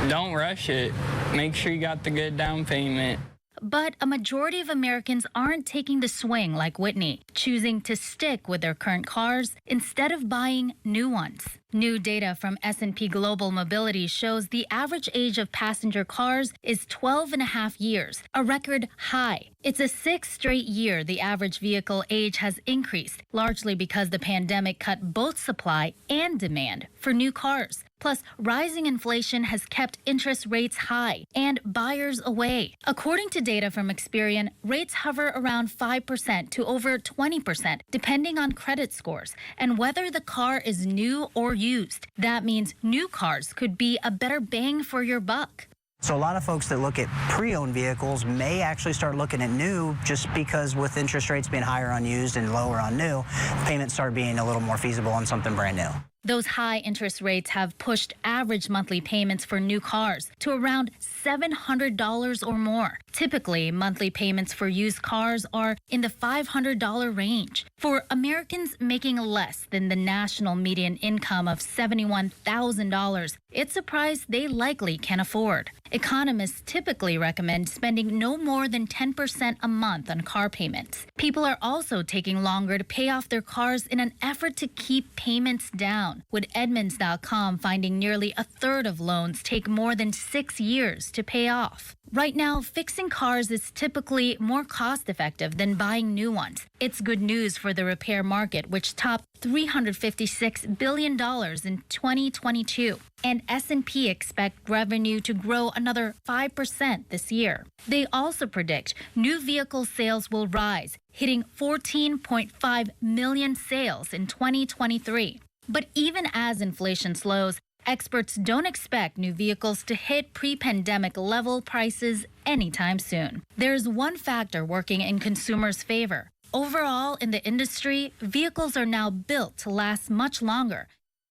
[SPEAKER 19] Don't rush it. Make sure you got the good down payment.
[SPEAKER 20] But a majority of Americans aren't taking the swing like Whitney, choosing to stick with their current cars instead of buying new ones. New data from S&P Global Mobility shows the average age of passenger cars is 12.5 years, a record high. It's a 6th straight year the average vehicle age has increased, largely because the pandemic cut both supply and demand for new cars. Plus, rising inflation has kept interest rates high and buyers away. According to data from Experian, rates hover around 5% to over 20%, depending on credit scores and whether the car is new or used. That means new cars could be a better bang for your buck.
[SPEAKER 21] So a lot of folks that look at pre-owned vehicles may actually start looking at new just because with interest rates being higher on used and lower on new, payments start being a little more feasible on something brand new.
[SPEAKER 20] Those high interest rates have pushed average monthly payments for new cars to around $700 or more. Typically, monthly payments for used cars are in the $500 range. For Americans making less than the national median income of $71,000, it's a price they likely can afford. Economists typically recommend spending no more than 10% a month on car payments. People are also taking longer to pay off their cars in an effort to keep payments down, with Edmunds.com finding nearly a third of loans take more than 6 years to pay off. Right now, fixing cars is typically more cost-effective than buying new ones. It's good news for the repair market, which topped $356 billion in 2022. And S&P expect revenue to grow another 5% this year. They also predict new vehicle sales will rise, hitting 14.5 million sales in 2023. But even as inflation slows, experts don't expect new vehicles to hit pre-pandemic level prices anytime soon. There's one factor working in consumers' favor. Overall, in the industry, vehicles are now built to last much longer.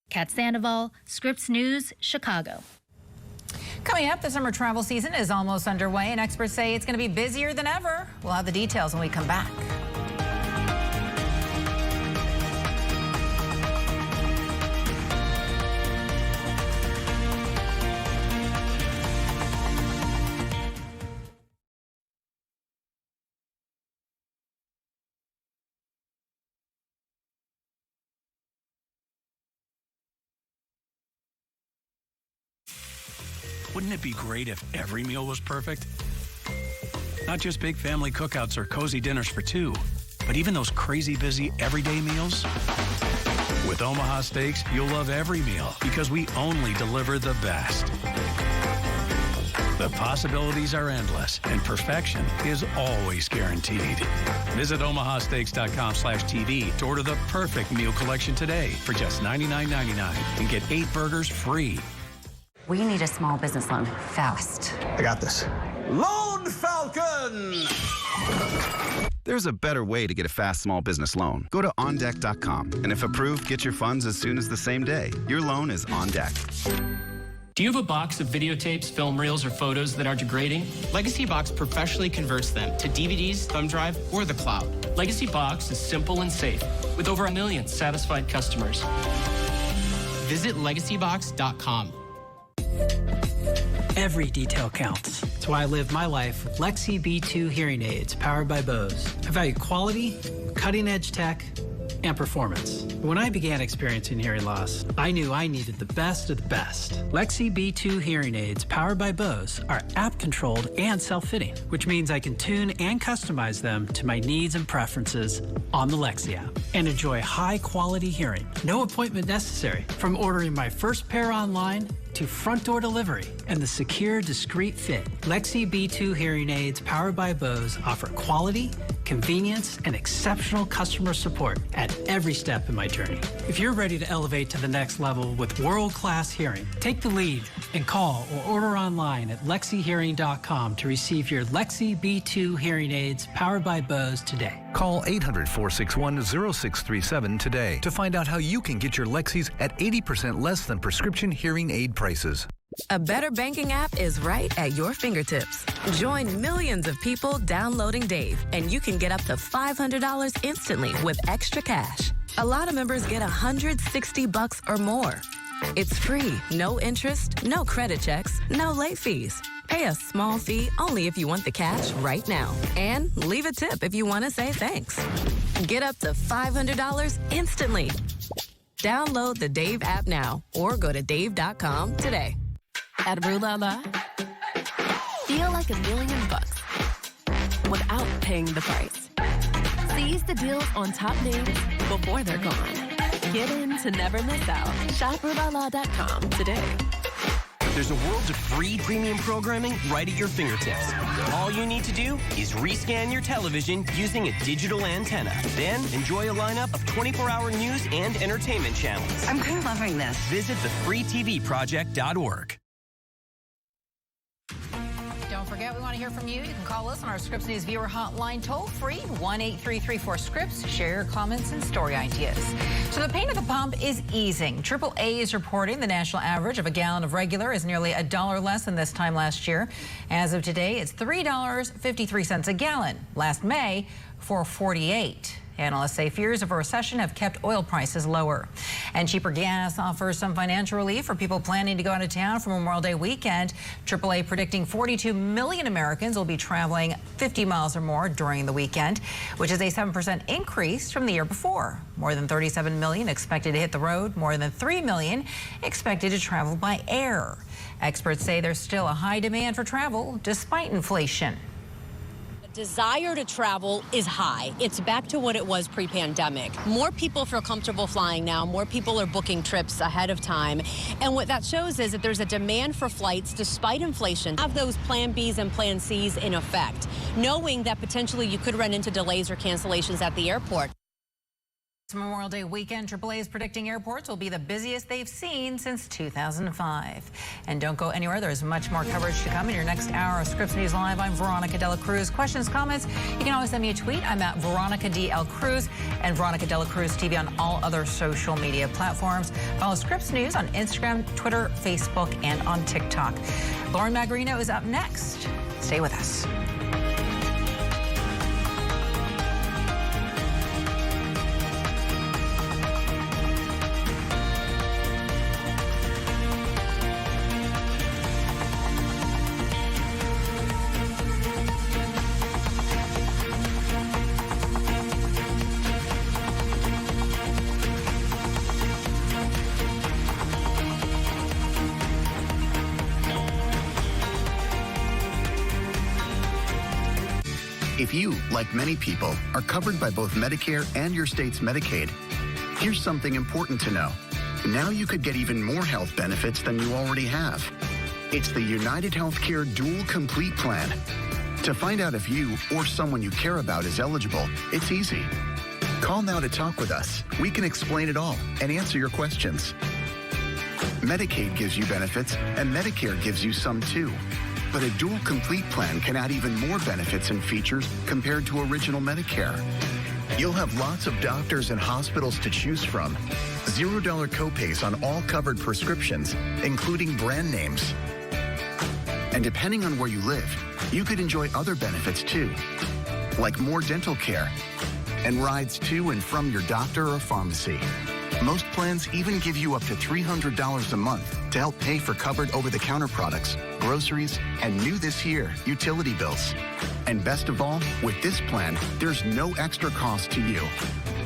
[SPEAKER 20] Kat Sandoval, Scripps News, Chicago.
[SPEAKER 1] Coming up, the summer travel season is almost underway, and experts say it's going to be busier than ever. We'll have the details when we come back.
[SPEAKER 22] Wouldn't it be great if every meal was perfect? Not just big family cookouts or cozy dinners for two, but even those crazy busy everyday meals? With Omaha Steaks, you'll love every meal because we only deliver the best. The possibilities are endless, and perfection is always guaranteed. Visit omahasteaks.com/TV to order the perfect meal collection today for just $99.99 and get 8 burgers free.
[SPEAKER 5] We need a small business loan fast.
[SPEAKER 6] I got this. Loan Falcon!
[SPEAKER 7] There's a better way to get a fast small business loan. Go to ondeck.com, and if approved, get your funds as soon as the same day. Your loan is on deck.
[SPEAKER 8] Do you have a box of videotapes, film reels, or photos that are degrading? Legacy Box professionally converts them to DVDs, thumb drive, or the cloud. Legacy Box is simple and safe, with over 1 million satisfied customers. Visit legacybox.com.
[SPEAKER 23] Every detail counts. That's why I live my life with Lexi B2 hearing aids powered by Bose. I value quality, cutting-edge tech, and performance. When I began experiencing hearing loss, I knew I needed the best of the best. Lexi B2 hearing aids powered by Bose are app-controlled and self-fitting, which means I can tune and customize them to my needs and preferences on the Lexi app and enjoy high-quality hearing. No appointment necessary. From ordering my first pair online to front door delivery and the secure, discreet fit. Lexi B2 hearing aids powered by Bose offer quality, convenience, and exceptional customer support at every step in my journey. If you're ready to elevate to the next level with world-class hearing, take the lead and call or order online at lexihearing.com to receive your Lexi B2 hearing aids powered by Bose today.
[SPEAKER 24] Call 800-461-0637 today to find out how you can get your Lexis at 80% less than prescription hearing aid prices.
[SPEAKER 25] A better banking app is right at your fingertips. Join millions of people downloading Dave, and you can get up to $500 instantly with extra cash. A lot of members get $160 or more. It's free, no interest, no credit checks, no late fees. Pay a small fee only if you want the cash right now. And leave a tip if you want to say thanks. Get up to $500 instantly. Download the Dave app now or go to dave.com today.
[SPEAKER 26] At Rue La La, feel like $1 million without paying the price. Seize the deals on top names before they're gone. Get in to never miss out. Shop RueLaLa.com today.
[SPEAKER 27] There's a world of free premium programming right at your fingertips. All you need to do is rescan your television using a digital antenna. Then enjoy a lineup of 24-hour news and entertainment channels.
[SPEAKER 5] I'm kind of loving this.
[SPEAKER 27] Visit thefreetvproject.org.
[SPEAKER 1] Don't forget, we want to hear from you. You can call us on our Scripps News viewer hotline toll-free, 1-833-4SCRIPPS. Share your comments and story ideas. So the pain at the pump is easing. AAA is reporting the national average of a gallon of regular is nearly $1 less than this time last year. As of today, it's $3.53 a gallon. Last May, $4.48. Analysts say fears of a recession have kept oil prices lower. And cheaper gas offers some financial relief for people planning to go out of town for Memorial Day weekend. AAA predicting 42 million Americans will be traveling 50 miles or more during the weekend, which is a 7% increase from the year before. More than 37 million expected to hit the road, more than 3 million expected to travel by air. Experts say there's still a high demand for travel despite inflation.
[SPEAKER 28] Desire to travel is high. It's back to what it was pre-pandemic. More people feel comfortable flying now. More people are booking trips ahead of time. And what that shows is that there's a demand for flights despite inflation. Have those plan Bs and plan Cs in effect, knowing that potentially you could run into delays or cancellations at the airport.
[SPEAKER 1] Memorial Day weekend, AAA is predicting airports will be the busiest they've seen since 2005. And don't go anywhere. There's much more coverage to come in your next hour of Scripps News Live. I'm Veronica De La Cruz. Questions, comments, you can always send me a tweet. I'm at Veronica DL Cruz and Veronica De La Cruz TV on all other social media platforms. Follow Scripps News on Instagram, Twitter, Facebook, and on TikTok. Lauren Magrino is up next. Stay with us.
[SPEAKER 31] If you, like many people, are covered by both Medicare and your state's Medicaid, here's something important to know. Now you could get even more health benefits than you already have. It's the United Healthcare Dual Complete Plan. To find out if you or someone you care about is eligible, it's easy. Call now to talk with us. We can explain it all and answer your questions. Medicaid gives you benefits, and Medicare gives you some too. But a dual complete plan can add even more benefits and features compared to original Medicare. You'll have lots of doctors and hospitals to choose from. $0 copays on all covered prescriptions, including brand names. And depending on where you live, you could enjoy other benefits too, like more dental care and rides to and from your doctor or pharmacy. Most plans even give you up to $300 a month to help pay for covered over-the-counter products, groceries, and new this year, utility bills. And best of all, with this plan, there's no extra cost to you.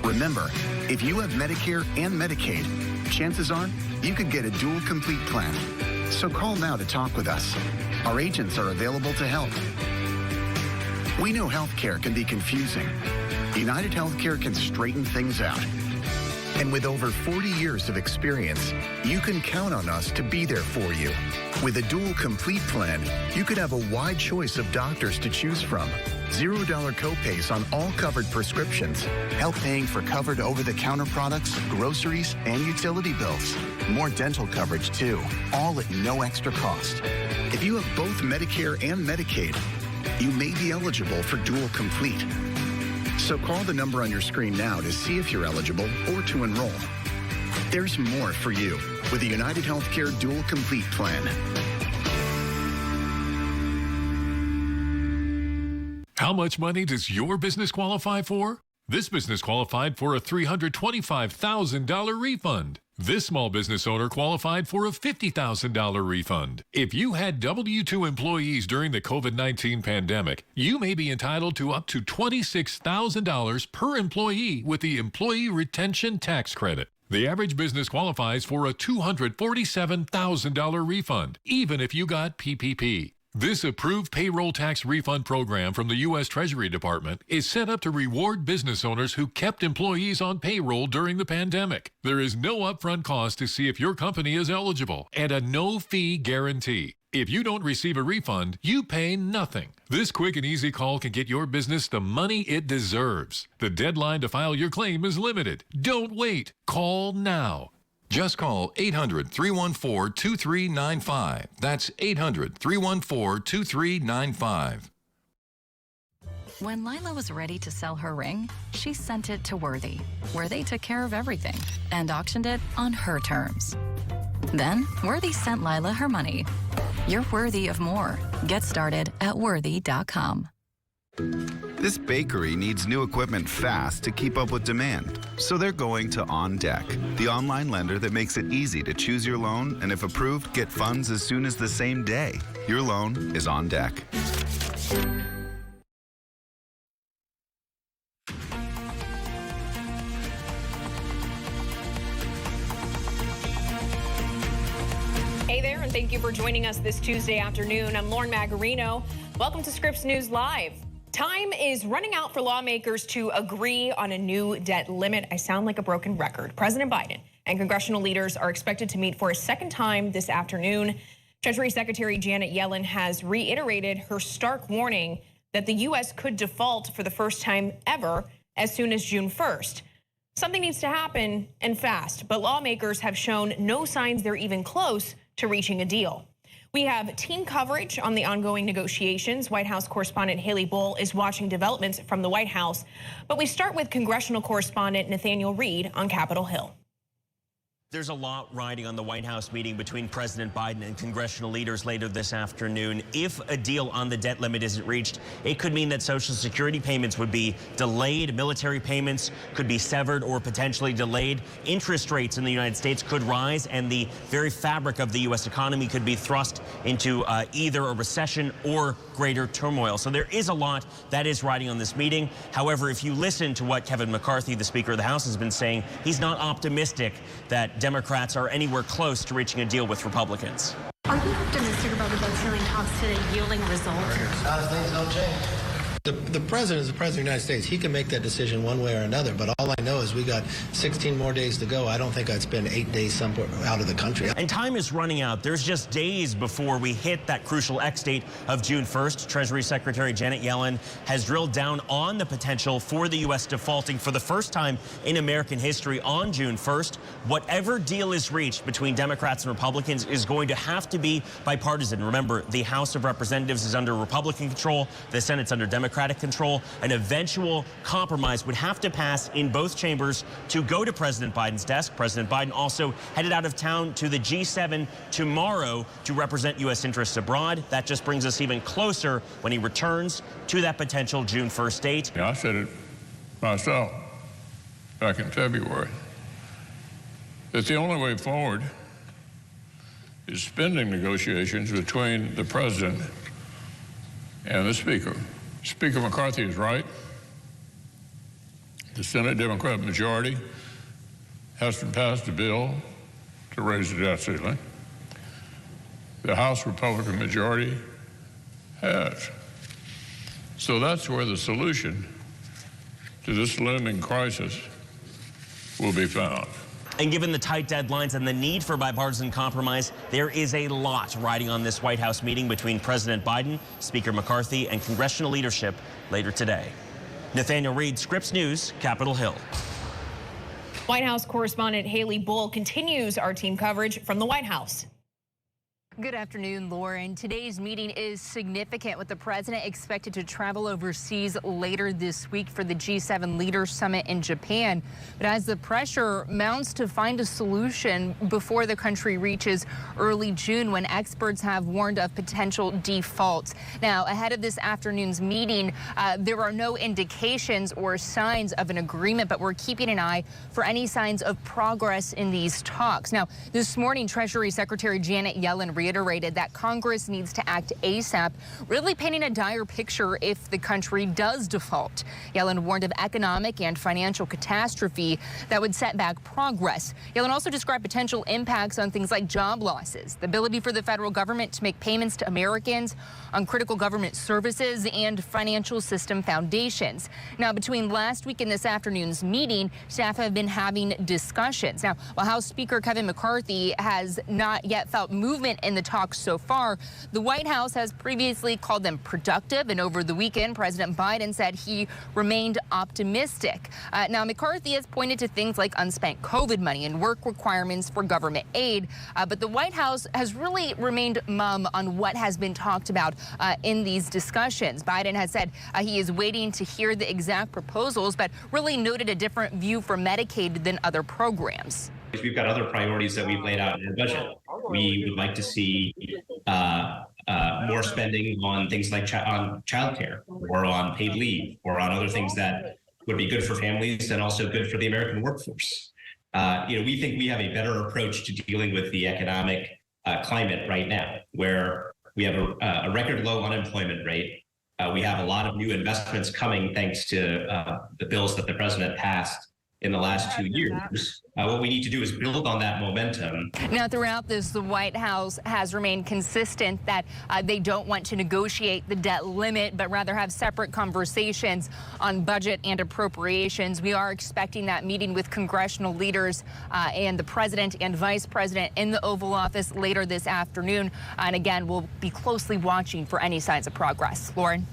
[SPEAKER 31] Remember, if you have Medicare and Medicaid, chances are you could get a dual complete plan. So call now to talk with us. Our agents are available to help. We know healthcare can be confusing. United Healthcare can straighten things out. And with over 40 years of experience, you can count on us to be there for you. With a dual complete plan, you could have a wide choice of doctors to choose from. $0 copays on all covered prescriptions. Help paying for covered over-the-counter products, groceries, and utility bills. More dental coverage, too, all at no extra cost. If you have both Medicare and Medicaid, you may be eligible for dual complete. So call the number on your screen now to see if you're eligible or to enroll. There's more for you with the United Healthcare Dual Complete Plan.
[SPEAKER 3] How much money does your business qualify for? This business qualified for a $325,000 refund. This small business owner qualified for a $50,000 refund. If you had W-2 employees during the COVID-19 pandemic, you may be entitled to up to $26,000 per employee with the Employee Retention Tax Credit. The average business qualifies for a $247,000 refund, even if you got PPP. This approved payroll tax refund program from the U.S. Treasury Department is set up to reward business owners who kept employees on payroll during the pandemic. There is no upfront cost to see if your company is eligible and a no-fee guarantee. If you don't receive a refund, you pay nothing. This quick and easy call can get your business the money it deserves. The deadline to file your claim is limited. Don't wait. Call now. Just call 800-314-2395. That's 800-314-2395.
[SPEAKER 5] When Lila was ready to sell her ring, she sent it to Worthy, where they took care of everything and auctioned it on her terms. Then, Worthy sent Lila her money. You're worthy of more. Get started at worthy.com.
[SPEAKER 7] This bakery needs new equipment fast to keep up with demand. So they're going to OnDeck, the online lender that makes it easy to choose your loan and, if approved, get funds as soon as the same day. Your loan is on deck.
[SPEAKER 4] Hey there, and thank you for joining us this Tuesday afternoon. I'm Lauren Magarino. Welcome to Scripps News Live. Time is running out for lawmakers to agree on a new debt limit. I sound like a broken record. President Biden and congressional leaders are expected to meet for a second time this afternoon. Treasury Secretary Janet Yellen has reiterated her stark warning that the U.S. could default for the first time ever as soon as June 1st. Something needs to happen, and fast, but lawmakers have shown no signs they're even close to reaching a deal. We have team coverage on the ongoing negotiations. White House correspondent Haley Bull is watching developments from the White House. But we start with congressional correspondent Nathaniel Reed on Capitol Hill.
[SPEAKER 9] There's a lot riding on the White House meeting between President Biden and congressional leaders later this afternoon. If a deal on the debt limit isn't reached, it could mean that Social Security payments would be delayed. Military payments could be severed or potentially delayed. Interest rates in the United States could rise, and the very fabric of the U.S. economy could be thrust into either a recession or greater turmoil. So there is a lot that is riding on this meeting. However, if you listen to what Kevin McCarthy, the Speaker of the House, has been saying, he's not optimistic that Democrats are anywhere close to reaching a deal with Republicans.
[SPEAKER 31] Are you optimistic about the debt ceiling talks today yielding results?
[SPEAKER 10] Things don't change.
[SPEAKER 2] The president is the president of the United States. He can make that decision one way or another, but all I know is we got 16 more days to go. I don't think I'd spend 8 days somewhere out of the country.
[SPEAKER 9] And time is running out. There's just days before we hit that crucial X date of June 1st. Treasury Secretary Janet Yellen has drilled down on the potential for the U.S. defaulting for the first time in American history on June 1st. Whatever deal is reached between Democrats and Republicans is going to have to be bipartisan. Remember, the House of Representatives is under Republican control. The Senate's under Democratic control. An eventual compromise would have to pass in both chambers to go to President Biden's desk. President Biden also headed out of town to the G7 tomorrow to represent U.S. interests abroad. That just brings us even closer when he returns to that potential June 1st date.
[SPEAKER 10] I said it myself back in February, that the only way forward is spending negotiations between the president and the speaker. Speaker McCarthy is right. The Senate Democrat majority has to pass a bill to raise the debt ceiling. The House Republican majority has. So that's where the solution to this looming crisis will be found.
[SPEAKER 9] And given the tight deadlines and the need for bipartisan compromise, there is a lot riding on this White House meeting between President Biden, Speaker McCarthy, and congressional leadership later today. Nathaniel Reed, Scripps News, Capitol Hill.
[SPEAKER 4] White House correspondent Haley Bull continues our team coverage from the White House.
[SPEAKER 11] Good afternoon, Lauren. Today's meeting is significant, with the president expected to travel overseas later this week for the G7 Leaders Summit in Japan. But as the pressure mounts to find a solution before the country reaches early June, when experts have warned of potential defaults. Now, ahead of this afternoon's meeting, there are no indications or signs of an agreement, but we're keeping an eye for any signs of progress in these talks. Now, this morning, Treasury Secretary Janet Yellen reiterated that Congress needs to act ASAP, really painting a dire picture if the country does default. Yellen warned of economic and financial catastrophe that would set back progress. Yellen also described potential impacts on things like job losses, the ability for the federal government to make payments to Americans on critical government services, and financial system foundations. Now, between last week and this afternoon's meeting, staff have been having discussions. Now, while House Speaker Kevin McCarthy has not yet felt movement in the talks so far, the White House has previously called them productive, and over the weekend, President Biden said he remained optimistic. Now, McCarthy has pointed to things like unspent COVID money and work requirements for government aid, but the White House has really remained mum on what has been talked about in these discussions. Biden has said he is waiting to hear the exact proposals, but really noted a different view for Medicaid than other programs.
[SPEAKER 12] We've got other priorities that we've laid out in the budget. We would like to see more spending on things like on childcare, or on paid leave, or on other things that would be good for families and also good for the American workforce. We think we have a better approach to dealing with the economic climate right now, where we have a record low unemployment rate. We have a lot of new investments coming thanks to the bills that the president passed in the last 2 years. What we need to do is build on that momentum.
[SPEAKER 11] Now, throughout this, the White House has remained consistent that they don't want to negotiate the debt limit, but rather have separate conversations on budget and appropriations. We are expecting that meeting with congressional leaders and the president and vice president in the Oval Office later this afternoon. And again, we'll be closely watching for any signs of progress. Lauren.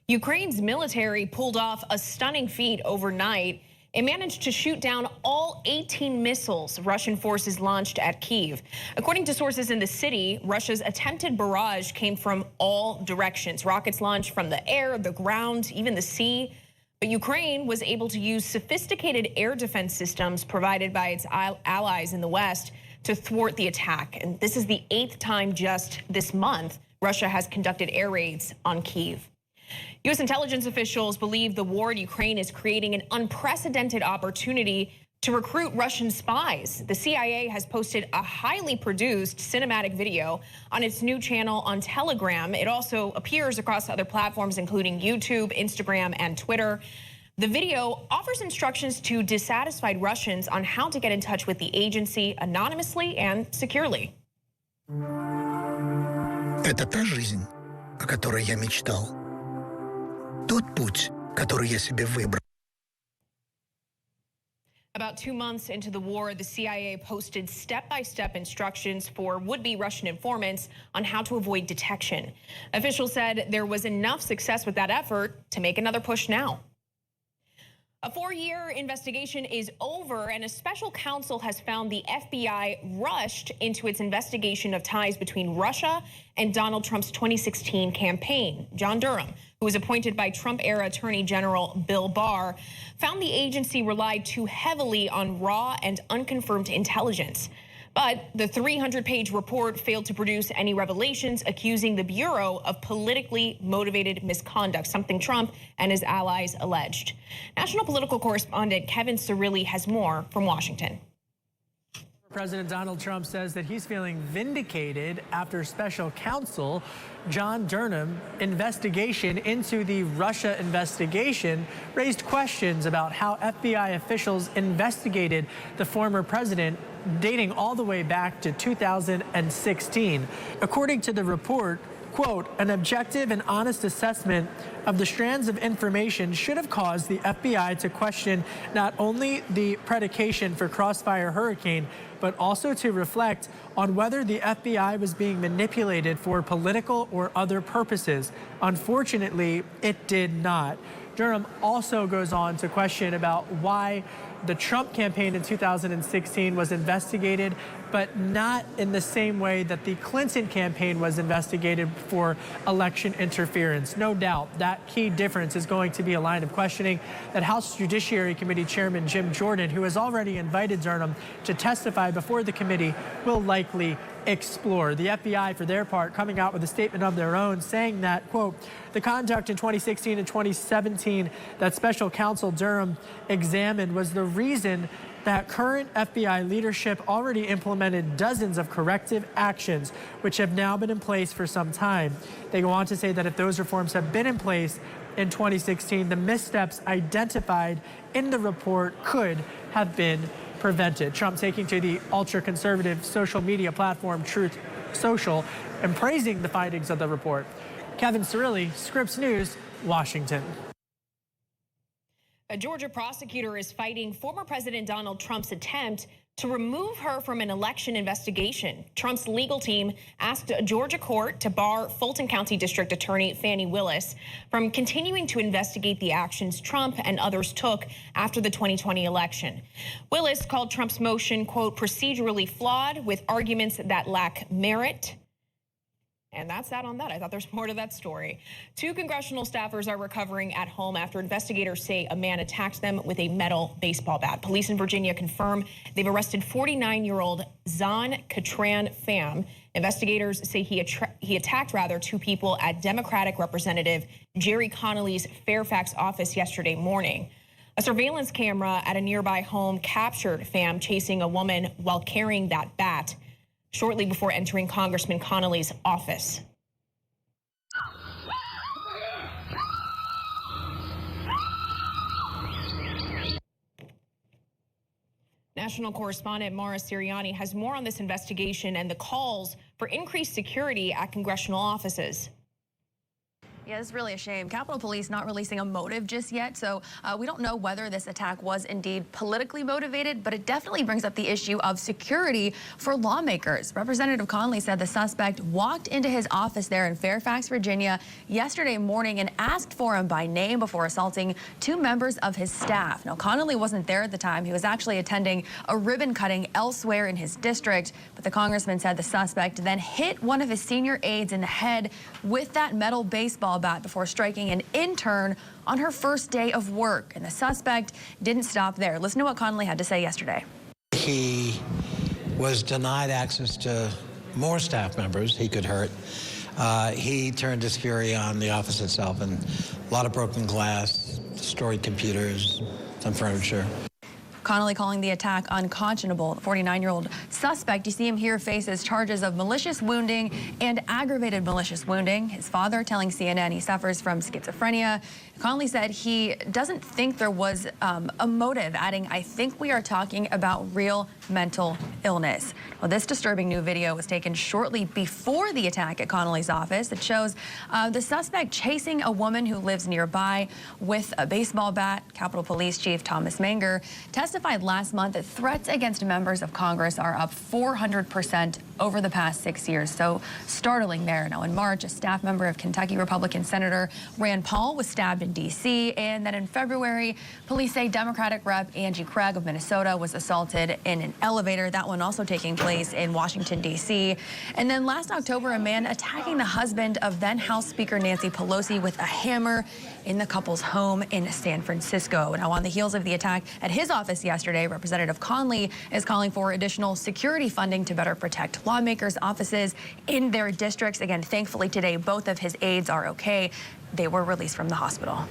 [SPEAKER 4] Ukraine's military pulled off a stunning feat overnight. It managed to shoot down all 18 missiles Russian forces launched at Kyiv. According to sources in the city, Russia's attempted barrage came from all directions. Rockets launched from the air, the ground, even the sea. But Ukraine was able to use sophisticated air defense systems provided by its allies in the West to thwart the attack. And this is the 8th time just this month Russia has conducted air raids on Kyiv. U.S. intelligence officials believe the war in Ukraine is creating an unprecedented opportunity to recruit Russian spies. The CIA has posted a highly produced cinematic video on its new channel on Telegram. It also appears across other platforms, including YouTube, Instagram, and Twitter. The video offers instructions to dissatisfied Russians on how to get in touch with the agency anonymously and securely.
[SPEAKER 13] Это та жизнь, о которой я мечтал. тот путь, который я себе выбрал.
[SPEAKER 4] About 2 months into the war, the CIA posted step-by-step instructions for would-be Russian informants on how to avoid detection. Officials said there was enough success with that effort to make another push now. A 4-year investigation is over, and a special counsel has found the FBI rushed into its investigation of ties between Russia and Donald Trump's 2016 campaign. John Durham, who was appointed by Trump-era Attorney General Bill Barr, found the agency relied too heavily on raw and unconfirmed intelligence. But the 300-page report failed to produce any revelations accusing the Bureau of politically motivated misconduct, something Trump and his allies alleged. National political correspondent Kevin Cirilli has more from Washington.
[SPEAKER 14] President Donald Trump says that he's feeling vindicated after special counsel John Durham investigation into the Russia investigation raised questions about how FBI officials investigated the former president dating all the way back to 2016. According to the report, quote, an objective and honest assessment of the strands of information should have caused the FBI to question not only the predication for Crossfire Hurricane, but also to reflect on whether the FBI was being manipulated for political or other purposes. Unfortunately, it did not. Durham also goes on to question about why the Trump campaign in 2016 was investigated, but not in the same way that the Clinton campaign was investigated for election interference. No doubt that key difference is going to be a line of questioning that House Judiciary Committee Chairman Jim Jordan, who has already invited Durham to testify before the committee, will likely explore. The FBI, for their part, coming out with a statement of their own saying that, quote, the conduct in 2016 and 2017 that special counsel Durham examined was the reason that current FBI leadership already implemented dozens of corrective actions, which have now been in place for some time. They go on to say that if those reforms have been in place in 2016, the missteps identified in the report could have been prevented. Trump taking to the ultra-conservative social media platform Truth Social and praising the findings of the report. Kevin Cirilli, Scripps News, Washington.
[SPEAKER 4] A Georgia prosecutor is fighting former President Donald Trump's attempt to remove her from an election investigation. Trump's legal team asked a Georgia court to bar Fulton County District Attorney Fani Willis from continuing to investigate the actions Trump and others took after the 2020 election. Willis called Trump's motion, quote, procedurally flawed with arguments that lack merit. And that's that on that. I thought there's more to that story. 2 congressional staffers are recovering at home after investigators say a man attacked them with a metal baseball bat. Police in Virginia confirm they've arrested 49-year-old Zahn Katran Pham. Investigators say he attacked 2 people at Democratic Representative Jerry Connolly's Fairfax office yesterday morning. A surveillance camera at a nearby home captured Pham chasing a woman while carrying that bat shortly before entering Congressman Connolly's office. National correspondent Mara Sirianni has more on this investigation and the calls for increased security at congressional offices.
[SPEAKER 15] Yeah, it's really a shame. Capitol Police not releasing a motive just yet, so we don't know whether this attack was indeed politically motivated, but it definitely brings up the issue of security for lawmakers. Representative Connolly said the suspect walked into his office there in Fairfax, Virginia yesterday morning and asked for him by name before assaulting 2 members of his staff. Now, Connolly wasn't there at the time. He was actually attending a ribbon cutting elsewhere in his district, but the congressman said the suspect then hit one of his senior aides in the head with that metal baseball bat before striking an intern on her first day of work. And the suspect didn't stop there. Listen to what Connolly had to say yesterday.
[SPEAKER 16] He was denied access to more staff members he could hurt. He turned his fury on the office itself, and a lot of broken glass, destroyed computers, some furniture.
[SPEAKER 15] Connolly calling the attack unconscionable. The 49-year-old suspect, you see him here, faces charges of malicious wounding and aggravated malicious wounding. His father telling CNN he suffers from schizophrenia. Connolly said he doesn't think there was a motive, adding, "I think we are talking about real mental illness." Well, this disturbing new video was taken shortly before the attack at Connolly's office. It shows the suspect chasing a woman who lives nearby with a baseball bat. Capitol Police Chief Thomas Manger testified last month that threats against members of Congress are up 400% over the past 6 years. So startling there. Now, in March, a staff member of Kentucky Republican Senator Rand Paul was stabbed in D.C. And then in February, police say Democratic Rep Angie Craig of Minnesota was assaulted in an elevator. That one also taking place in Washington, D.C. And then last October, a man attacking the husband of then House Speaker Nancy Pelosi with a hammer in the couple's home in San Francisco. Now, on the heels of the attack at his office yesterday, Representative Conley is calling for additional security funding to better protect lawmakers' offices in their districts. Again, thankfully today, both of his aides are okay. They were released from the hospital.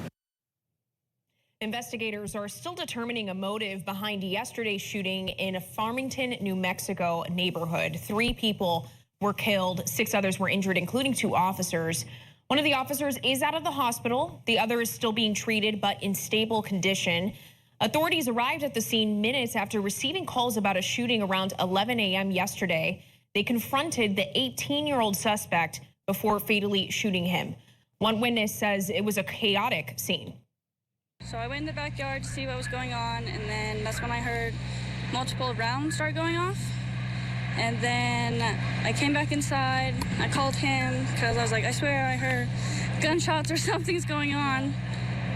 [SPEAKER 4] Investigators are still determining a motive behind yesterday's shooting in a Farmington, New Mexico neighborhood. 3 people were killed, 6 others were injured, including 2 officers. One of the officers is out of the hospital. The other is still being treated, but in stable condition. Authorities arrived at the scene minutes after receiving calls about a shooting around 11 a.m. yesterday. They confronted the 18-year-old suspect before fatally shooting him. One witness says it was a chaotic scene.
[SPEAKER 6] So I went in the backyard to see what was going on, and then that's when I heard multiple rounds start going off. And then I came back inside. I called him because I was like, I swear I heard gunshots or something's going on.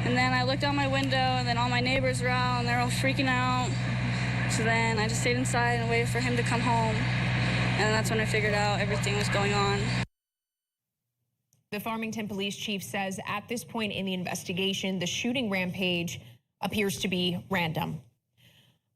[SPEAKER 6] And then I looked out my window, and then all my neighbors were out, and they're all freaking out. So then I just stayed inside and waited for him to come home. And that's when I figured out everything was going on.
[SPEAKER 4] The Farmington police chief says at this point in the investigation, the shooting rampage appears to be random.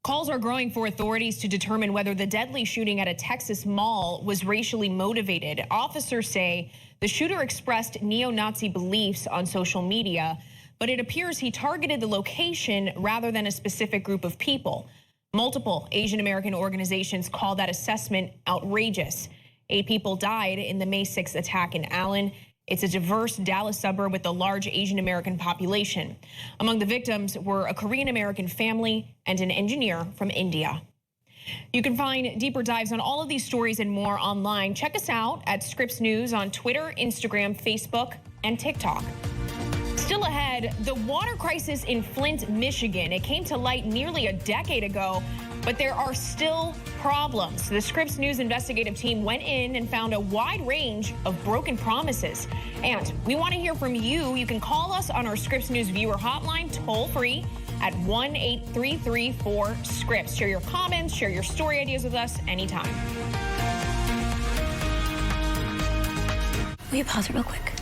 [SPEAKER 4] Calls are growing for authorities to determine whether the deadly shooting at a Texas mall was racially motivated. Officers say the shooter expressed neo-Nazi beliefs on social media, but it appears he targeted the location rather than a specific group of people. Multiple Asian American organizations call that assessment outrageous. 8 people died in the May 6th attack in Allen. It's a diverse Dallas suburb with a large Asian American population. Among the victims were a Korean American family and an engineer from India. You can find deeper dives on all of these stories and more online. Check us out at Scripps News on Twitter, Instagram, Facebook, and TikTok. Still ahead, the water crisis in Flint, Michigan. It came to light nearly a decade ago, but there are still problems. The Scripps News investigative team went in and found a wide range of broken promises. And we want to hear from you. You can call us on our Scripps News viewer hotline, toll free at 1-833-4-SCRIPPS. Share your comments, share your story ideas with us anytime.
[SPEAKER 8] Will you pause it real quick?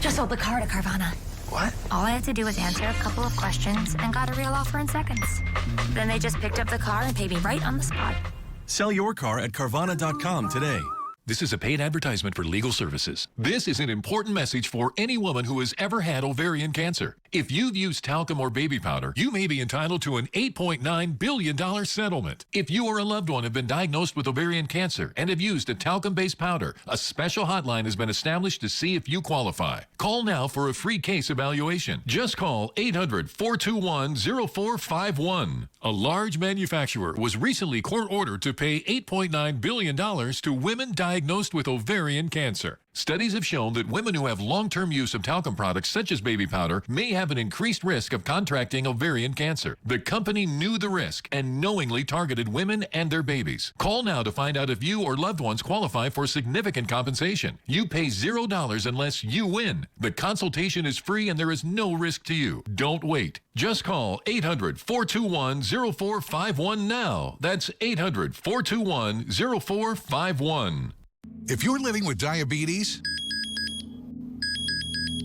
[SPEAKER 8] Just sold the car to Carvana.
[SPEAKER 2] What?
[SPEAKER 8] All I had to do was answer a couple of questions and got a real offer in seconds. Then they just picked up the car and paid me right on the spot.
[SPEAKER 17] Sell your car at Carvana.com today.
[SPEAKER 3] This is a paid advertisement for legal services. This is an important message for any woman who has ever had ovarian cancer. If you've used talcum or baby powder, you may be entitled to an $8.9 billion settlement. If you or a loved one have been diagnosed with ovarian cancer and have used a talcum-based powder, a special hotline has been established to see if you qualify. Call now for a free case evaluation. Just call 800-421-0451. A large manufacturer was recently court-ordered to pay $8.9 billion to women diagnosed with ovarian cancer. Studies have shown that women who have long-term use of talcum products such as baby powder may have an increased risk of contracting ovarian cancer. The company knew the risk and knowingly targeted women and their babies. Call now to find out if you or loved ones qualify for significant compensation. You pay $0 unless you win. The consultation is free and there is no risk to you. Don't wait. Just call 800-421-0451 now. That's 800-421-0451.
[SPEAKER 18] If you're living with diabetes,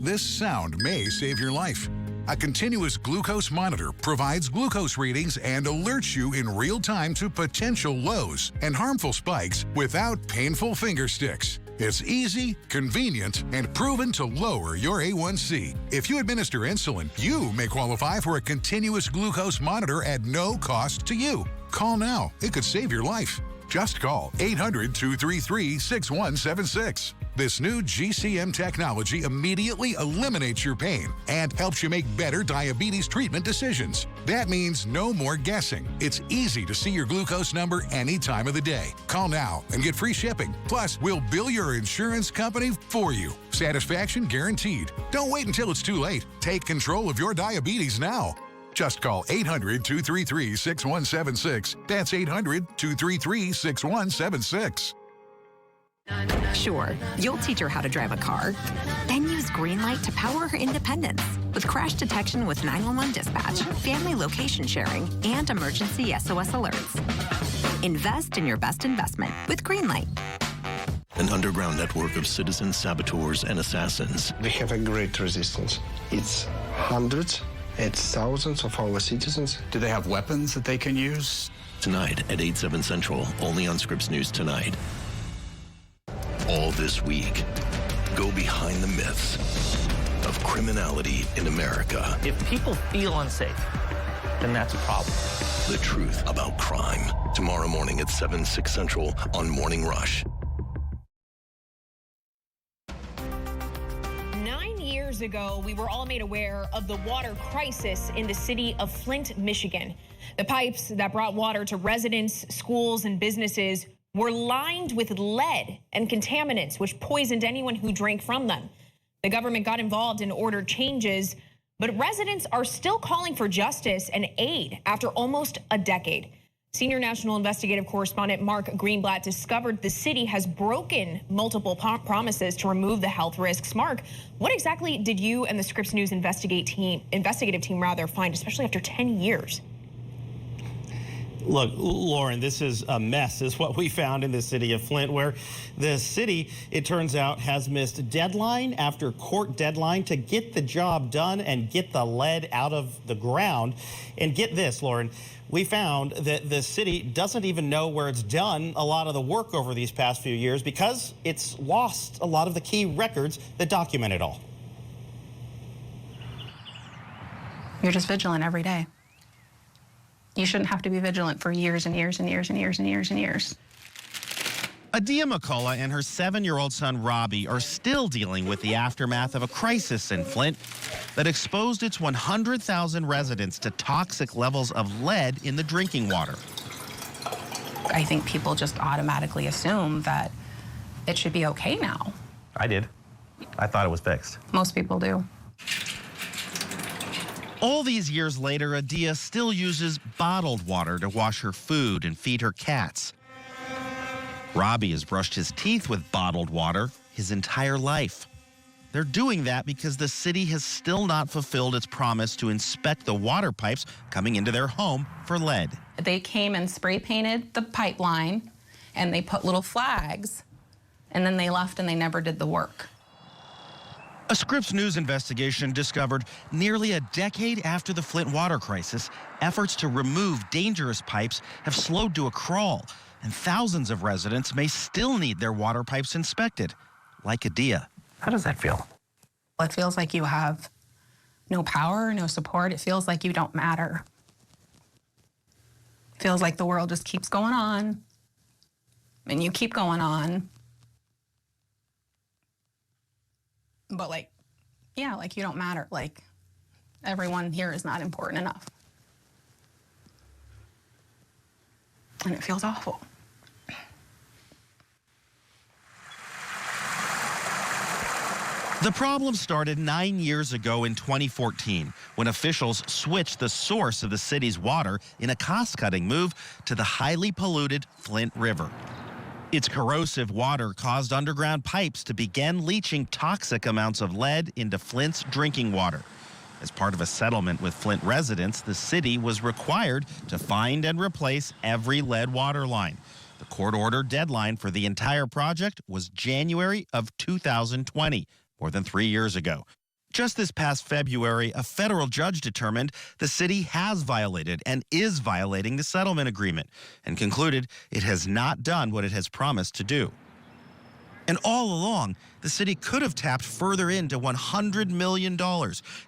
[SPEAKER 18] this sound may save your life. A continuous glucose monitor provides glucose readings and alerts you in real time to potential lows and harmful spikes without painful finger sticks. It's easy, convenient, and proven to lower your A1C. If you administer insulin, you may qualify for a continuous glucose monitor at no cost to you. Call now. It could save your life. Just call 800-233-6176. This new GCM technology immediately eliminates your pain and helps you make better diabetes treatment decisions. That means no more guessing. It's easy to see your glucose number any time of the day. Call now and get free shipping. Plus, we'll bill your insurance company for you. Satisfaction guaranteed. Don't wait until it's too late. Take control of your diabetes now. Just call 800-233-6176. That's 800-233-6176.
[SPEAKER 19] Sure, you'll teach her how to drive a car, then use Greenlight to power her independence with crash detection with 911 dispatch, family location sharing, and emergency SOS alerts. Invest in your best investment with Greenlight.
[SPEAKER 20] An underground network of citizen saboteurs and assassins.
[SPEAKER 21] We have a great resistance. It's hundreds, it's thousands of our citizens.
[SPEAKER 20] Do they have weapons that they can use? Tonight at 8/7 Central, only on Scripps News Tonight. All this week, go behind the myths of criminality in America.
[SPEAKER 22] If people feel unsafe, then that's a problem.
[SPEAKER 20] The truth about crime. Tomorrow morning at 7/6 Central on Morning Rush.
[SPEAKER 4] 9 years ago, we were all made aware of the water crisis in the city of Flint, Michigan. The pipes that brought water to residents, schools, and businesses were lined with lead and contaminants, which poisoned anyone who drank from them. The government got involved and ordered changes, but residents are still calling for justice and aid after almost a decade. Senior national investigative correspondent Mark Greenblatt discovered the city has broken multiple promises to remove the health risks. Mark, what exactly did you and the Scripps News investigative team find, especially after 10 years?
[SPEAKER 23] Look, Lauren, this is a mess, is what we found in the city of Flint, where the city, it turns out, has missed deadline after court deadline to get the job done and get the lead out of the ground. And get this, Lauren, we found that the city doesn't even know where it's done a lot of the work over these past few years because it's lost a lot of the key records that document it all.
[SPEAKER 24] You're just vigilant every day. You shouldn't have to be vigilant for years and years and years and years and years and years.
[SPEAKER 28] Adia McCullough and her 7-year-old son, Robbie, are still dealing with the aftermath of a crisis in Flint that exposed its 100,000 residents to toxic levels of lead in the drinking water.
[SPEAKER 24] I think people just automatically assume that it should be okay now.
[SPEAKER 23] I did. I thought it was fixed.
[SPEAKER 24] Most people do.
[SPEAKER 28] All these years later, Adia still uses bottled water to wash her food and feed her cats. Robbie has brushed his teeth with bottled water his entire life. They're doing that because the city has still not fulfilled its promise to inspect the water pipes coming into their home for lead.
[SPEAKER 24] They came and spray painted the pipeline, and they put little flags, and then they left and they never did the work.
[SPEAKER 28] A Scripps News investigation discovered nearly a decade after the Flint water crisis, efforts to remove dangerous pipes have slowed to a crawl, and thousands of residents may still need their water pipes inspected, like Adia.
[SPEAKER 23] How does that feel?
[SPEAKER 24] It feels like you have no power, no support. It feels like you don't matter. It feels like the world just keeps going on, and you keep going on. But like you don't matter. Like, everyone here is not important enough. And it feels awful.
[SPEAKER 28] The problem started 9 years ago in 2014 when officials switched the source of the city's water in a cost-cutting move to the highly polluted Flint River. Its corrosive water caused underground pipes to begin leaching toxic amounts of lead into Flint's drinking water. As part of a settlement with Flint residents, the city was required to find and replace every lead water line. The court-ordered deadline for the entire project was January of 2020, more than 3 years ago. Just this past February, a federal judge determined the city has violated and is violating the settlement agreement and concluded it has not done what it has promised to do.
[SPEAKER 23] And all along, the city could have tapped further into $100 million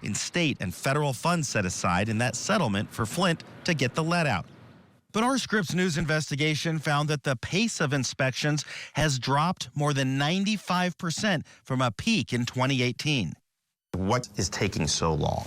[SPEAKER 23] in state and federal funds set aside in that settlement for Flint to get the lead out. But our Scripps News investigation found that the pace of inspections has dropped more than 95% from a peak in 2018.
[SPEAKER 1] What is taking so long?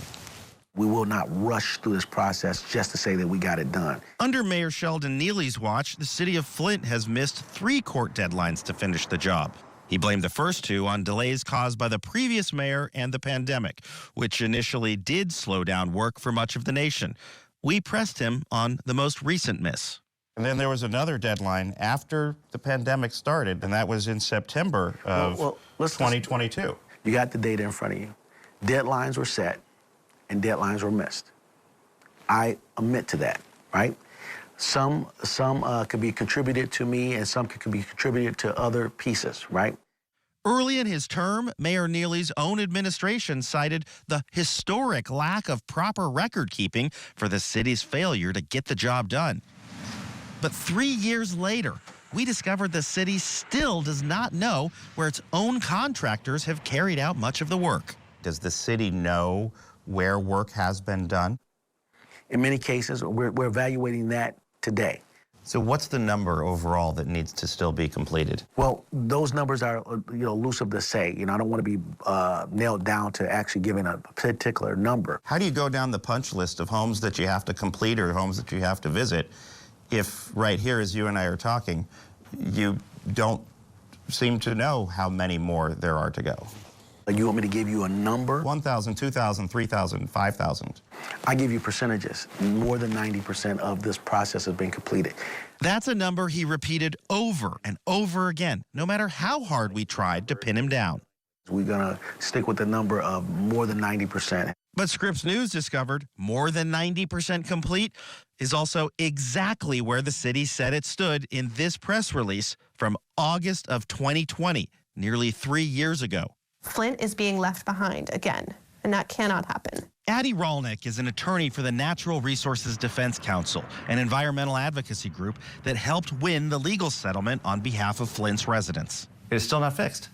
[SPEAKER 13] We will not rush through this process just to say that we got it done.
[SPEAKER 23] Under Mayor Sheldon Neely's watch, the city of Flint has missed 3 court deadlines to finish the job. He blamed the first 2 on delays caused by the previous mayor and the pandemic, which initially did slow down work for much of the nation. We pressed him on the most recent miss.
[SPEAKER 1] And then there was another deadline after the pandemic started, and that was in September of 2022.
[SPEAKER 13] You got the data in front of you. Deadlines were set and deadlines were missed. I admit to that, right? Some could be contributed to me and some could be contributed to other pieces, right?
[SPEAKER 23] Early in his term, Mayor Neely's own administration cited the historic lack of proper record keeping for the city's failure to get the job done. But 3 years later, we discovered the city still does not know where its own contractors have carried out much of the work.
[SPEAKER 1] Does the city know where work has been done?
[SPEAKER 13] In many cases, we're evaluating that today.
[SPEAKER 1] So what's the number overall that needs to still be completed?
[SPEAKER 13] Well, those numbers are, elusive to say. I don't want to be nailed down to actually giving a particular number.
[SPEAKER 1] How do you go down the punch list of homes that you have to complete or homes that you have to visit if right here, as you and I are talking, you don't seem to know how many more there are to go?
[SPEAKER 13] You want me to give you a number?
[SPEAKER 1] 1,000, 2,000, 3,000, 5,000.
[SPEAKER 13] I give you percentages. More than 90% of this process has been completed.
[SPEAKER 23] That's a number he repeated over and over again, no matter how hard we tried to pin him down.
[SPEAKER 13] We're going to stick with the number of more than 90%.
[SPEAKER 23] But Scripps News discovered more than 90% complete is also exactly where the city said it stood in this press release from August of 2020, nearly 3 years ago.
[SPEAKER 5] Flint is being left behind again, and that cannot happen.
[SPEAKER 23] Addie Rolnick is an attorney for the Natural Resources Defense Council, an environmental advocacy group that helped win the legal settlement on behalf of Flint's residents.
[SPEAKER 1] It's still not fixed.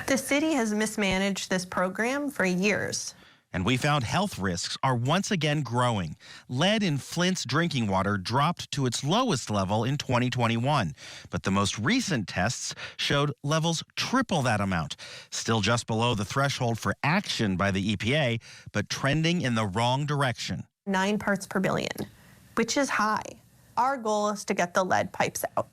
[SPEAKER 5] The city has mismanaged this program for years.
[SPEAKER 23] And we found health risks are once again growing. Lead in Flint's drinking water dropped to its lowest level in 2021. But the most recent tests showed levels triple that amount. Still just below the threshold for action by the EPA, but trending in the wrong direction.
[SPEAKER 5] 9 parts per billion, which is high. Our goal is to get the lead pipes out.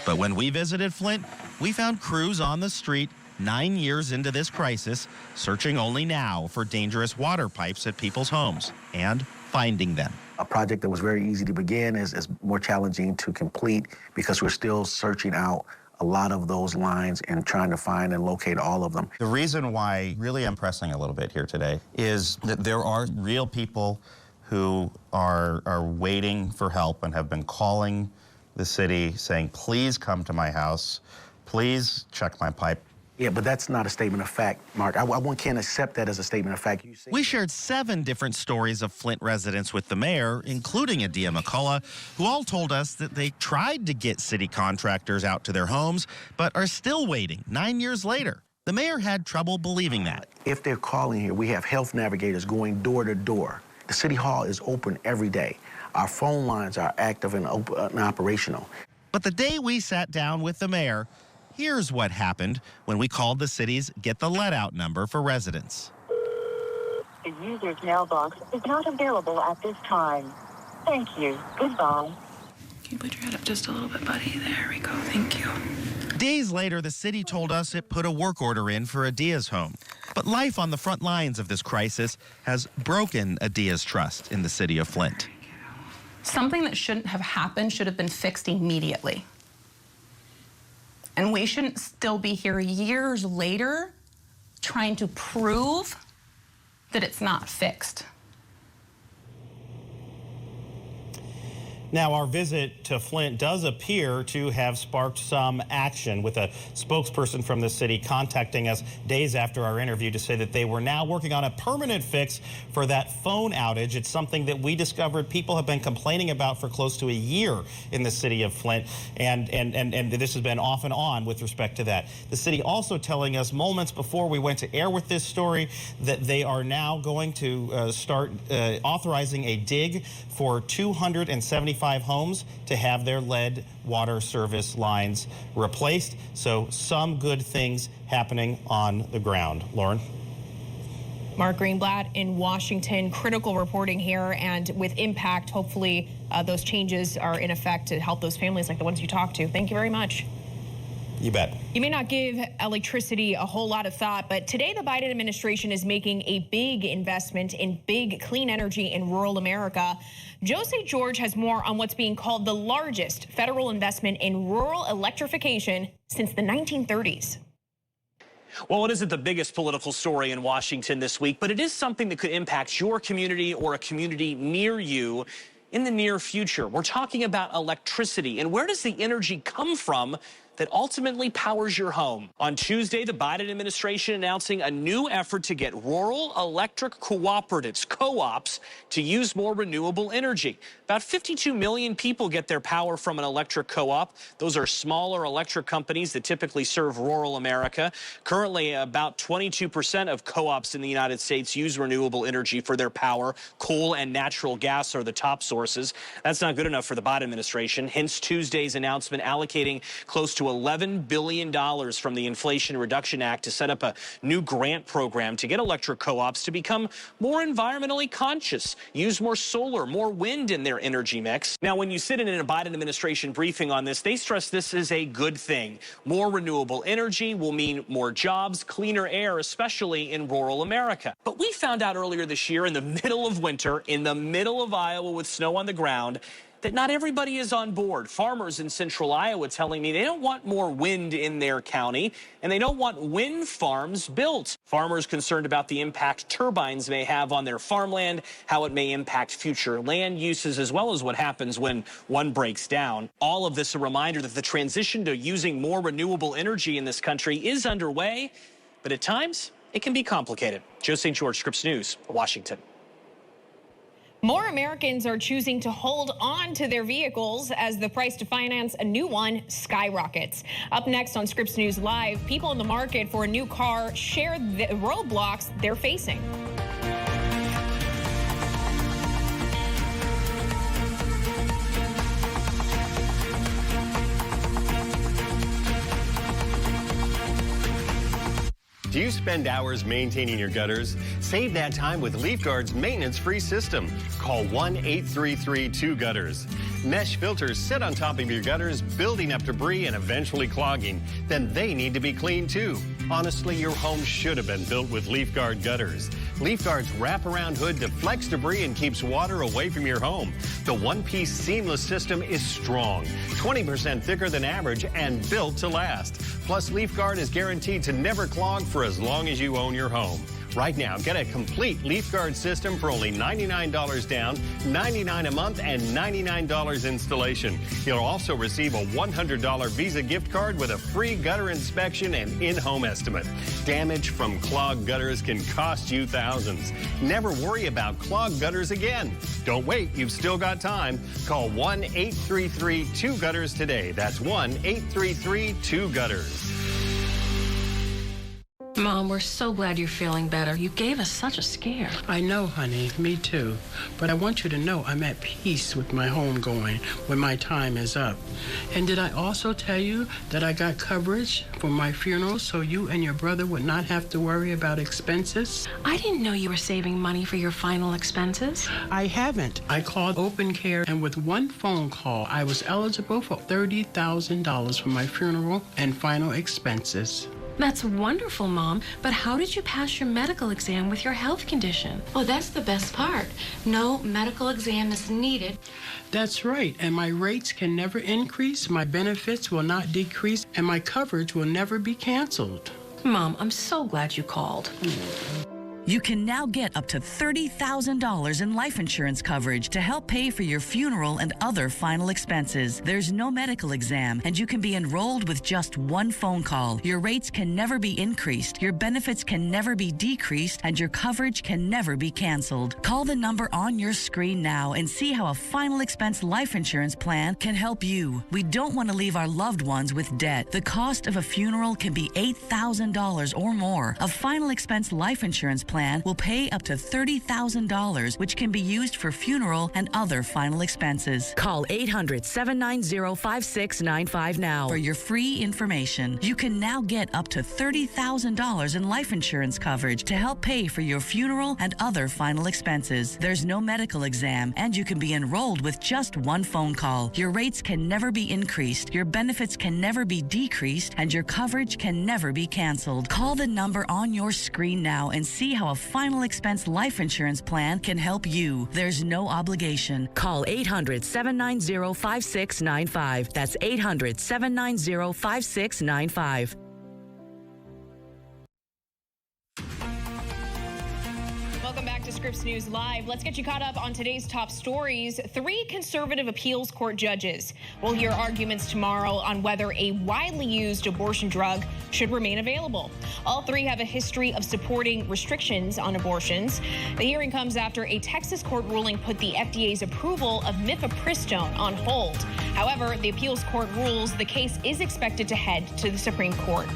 [SPEAKER 23] But when we visited Flint, we found crews on the street 9 years into this crisis, searching only now for dangerous water pipes at people's homes and finding them.
[SPEAKER 13] A project that was very easy to begin is more challenging to complete because we're still searching out a lot of those lines and trying to find and locate all of them.
[SPEAKER 1] The reason why really I'm pressing a little bit here today is that there are real people who are waiting for help and have been calling the city saying, please come to my house, please check my pipe.
[SPEAKER 13] Yeah, but that's not a statement of fact, Mark. I can't accept that as a statement of fact.
[SPEAKER 23] We shared 7 different stories of Flint residents with the mayor, including Adia McCullough, who all told us that they tried to get city contractors out to their homes, but are still waiting 9 years later. The mayor had trouble believing that.
[SPEAKER 13] If they're calling here, we have health navigators going door to door. The city hall is open every day. Our phone lines are active and operational.
[SPEAKER 23] But the day we sat down with the mayor, here's what happened when we called the city's Get the Lead Out number for residents.
[SPEAKER 7] The user's mailbox is not available at this time. Thank you. Goodbye.
[SPEAKER 9] Can you put your head up just a little bit, buddy? There we go. Thank you.
[SPEAKER 23] Days later, the city told us it put a work order in for Adia's home. But life on the front lines of this crisis has broken Adia's trust in the city of Flint.
[SPEAKER 24] Something that shouldn't have happened should have been fixed immediately. And we shouldn't still be here years later trying to prove that it's not fixed.
[SPEAKER 23] Now, our visit to Flint does appear to have sparked some action, with a spokesperson from the city contacting us days after our interview to say that they were now working on a permanent fix for that phone outage. It's something that we discovered people have been complaining about for close to a year in the city of Flint, and this has been off and on with respect to that. The city also telling us moments before we went to air with this story that they are now going to start authorizing a dig for 275 homes to have their lead water service lines replaced. So some good things happening on the ground. Lauren?
[SPEAKER 4] Mark Greenblatt in Washington. Critical reporting here, and with impact, hopefully those changes are in effect to help those families like the ones you talked to. Thank you very much.
[SPEAKER 23] You bet.
[SPEAKER 4] You may not give electricity a whole lot of thought, but today the Biden administration is making a big investment in big clean energy in rural America. Joe St. George has more on what's being called the largest federal investment in rural electrification since the 1930s.
[SPEAKER 10] Well, it isn't the biggest political story in Washington this week, but it is something that could impact your community or a community near you in the near future. We're talking about electricity, and where does the energy come from that ultimately powers your home? On Tuesday, the Biden administration announcing a new effort to get rural electric cooperatives, co-ops, to use more renewable energy. About 52 million people get their power from an electric co-op. Those are smaller electric companies that typically serve rural America. Currently, about 22% of co-ops in the United States use renewable energy for their power. Coal and natural gas are the top sources. That's not good enough for the Biden administration, hence Tuesday's announcement allocating close to $11 billion from the Inflation Reduction Act to set up a new grant program to get electric co-ops to become more environmentally conscious, use more solar, more wind in their energy mix. Now, when you sit in a Biden administration briefing on this, they stress this is a good thing. More renewable energy will mean more jobs, cleaner air, especially in rural America. But we found out earlier this year, in the middle of winter, in the middle of Iowa with snow on the ground, that not everybody is on board. Farmers in central Iowa telling me they don't want more wind in their county, and they don't want wind farms built. Farmers concerned about the impact turbines may have on their farmland, how it may impact future land uses, as well as what happens when one breaks down. All of this a reminder that the transition to using more renewable energy in this country is underway, but at times it can be complicated. Joe St. George, Scripps News, Washington.
[SPEAKER 4] More Americans are choosing to hold on to their vehicles as the price to finance a new one skyrockets. Up next on Scripps News Live, people in the market for a new car share the roadblocks they're facing.
[SPEAKER 11] Do you spend hours maintaining your gutters? Save that time with LeafGuard's maintenance-free system. Call 1-833-2-GUTTERS. Mesh filters sit on top of your gutters, building up debris and eventually clogging. Then they need to be cleaned too. Honestly, your home should have been built with LeafGuard gutters. LeafGuard's wraparound hood deflects debris and keeps water away from your home. The one-piece seamless system is strong, 20% thicker than average, and built to last. Plus, LeafGuard is guaranteed to never clog for as long as you own your home. Right now, get a complete LeafGuard system for only $99 down, $99 a month, and $99 installation. You'll also receive a $100 Visa gift card with a free gutter inspection and in-home estimate. Damage from clogged gutters can cost you thousands. Never worry about clogged gutters again. Don't wait, you've still got time. Call 1-833-2-GUTTERS today. That's 1-833-2-GUTTERS.
[SPEAKER 12] Mom, we're so glad you're feeling better. You gave us such a scare.
[SPEAKER 14] I know, honey. Me too. But I want you to know I'm at peace with my home going when my time is up. And did I also tell you that I got coverage for my funeral so you and your brother would not have to worry about expenses?
[SPEAKER 12] I didn't know you were saving money for your final expenses.
[SPEAKER 14] I haven't. I called Open Care, and with one phone call, I was eligible for $30,000 for my funeral and final expenses.
[SPEAKER 12] That's wonderful, Mom. But how did you pass your medical exam with your health condition? Oh, that's the best part. No medical exam is needed.
[SPEAKER 14] That's right. And my rates can never increase, my benefits will not decrease, and my coverage will never be canceled.
[SPEAKER 12] Mom, I'm so glad you called.
[SPEAKER 2] You can now get up to $30,000 in life insurance coverage to help pay for your funeral and other final expenses. There's no medical exam, and you can be enrolled with just one phone call. Your rates can never be increased, your benefits can never be decreased, and your coverage can never be canceled. Call the number on your screen now and see how a final expense life insurance plan can help you. We don't want to leave our loved ones with debt. The cost of a funeral can be $8,000 or more. A final expense life insurance plan will pay up to $30,000, which can be used for funeral and other final expenses. Call 800-790-5695 now for your free information. You can now get up to $30,000 in life insurance coverage to help pay for your funeral and other final expenses. There's no medical exam, and you can be enrolled with just one phone call. Your rates can never be increased, your benefits can never be decreased, and your coverage can never be canceled. Call the number on your screen now and see how a final expense life insurance plan can help you. There's no obligation. Call 800-790-5695. That's 800-790-5695.
[SPEAKER 4] Welcome back to Scripps News Live. Let's get you caught up on today's top stories. 3 conservative appeals court judges will hear arguments tomorrow on whether a widely used abortion drug should remain available. All 3 have a history of supporting restrictions on abortions. The hearing comes after a Texas court ruling put the FDA's approval of mifepristone on hold. However, the appeals court rules the case is expected to head to the Supreme Court.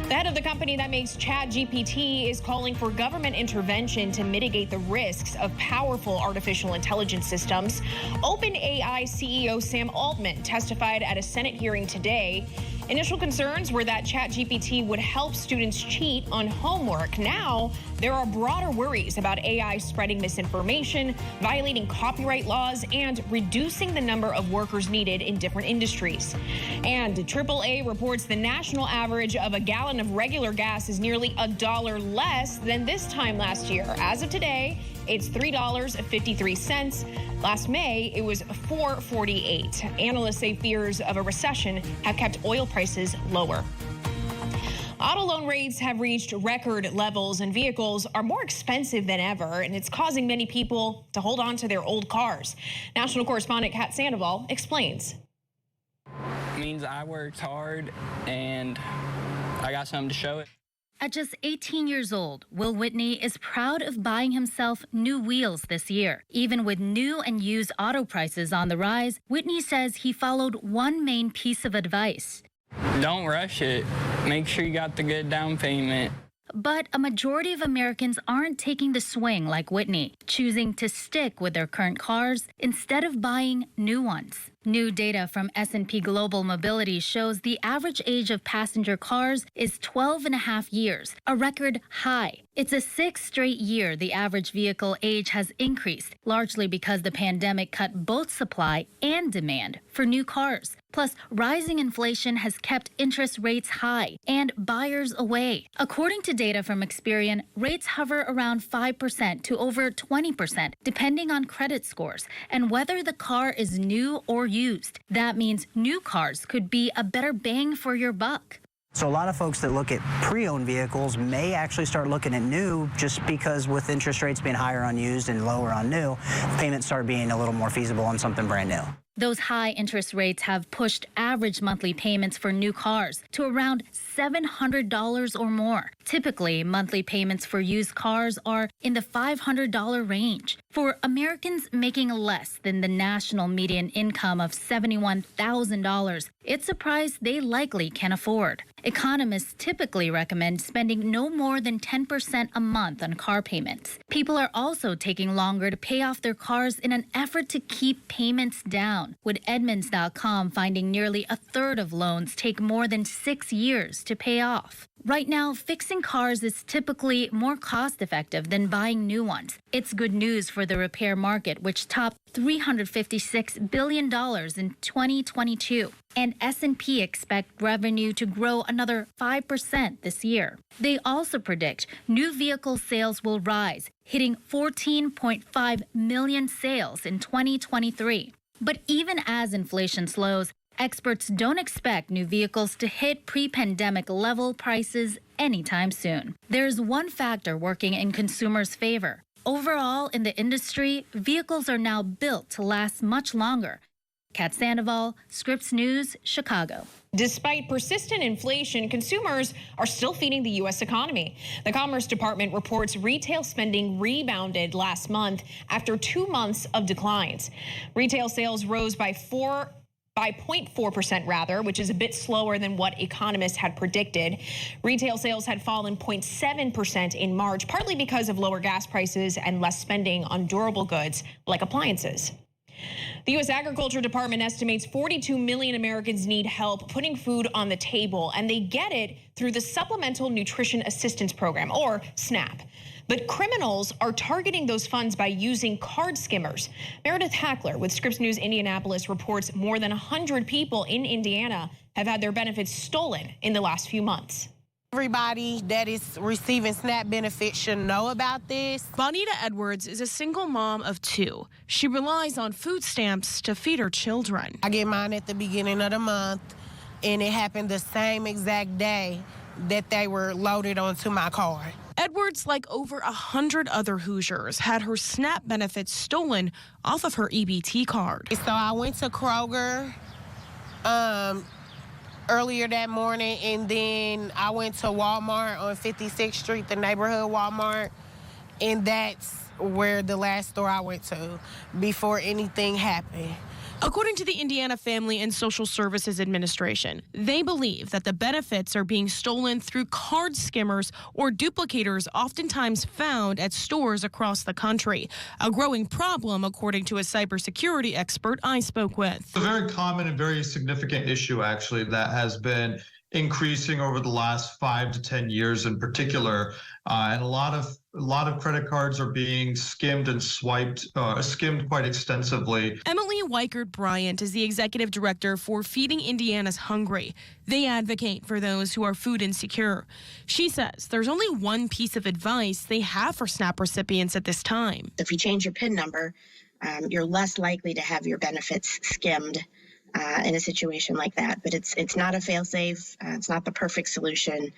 [SPEAKER 4] The head of the company that makes ChatGPT is calling for government intervention to mitigate the risks of powerful artificial intelligence systems. OpenAI CEO Sam Altman testified at a Senate hearing today. Initial concerns were that ChatGPT would help students cheat on homework. Now, there are broader worries about AI spreading misinformation, violating copyright laws, and reducing the number of workers needed in different industries. And AAA reports the national average of a gallon of regular gas is nearly $1 less than this time last year. As of today, it's $3.53. Last May, it was $4.48. Analysts say fears of a recession have kept oil prices lower. Auto loan rates have reached record levels and vehicles are more expensive than ever, and it's causing many people to hold on to their old cars. National correspondent Kat Sandoval explains.
[SPEAKER 6] It means I worked hard and I got something to show it.
[SPEAKER 8] At just 18 years old, Will Whitney is proud of buying himself new wheels this year. Even with new and used auto prices on the rise, Whitney says he followed one main piece of advice.
[SPEAKER 6] Don't rush it. Make sure you got the good down payment.
[SPEAKER 8] But a majority of Americans aren't taking the swing like Whitney, choosing to stick with their current cars instead of buying new ones. New data from S&P Global Mobility shows the average age of passenger cars is 12.5 years, a record high. It's a 6th straight year the average vehicle age has increased, largely because the pandemic cut both supply and demand for new cars. Plus, rising inflation has kept interest rates high and buyers away. According to data from Experian, rates hover around 5% to over 20%, depending on credit scores and whether the car is new or used. That means new cars could be a better bang for your buck.
[SPEAKER 15] So a lot of folks that look at pre-owned vehicles may actually start looking at new just because with interest rates being higher on used and lower on new, payments start being a little more feasible on something brand new.
[SPEAKER 8] Those high interest rates have pushed average monthly payments for new cars to around $700 or more. Typically, monthly payments for used cars are in the $500 range. For Americans making less than the national median income of $71,000, it's a price they likely can afford. Economists typically recommend spending no more than 10% a month on car payments. People are also taking longer to pay off their cars in an effort to keep payments down, with Edmunds.com finding nearly a third of loans take more than 6 years to pay off. Right now, fixing cars is typically more cost-effective than buying new ones. It's good news for the repair market, which topped $356 billion in 2022. And S&P expect revenue to grow another 5% this year. They also predict new vehicle sales will rise, hitting 14.5 million sales in 2023. But even as inflation slows, Experts don't expect new vehicles to hit pre-pandemic level prices anytime soon. There's one factor working in consumers' favor. Overall, in the industry, vehicles are now built to last much longer. Kat Sandoval, Scripps News, Chicago.
[SPEAKER 4] Despite persistent inflation, consumers are still feeding the U.S. economy. The Commerce Department reports retail spending rebounded last month after 2 months of declines. Retail sales rose by 0.4% rather, which is a bit slower than what economists had predicted. Retail sales had fallen 0.7% in March, partly because of lower gas prices and less spending on durable goods like appliances. The U.S. Agriculture Department estimates 42 million Americans need help putting food on the table, and they get it through the Supplemental Nutrition Assistance Program, or SNAP. But criminals are targeting those funds by using card skimmers. Meredith Hackler with Scripps News Indianapolis reports more than 100 people in Indiana have had their benefits stolen in the last few months.
[SPEAKER 3] Everybody that is receiving SNAP benefits should know about this.
[SPEAKER 16] Bonita Edwards is a single mom of 2. She relies on food stamps to feed her children.
[SPEAKER 3] I get mine at the beginning of the month, and it happened the same exact day that they were loaded onto my card.
[SPEAKER 16] Edwards, like over 100 other Hoosiers, had her SNAP benefits stolen off of her EBT card.
[SPEAKER 3] So I went to Kroger earlier that morning, and then I went to Walmart on 56th Street, the neighborhood Walmart, and that's where the last store I went to before anything happened.
[SPEAKER 16] According to the Indiana Family and Social Services Administration, they believe that the benefits are being stolen through card skimmers or duplicators oftentimes found at stores across the country, a growing problem according to a cybersecurity expert I spoke with.
[SPEAKER 17] It's a very common and very significant issue, actually, that has been increasing over the last 5 to 10 years in particular, and a lot of credit cards are being skimmed and skimmed quite extensively.
[SPEAKER 16] Emily Weichert Bryant is the executive director for Feeding Indiana's Hungry. They advocate for those who are food insecure. She says there's only one piece of advice they have for SNAP recipients at this time.
[SPEAKER 18] If you change your PIN number, you're less likely to have your benefits skimmed in a situation like that. But it's not a fail-safe. It's not the perfect solution,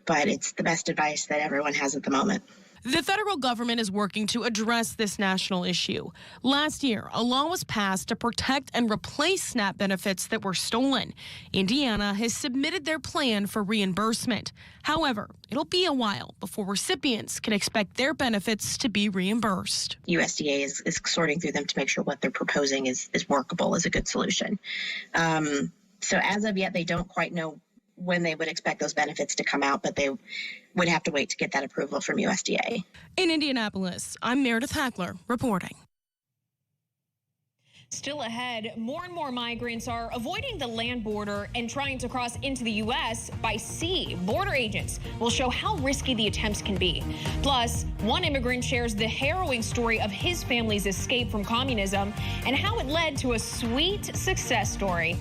[SPEAKER 18] but it's the best advice that everyone has at the moment.
[SPEAKER 16] The federal government is working to address this national issue. Last year, a law was passed to protect and replace SNAP benefits that were stolen. Indiana has submitted their plan for reimbursement. However, it'll be a while before recipients can expect their benefits to be reimbursed.
[SPEAKER 18] USDA is sorting through them to make sure what they're proposing is workable, is a good solution. So as of yet, they don't quite know when they would expect those benefits to come out, but they would have to wait to get that approval from USDA.
[SPEAKER 16] In Indianapolis, I'm Meredith Hackler reporting.
[SPEAKER 4] Still ahead, more and more migrants are avoiding the land border and trying to cross into the U.S. by sea. Border agents will show how risky the attempts can be. Plus, one immigrant shares the harrowing story of his family's escape from communism and how it led to a sweet success story.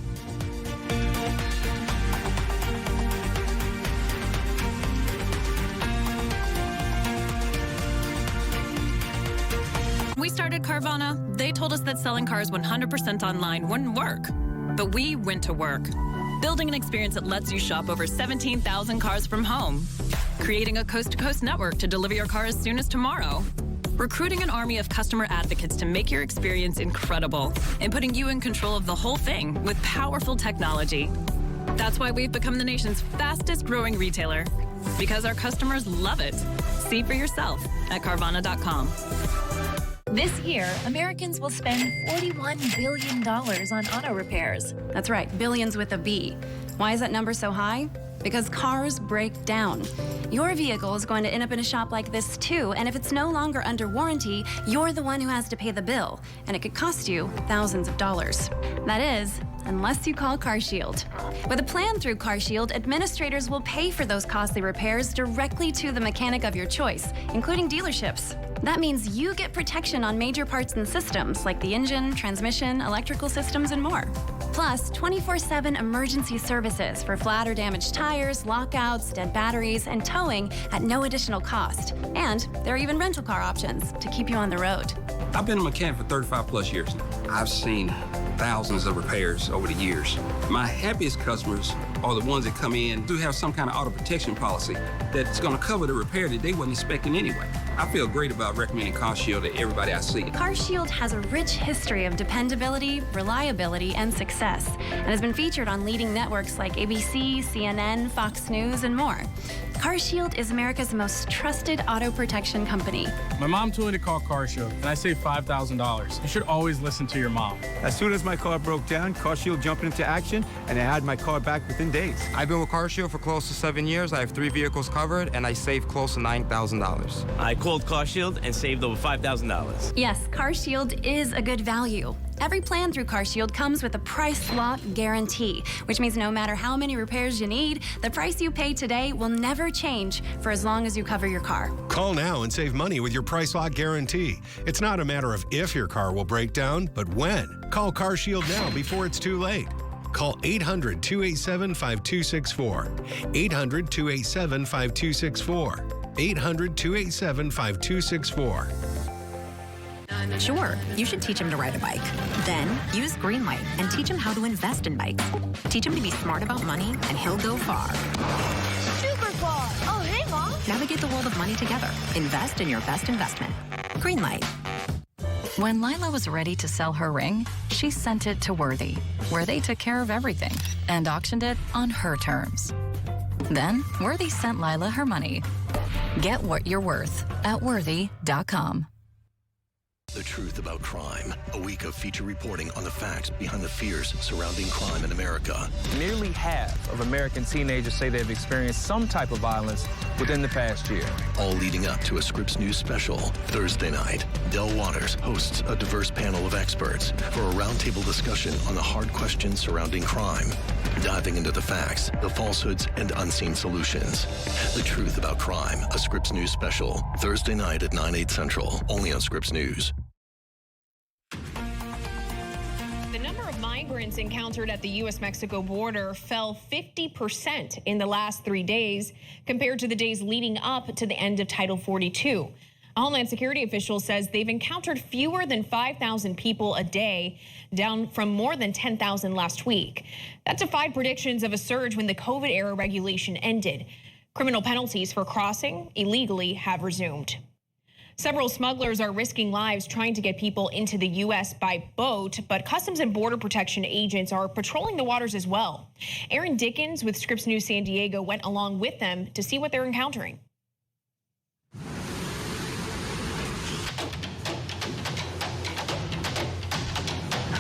[SPEAKER 19] We started Carvana, they told us that selling cars 100% online wouldn't work. But we went to work, building an experience that lets you shop over 17,000 cars from home, creating a coast-to-coast network to deliver your car as soon as tomorrow, recruiting an army of customer advocates to make your experience incredible, and putting you in control of the whole thing with powerful technology. That's why we've become the nation's fastest growing retailer, because our customers love it. See for yourself at Carvana.com.
[SPEAKER 25] This year, Americans will spend $41 billion on auto repairs.
[SPEAKER 26] That's right, billions with a B. Why is that number so high? Because cars break down. Your vehicle is going to end up in a shop like this too, and if it's no longer under warranty, you're the one who has to pay the bill, and it could cost you thousands of dollars. That is, unless you call CarShield. With a plan through CarShield, administrators will pay for those costly repairs directly to the mechanic of your choice, including dealerships. That means you get protection on major parts and systems like the engine, transmission, electrical systems, and more. Plus, 24/7 emergency services for flat or damaged tires, lockouts, dead batteries, and towing at no additional cost. And there are even rental car options to keep you on the road.
[SPEAKER 27] I've been a mechanic for 35 plus years now. I've seen
[SPEAKER 1] thousands of repairs over the years. My happiest customers are the ones that come in, do have some kind of auto protection policy that's going to cover the repair that they wasn't expecting anyway. I feel great about recommending CarShield to everybody I see.
[SPEAKER 26] CarShield has a rich history of dependability, reliability, and success, and has been featured on leading networks like ABC, CNN, Fox News, and more. CarShield is America's most trusted auto protection company.
[SPEAKER 5] My mom told me to call CarShield, and I saved $5,000. You should always listen to your mom.
[SPEAKER 13] As soon as my car broke down, CarShield jumped into action, and I had my car back within days.
[SPEAKER 20] I've been with CarShield for close to 7 years. I have 3 vehicles covered, and I saved close to $9,000.
[SPEAKER 21] I called CarShield and saved over $5,000.
[SPEAKER 26] Yes, CarShield is a good value. Every plan through CarShield comes with a price lock guarantee, which means no matter how many repairs you need, the price you pay today will never change for as long as you cover your car.
[SPEAKER 22] Call now and save money with your price lock guarantee. It's not a matter of if your car will break down, but when. Call CarShield now before it's too late. Call 800-287-5264. 800-287-5264. 800-287-5264.
[SPEAKER 27] Sure, you should teach him to ride a bike. Then use Greenlight and teach him how to invest in bikes. Teach him to be smart about money, and he'll go far.
[SPEAKER 28] Super far! Oh, hey, Mom!
[SPEAKER 27] Navigate the world of money together. Invest in your best investment. Greenlight.
[SPEAKER 19] When Lila was ready to sell her ring, she sent it to Worthy, where they took care of everything and auctioned it on her terms. Then, Worthy sent Lila her money. Get what you're worth at worthy.com.
[SPEAKER 29] The Truth About Crime, a week of feature reporting on the facts behind the fears surrounding crime in America.
[SPEAKER 30] Nearly half of American teenagers say they've experienced some type of violence within the past year.
[SPEAKER 29] All leading up to a Scripps News special. Thursday night, Del Waters hosts a diverse panel of experts for a roundtable discussion on the hard questions surrounding crime, diving into the facts, the falsehoods, and unseen solutions. The Truth About Crime, a Scripps News special. Thursday night at 9/8 Central, only on Scripps News.
[SPEAKER 4] The number of migrants encountered at the U.S.-Mexico border fell 50% in the last 3 days compared to the days leading up to the end of Title 42. A Homeland Security official says they've encountered fewer than 5,000 people a day, down from more than 10,000 last week. That defied predictions of a surge when the COVID-era regulation ended. Criminal penalties for crossing illegally have resumed. Several smugglers are risking lives trying to get people into the U.S. by boat, but Customs and Border Protection agents are patrolling the waters as well. Aaron Dickens with Scripps News San Diego went along with them to see what they're encountering.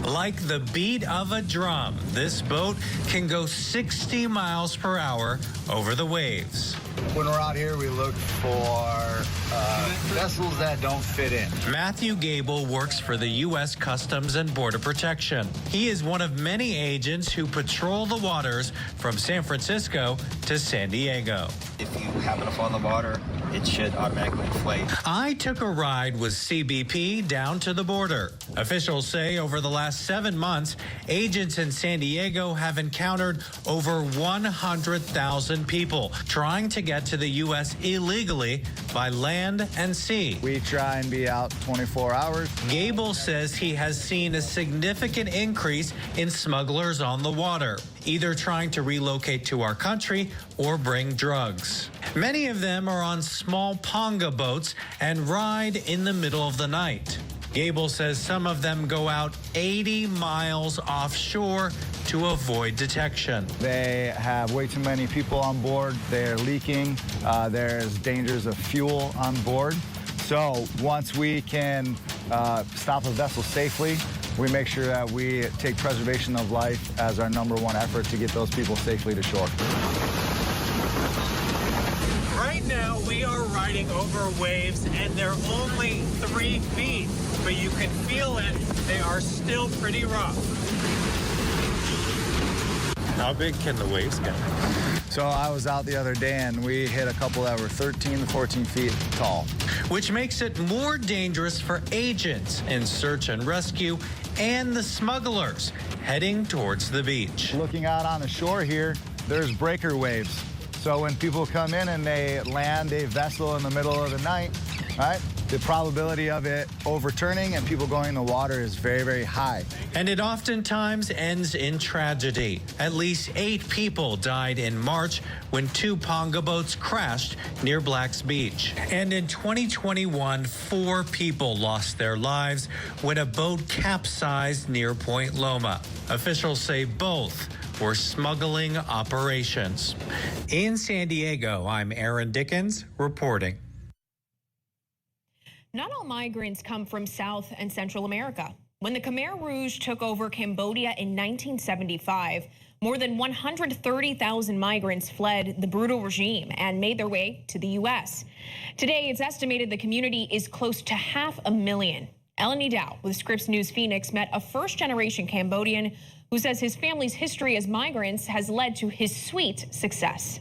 [SPEAKER 31] Like the beat of a drum, this boat can go 60 miles per hour over the waves.
[SPEAKER 32] When we're out here, we look for vessels that don't fit in.
[SPEAKER 31] Matthew Gable works for the U.S. Customs and Border Protection. He is one of many agents who patrol the waters from San Francisco to San Diego.
[SPEAKER 33] If you happen to fall in the water, it should automatically inflate.
[SPEAKER 31] I took a ride with CBP down to the border. Officials say over the last 7 months, agents in San Diego have encountered over 100,000 people trying to get to the U.S. illegally by land and sea.
[SPEAKER 32] We try and be out 24 hours.
[SPEAKER 31] Gable says he has seen a significant increase in smugglers on the water, either trying to relocate to our country or bring drugs. Many of them are on small ponga boats and ride in the middle of the night. Gable says some of them go out 80 miles offshore to avoid detection.
[SPEAKER 32] They have way too many people on board. They're leaking. There's dangers of fuel on board. So once we can stop a vessel safely, we make sure that we take preservation of life as our #1 effort to get those people safely to shore.
[SPEAKER 31] Right now, we are riding over waves, and they're only 3 feet, but you can feel it. They are still pretty rough. How big can the waves get?
[SPEAKER 32] So I was out the other day, and we hit a couple that were 13 to 14 feet tall.
[SPEAKER 31] Which makes it more dangerous for agents in search and rescue and the smugglers heading towards the beach.
[SPEAKER 32] Looking out on the shore here, there's breaker waves. So when people come in and they land a vessel in the middle of the night, right, the probability of it overturning and people going in the water is very, very high.
[SPEAKER 31] And it oftentimes ends in tragedy. At least 8 people died in March when 2 Ponga boats crashed near Black's Beach. And in 2021, 4 people lost their lives when a boat capsized near Point Loma. Officials say both were smuggling operations. In San Diego, I'm Aaron Dickens reporting.
[SPEAKER 4] Not all migrants come from South and Central America. When the Khmer Rouge took over Cambodia in 1975, more than 130,000 migrants fled the brutal regime and made their way to the U.S. Today, it's estimated the community is close to 500,000. Eleni Dow with Scripps News Phoenix met a first-generation Cambodian who says his family's history as migrants has led to his sweet success.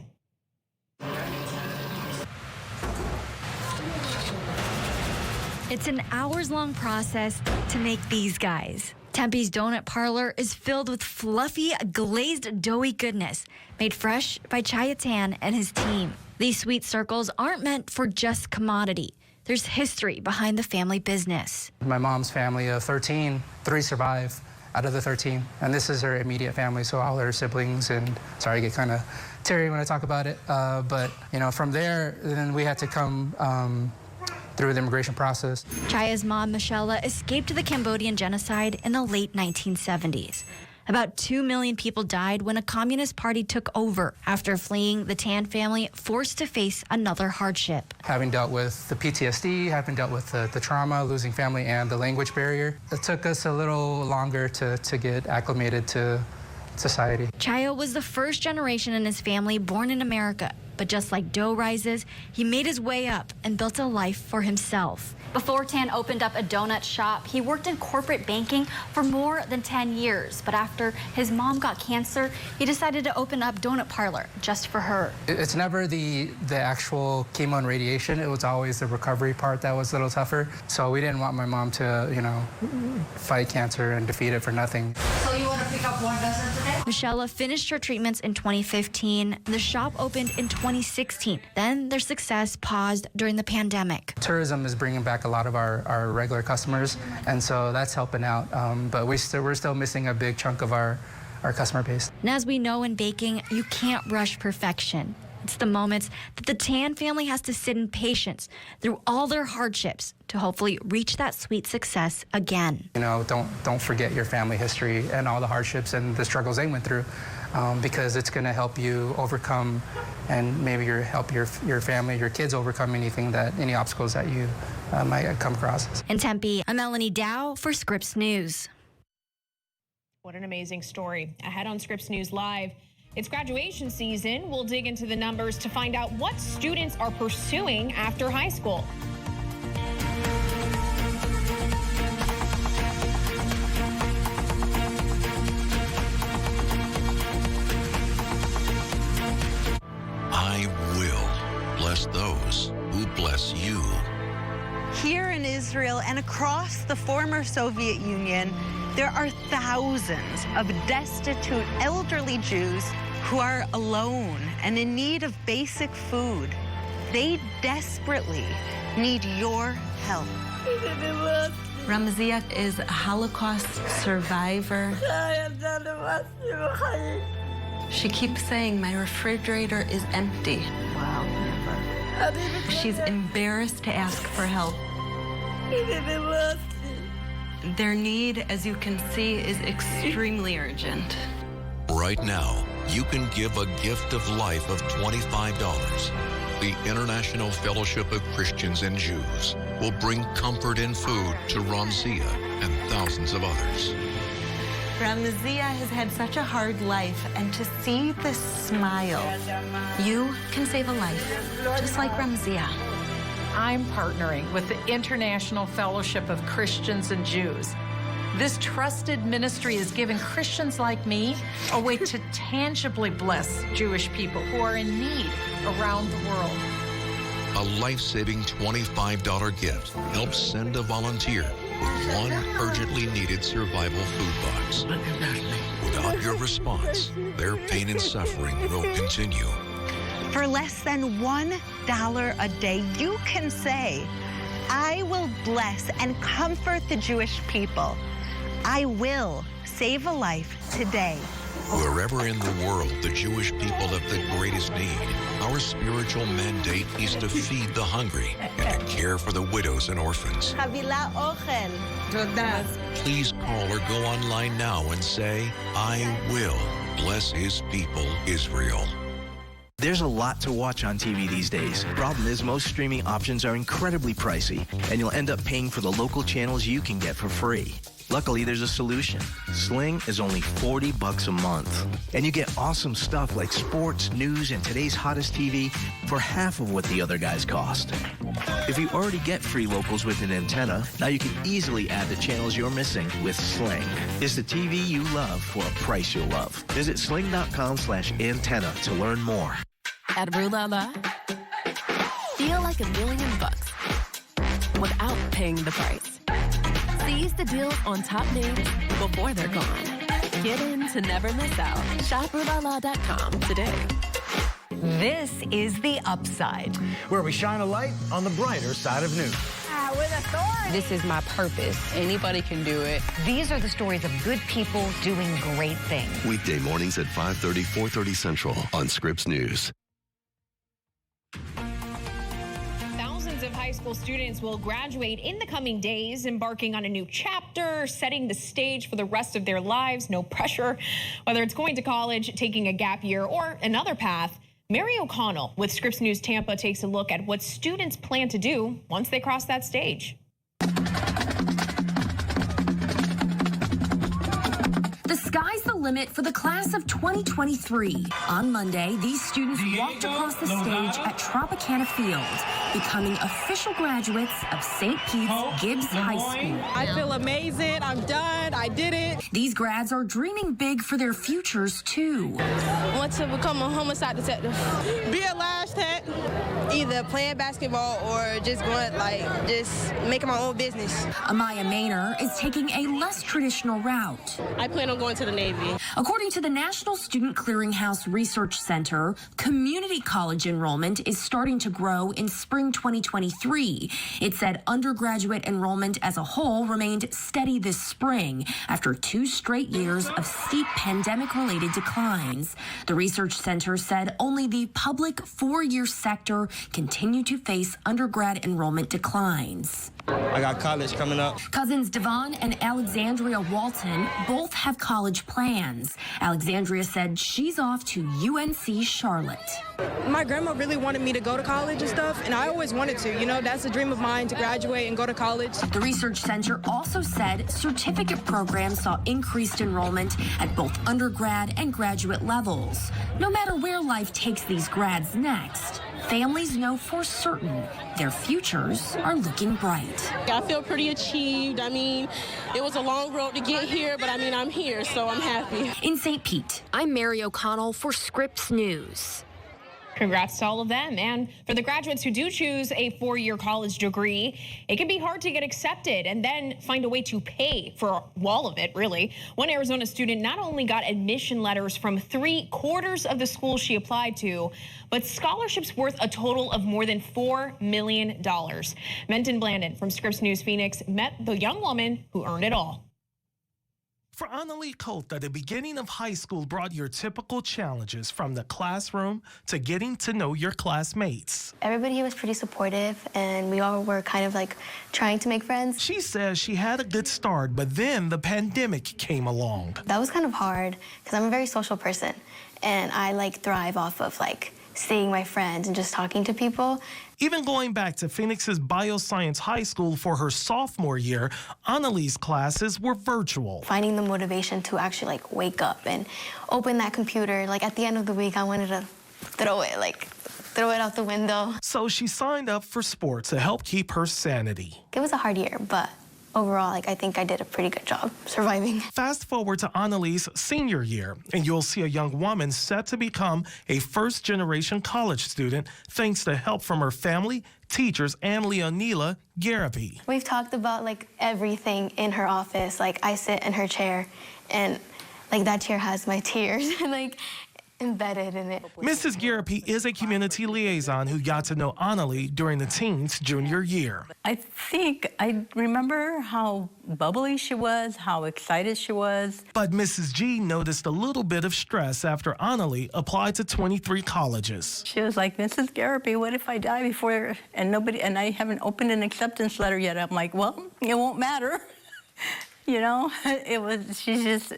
[SPEAKER 2] It's an hours-long process to make these guys. Tempe's Donut Parlor is filled with fluffy, glazed, doughy goodness, made fresh by Chayatan and his team. These sweet circles aren't meant for just commodity. There's history behind the family business.
[SPEAKER 5] My mom's family of 13, 3 survive out of the 13, and this is her immediate family, so all her siblings, and sorry, I get kind of teary when I talk about it, but from there, then we had to come through the immigration process.
[SPEAKER 2] Chaya's mom, Michelle, escaped the Cambodian genocide in the late 1970s. About 2 million people died when a communist party took over after fleeing the Tan family, forced to face another hardship.
[SPEAKER 5] Having dealt with the PTSD, having dealt with the trauma, losing family, and the language barrier, it took us a little longer to get acclimated to society.
[SPEAKER 2] Chaya was the first generation in his family born in America. But just like dough rises, he made his way up and built a life for himself. Before Tan opened up a donut shop, he worked in corporate banking for more than 10 years. But after his mom got cancer, he decided to open up Donut Parlor just for her.
[SPEAKER 5] It's never the actual chemo and radiation. It was always the recovery part that was a little tougher. So we didn't want my mom to, fight cancer and defeat it for nothing.
[SPEAKER 2] So you want to pick up 1 dozen today? Michelle finished her treatments in 2015. The shop opened in 2016. Then their success paused during the pandemic.
[SPEAKER 5] Tourism is bringing back a lot of our regular customers, and so that's helping out. But we're still missing a big chunk of our customer base.
[SPEAKER 2] And as we know in baking, you can't rush perfection. It's the moments that the Tan family has to sit in patience through all their hardships to hopefully reach that sweet success again.
[SPEAKER 5] Don't forget your family history and all the hardships and the struggles they went through, because it's going to help you overcome, and maybe help your family, your kids overcome any obstacles that you might come across.
[SPEAKER 2] In Tempe, I'm Eleni Dow for Scripps News.
[SPEAKER 4] What an amazing story. Ahead on Scripps News Live, it's graduation season. We'll dig into the numbers to find out what students are pursuing after high school.
[SPEAKER 3] I will bless those who bless you.
[SPEAKER 6] Here in Israel and across the former Soviet Union, there are thousands of destitute elderly Jews who are alone and in need of basic food. They desperately need your help.
[SPEAKER 7] Ramazia is a Holocaust survivor. She keeps saying, my refrigerator is empty. Wow. She's embarrassed to ask for help. Their need, as you can see, is extremely urgent.
[SPEAKER 3] Right now, you can give a gift of life of $25. The International Fellowship of Christians and Jews will bring comfort and food to Ramzia and thousands of others.
[SPEAKER 7] Ramazia has had such a hard life, and to see this smile, you can save a life, just like Ramazia.
[SPEAKER 8] I'm partnering with the International Fellowship of Christians and Jews. This trusted ministry is giving Christians like me a way to tangibly bless Jewish people who are in need around the world.
[SPEAKER 3] A life-saving $25 gift helps send a volunteer with one urgently needed survival food box. Without your response, their pain and suffering will continue.
[SPEAKER 6] For less than $1 a day, you can say, I will bless and comfort the Jewish people. I will save a life today.
[SPEAKER 3] Wherever in the world the Jewish people have the greatest need, our spiritual mandate is to feed the hungry and to care for the widows and orphans. Please call or go online now and say, I will bless his people, Israel.
[SPEAKER 1] There's a lot to watch on TV these days. Problem is, most streaming options are incredibly pricey, and you'll end up paying for the local channels you can get for free. Luckily, there's a solution. Sling is only $40 a month. And you get awesome stuff like sports, news, and today's hottest TV for half of what the other guys cost. If you already get free locals with an antenna, now you can easily add the channels you're missing with Sling. It's the TV you love for a price you'll love. Visit sling.com/antenna to learn more.
[SPEAKER 9] At Rue La La, feel like $1 million without paying the price. Seize the deals on top names before they're gone. Get in to never miss out. Shop RueLaLa.com today.
[SPEAKER 10] This is The Upside,
[SPEAKER 11] where we shine a light on the brighter side of news.
[SPEAKER 10] With authority.
[SPEAKER 12] This is my purpose. Anybody can do it.
[SPEAKER 10] These are the stories of good people doing great things.
[SPEAKER 29] Weekday mornings at 5:30, 4:30 Central on Scripps News.
[SPEAKER 4] Thousands of high school students will graduate in the coming days, embarking on a new chapter, setting the stage for the rest of their lives. No pressure, whether it's going to college, taking a gap year, or another path. Mary O'Connell with Scripps News Tampa takes a look at what students plan to do once they cross that stage.
[SPEAKER 14] The sky's the limit for the class of 2023. On Monday, these students walked across the stage at Tropicana Field, becoming official graduates of St. Pete's Gibbs High School.
[SPEAKER 15] I feel amazing. I'm done. I did it.
[SPEAKER 14] These grads are dreaming big for their futures, too.
[SPEAKER 15] I want to become a homicide detective. Be a lash tech. Either playing basketball or just going, just making my own business.
[SPEAKER 14] Amaya Maynor is taking a less traditional route.
[SPEAKER 15] I plan on going to the Navy.
[SPEAKER 14] According to the National Student Clearinghouse Research Center, community college enrollment is starting to grow in spring 2023. It said undergraduate enrollment as a whole remained steady this spring after 2 straight years of steep pandemic-related declines. The research center said only the public 4-year sector continued to face undergrad enrollment declines.
[SPEAKER 33] I got college coming up.
[SPEAKER 14] Cousins Devon and Alexandria Walton both have college plans. Alexandria said she's off to UNC Charlotte.
[SPEAKER 15] My grandma really wanted me to go to college and stuff, and I always wanted to. You know, that's a dream of mine, to graduate and go to college.
[SPEAKER 14] The research center also said certificate programs saw increased enrollment at both undergrad and graduate levels. No matter where life takes these grads next, families know for certain their futures are looking bright.
[SPEAKER 15] I feel pretty achieved. I mean, it was a long road to get here, but I mean, I'm here, so I'm happy.
[SPEAKER 14] In St. Pete, I'm Mary O'Connell for Scripps News.
[SPEAKER 4] Congrats to all of them. And for the graduates who do choose a 4-year college degree, it can be hard to get accepted and then find a way to pay for all of it, really. One Arizona student not only got admission letters from 3/4 of the schools she applied to, but scholarships worth a total of more than $4 million. Menton Blandon from Scripps News Phoenix met the young woman who earned it all.
[SPEAKER 16] For Annalie Cota, the beginning of high school brought your typical challenges from the classroom to getting to know your classmates.
[SPEAKER 17] Everybody was pretty supportive, and we all were kind of trying to make friends.
[SPEAKER 16] She says she had a good start, but then the pandemic came along.
[SPEAKER 17] That was kind of hard because I'm a very social person, and I thrive off of seeing my friends and just talking to people.
[SPEAKER 16] Even going back to Phoenix's Bioscience High School for her sophomore year, Annalie's classes were virtual.
[SPEAKER 17] Finding the motivation to actually wake up and open that computer. At the end of the week, I wanted to throw it out the window.
[SPEAKER 16] So she signed up for sports to help keep her sanity.
[SPEAKER 17] It was a hard year, but overall, I think I did a pretty good job surviving.
[SPEAKER 16] Fast forward to Annalie's senior year, and you'll see a young woman set to become a first-generation college student thanks to help from her family, teachers, and Leonila Garapi.
[SPEAKER 17] We've talked about everything in her office. I sit in her chair, and that chair has my tears. embedded in it.
[SPEAKER 16] Mrs. Garapi is a community liaison who got to know Annalie during the teen's junior year.
[SPEAKER 13] I think I remember how bubbly she was, how excited she was.
[SPEAKER 16] But Mrs. G noticed a little bit of stress after Annalie applied to 23 colleges.
[SPEAKER 13] She was like, Mrs. Garapi, what if I die before, and I haven't opened an acceptance letter yet. I'm like, well, it won't matter. You know, she's just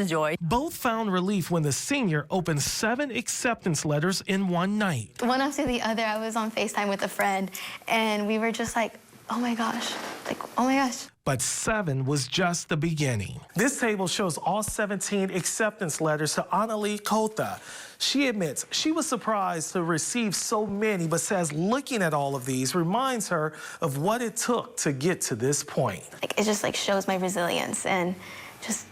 [SPEAKER 13] a joy.
[SPEAKER 16] Both found relief when the senior opened 7 acceptance letters in one night.
[SPEAKER 17] One after the other, I was on FaceTime with a friend, and we were just like, oh my gosh, oh my gosh.
[SPEAKER 16] But 7 was just the beginning. This table shows all 17 acceptance letters to Annalie Kota. She admits she was surprised to receive so many, but says looking at all of these reminds her of what it took to get to this point.
[SPEAKER 17] It just shows my resilience and just,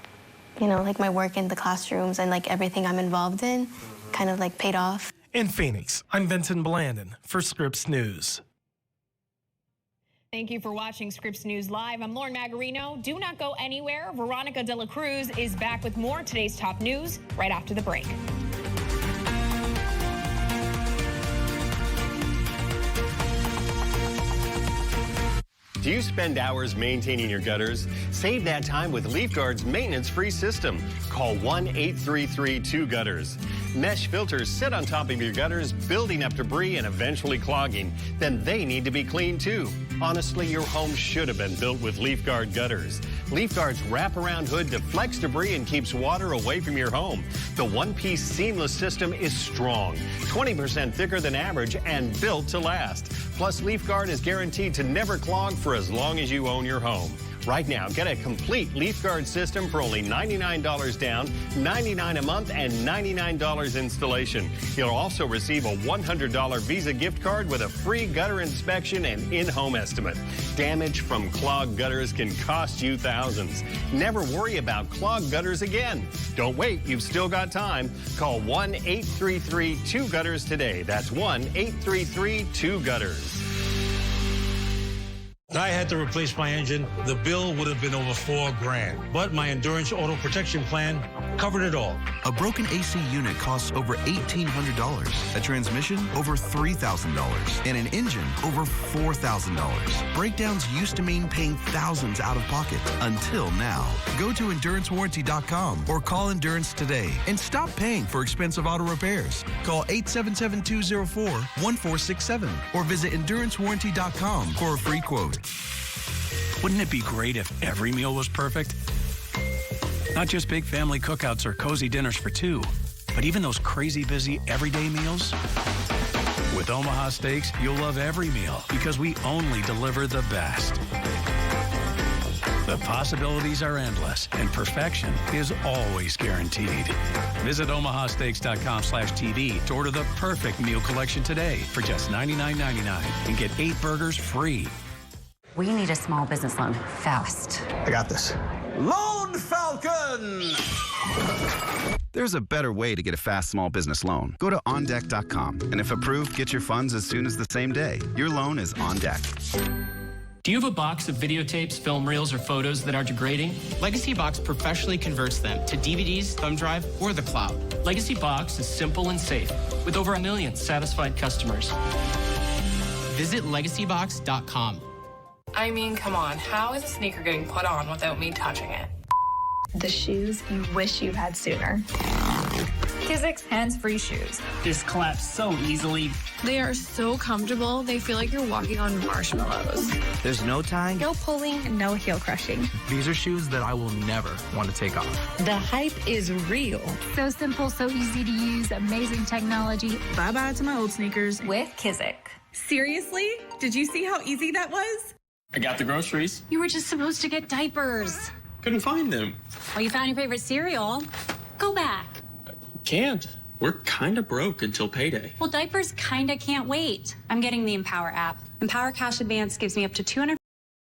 [SPEAKER 17] you know, my work in the classrooms and everything I'm involved in kind of paid off.
[SPEAKER 16] In Phoenix, I'm Vincent Blandon for Scripps News.
[SPEAKER 4] Thank you for watching Scripps News Live. I'm Lauren Magarino. Do not go anywhere. Veronica De La Cruz is back with more today's top news right after the break.
[SPEAKER 18] Do you spend hours maintaining your gutters? Save that time with LeafGuard's maintenance-free system. Call 1-833-2-GUTTERS. Mesh filters sit on top of your gutters, building up debris and eventually clogging. Then they need to be cleaned too. Honestly, your home should have been built with LeafGuard gutters. LeafGuard's wraparound hood deflects debris and keeps water away from your home. The one-piece seamless system is strong, 20% thicker than average and built to last. Plus, LeafGuard is guaranteed to never clog for as long as you own your home. Right now, get a complete LeafGuard system for only $99 down, $99 a month, and $99 installation. You'll also receive a $100 Visa gift card with a free gutter inspection and in-home estimate. Damage from clogged gutters can cost you thousands. Never worry about clogged gutters again. Don't wait, you've still got time. Call 1-833-2-GUTTERS today. That's 1-833-2-GUTTERS.
[SPEAKER 19] I had to replace my engine. The bill would have been over $4,000, but my Endurance Auto Protection Plan covered it all.
[SPEAKER 20] A broken AC unit costs over $1,800, a transmission over $3,000, and an engine over $4,000. Breakdowns used to mean paying thousands out of pocket, until now. Go to EnduranceWarranty.com or call Endurance today and stop paying for expensive auto repairs. Call 877-204-1467 or visit EnduranceWarranty.com for a free quote.
[SPEAKER 21] Wouldn't it be great if every meal was perfect? Not just big family cookouts or cozy dinners for two, but even those crazy busy everyday meals? With Omaha Steaks, you'll love every meal because we only deliver the best. The possibilities are endless, and perfection is always guaranteed. Visit omahasteaks.com/TV to order the perfect meal collection today for just $99.99 and get 8 burgers free.
[SPEAKER 22] We need a small business loan fast.
[SPEAKER 11] I got this. Loan Falcon!
[SPEAKER 23] There's a better way to get a fast small business loan. Go to OnDeck.com, and if approved, get your funds as soon as the same day. Your loan is on deck.
[SPEAKER 24] Do you have a box of videotapes, film reels, or photos that are degrading? Legacy Box professionally converts them to DVDs, thumb drive, or the cloud. Legacy Box is simple and safe, with over 1 million satisfied customers. Visit LegacyBox.com.
[SPEAKER 25] I mean, come on, how is a sneaker getting put on without me touching it?
[SPEAKER 26] The shoes you wish you had sooner. Kizik's hands-free shoes.
[SPEAKER 24] This collapse so easily.
[SPEAKER 26] They are so comfortable, they feel like you're walking on marshmallows.
[SPEAKER 1] There's no tying,
[SPEAKER 26] No pulling, no heel crushing.
[SPEAKER 1] These are shoes that I will never want to take off.
[SPEAKER 26] The hype is real.
[SPEAKER 29] So simple, so easy to use, amazing technology.
[SPEAKER 26] Bye-bye to my old sneakers.
[SPEAKER 29] With Kizik.
[SPEAKER 26] Seriously? Did you see how easy that was?
[SPEAKER 24] I got the groceries.
[SPEAKER 29] You were just supposed to get diapers.
[SPEAKER 24] Couldn't find them.
[SPEAKER 29] Well, you found your favorite cereal. Go back.
[SPEAKER 24] Can't. We're kind of broke until payday.
[SPEAKER 29] Well, diapers kind of can't wait. I'm getting the Empower app. Empower Cash Advance gives me up to $200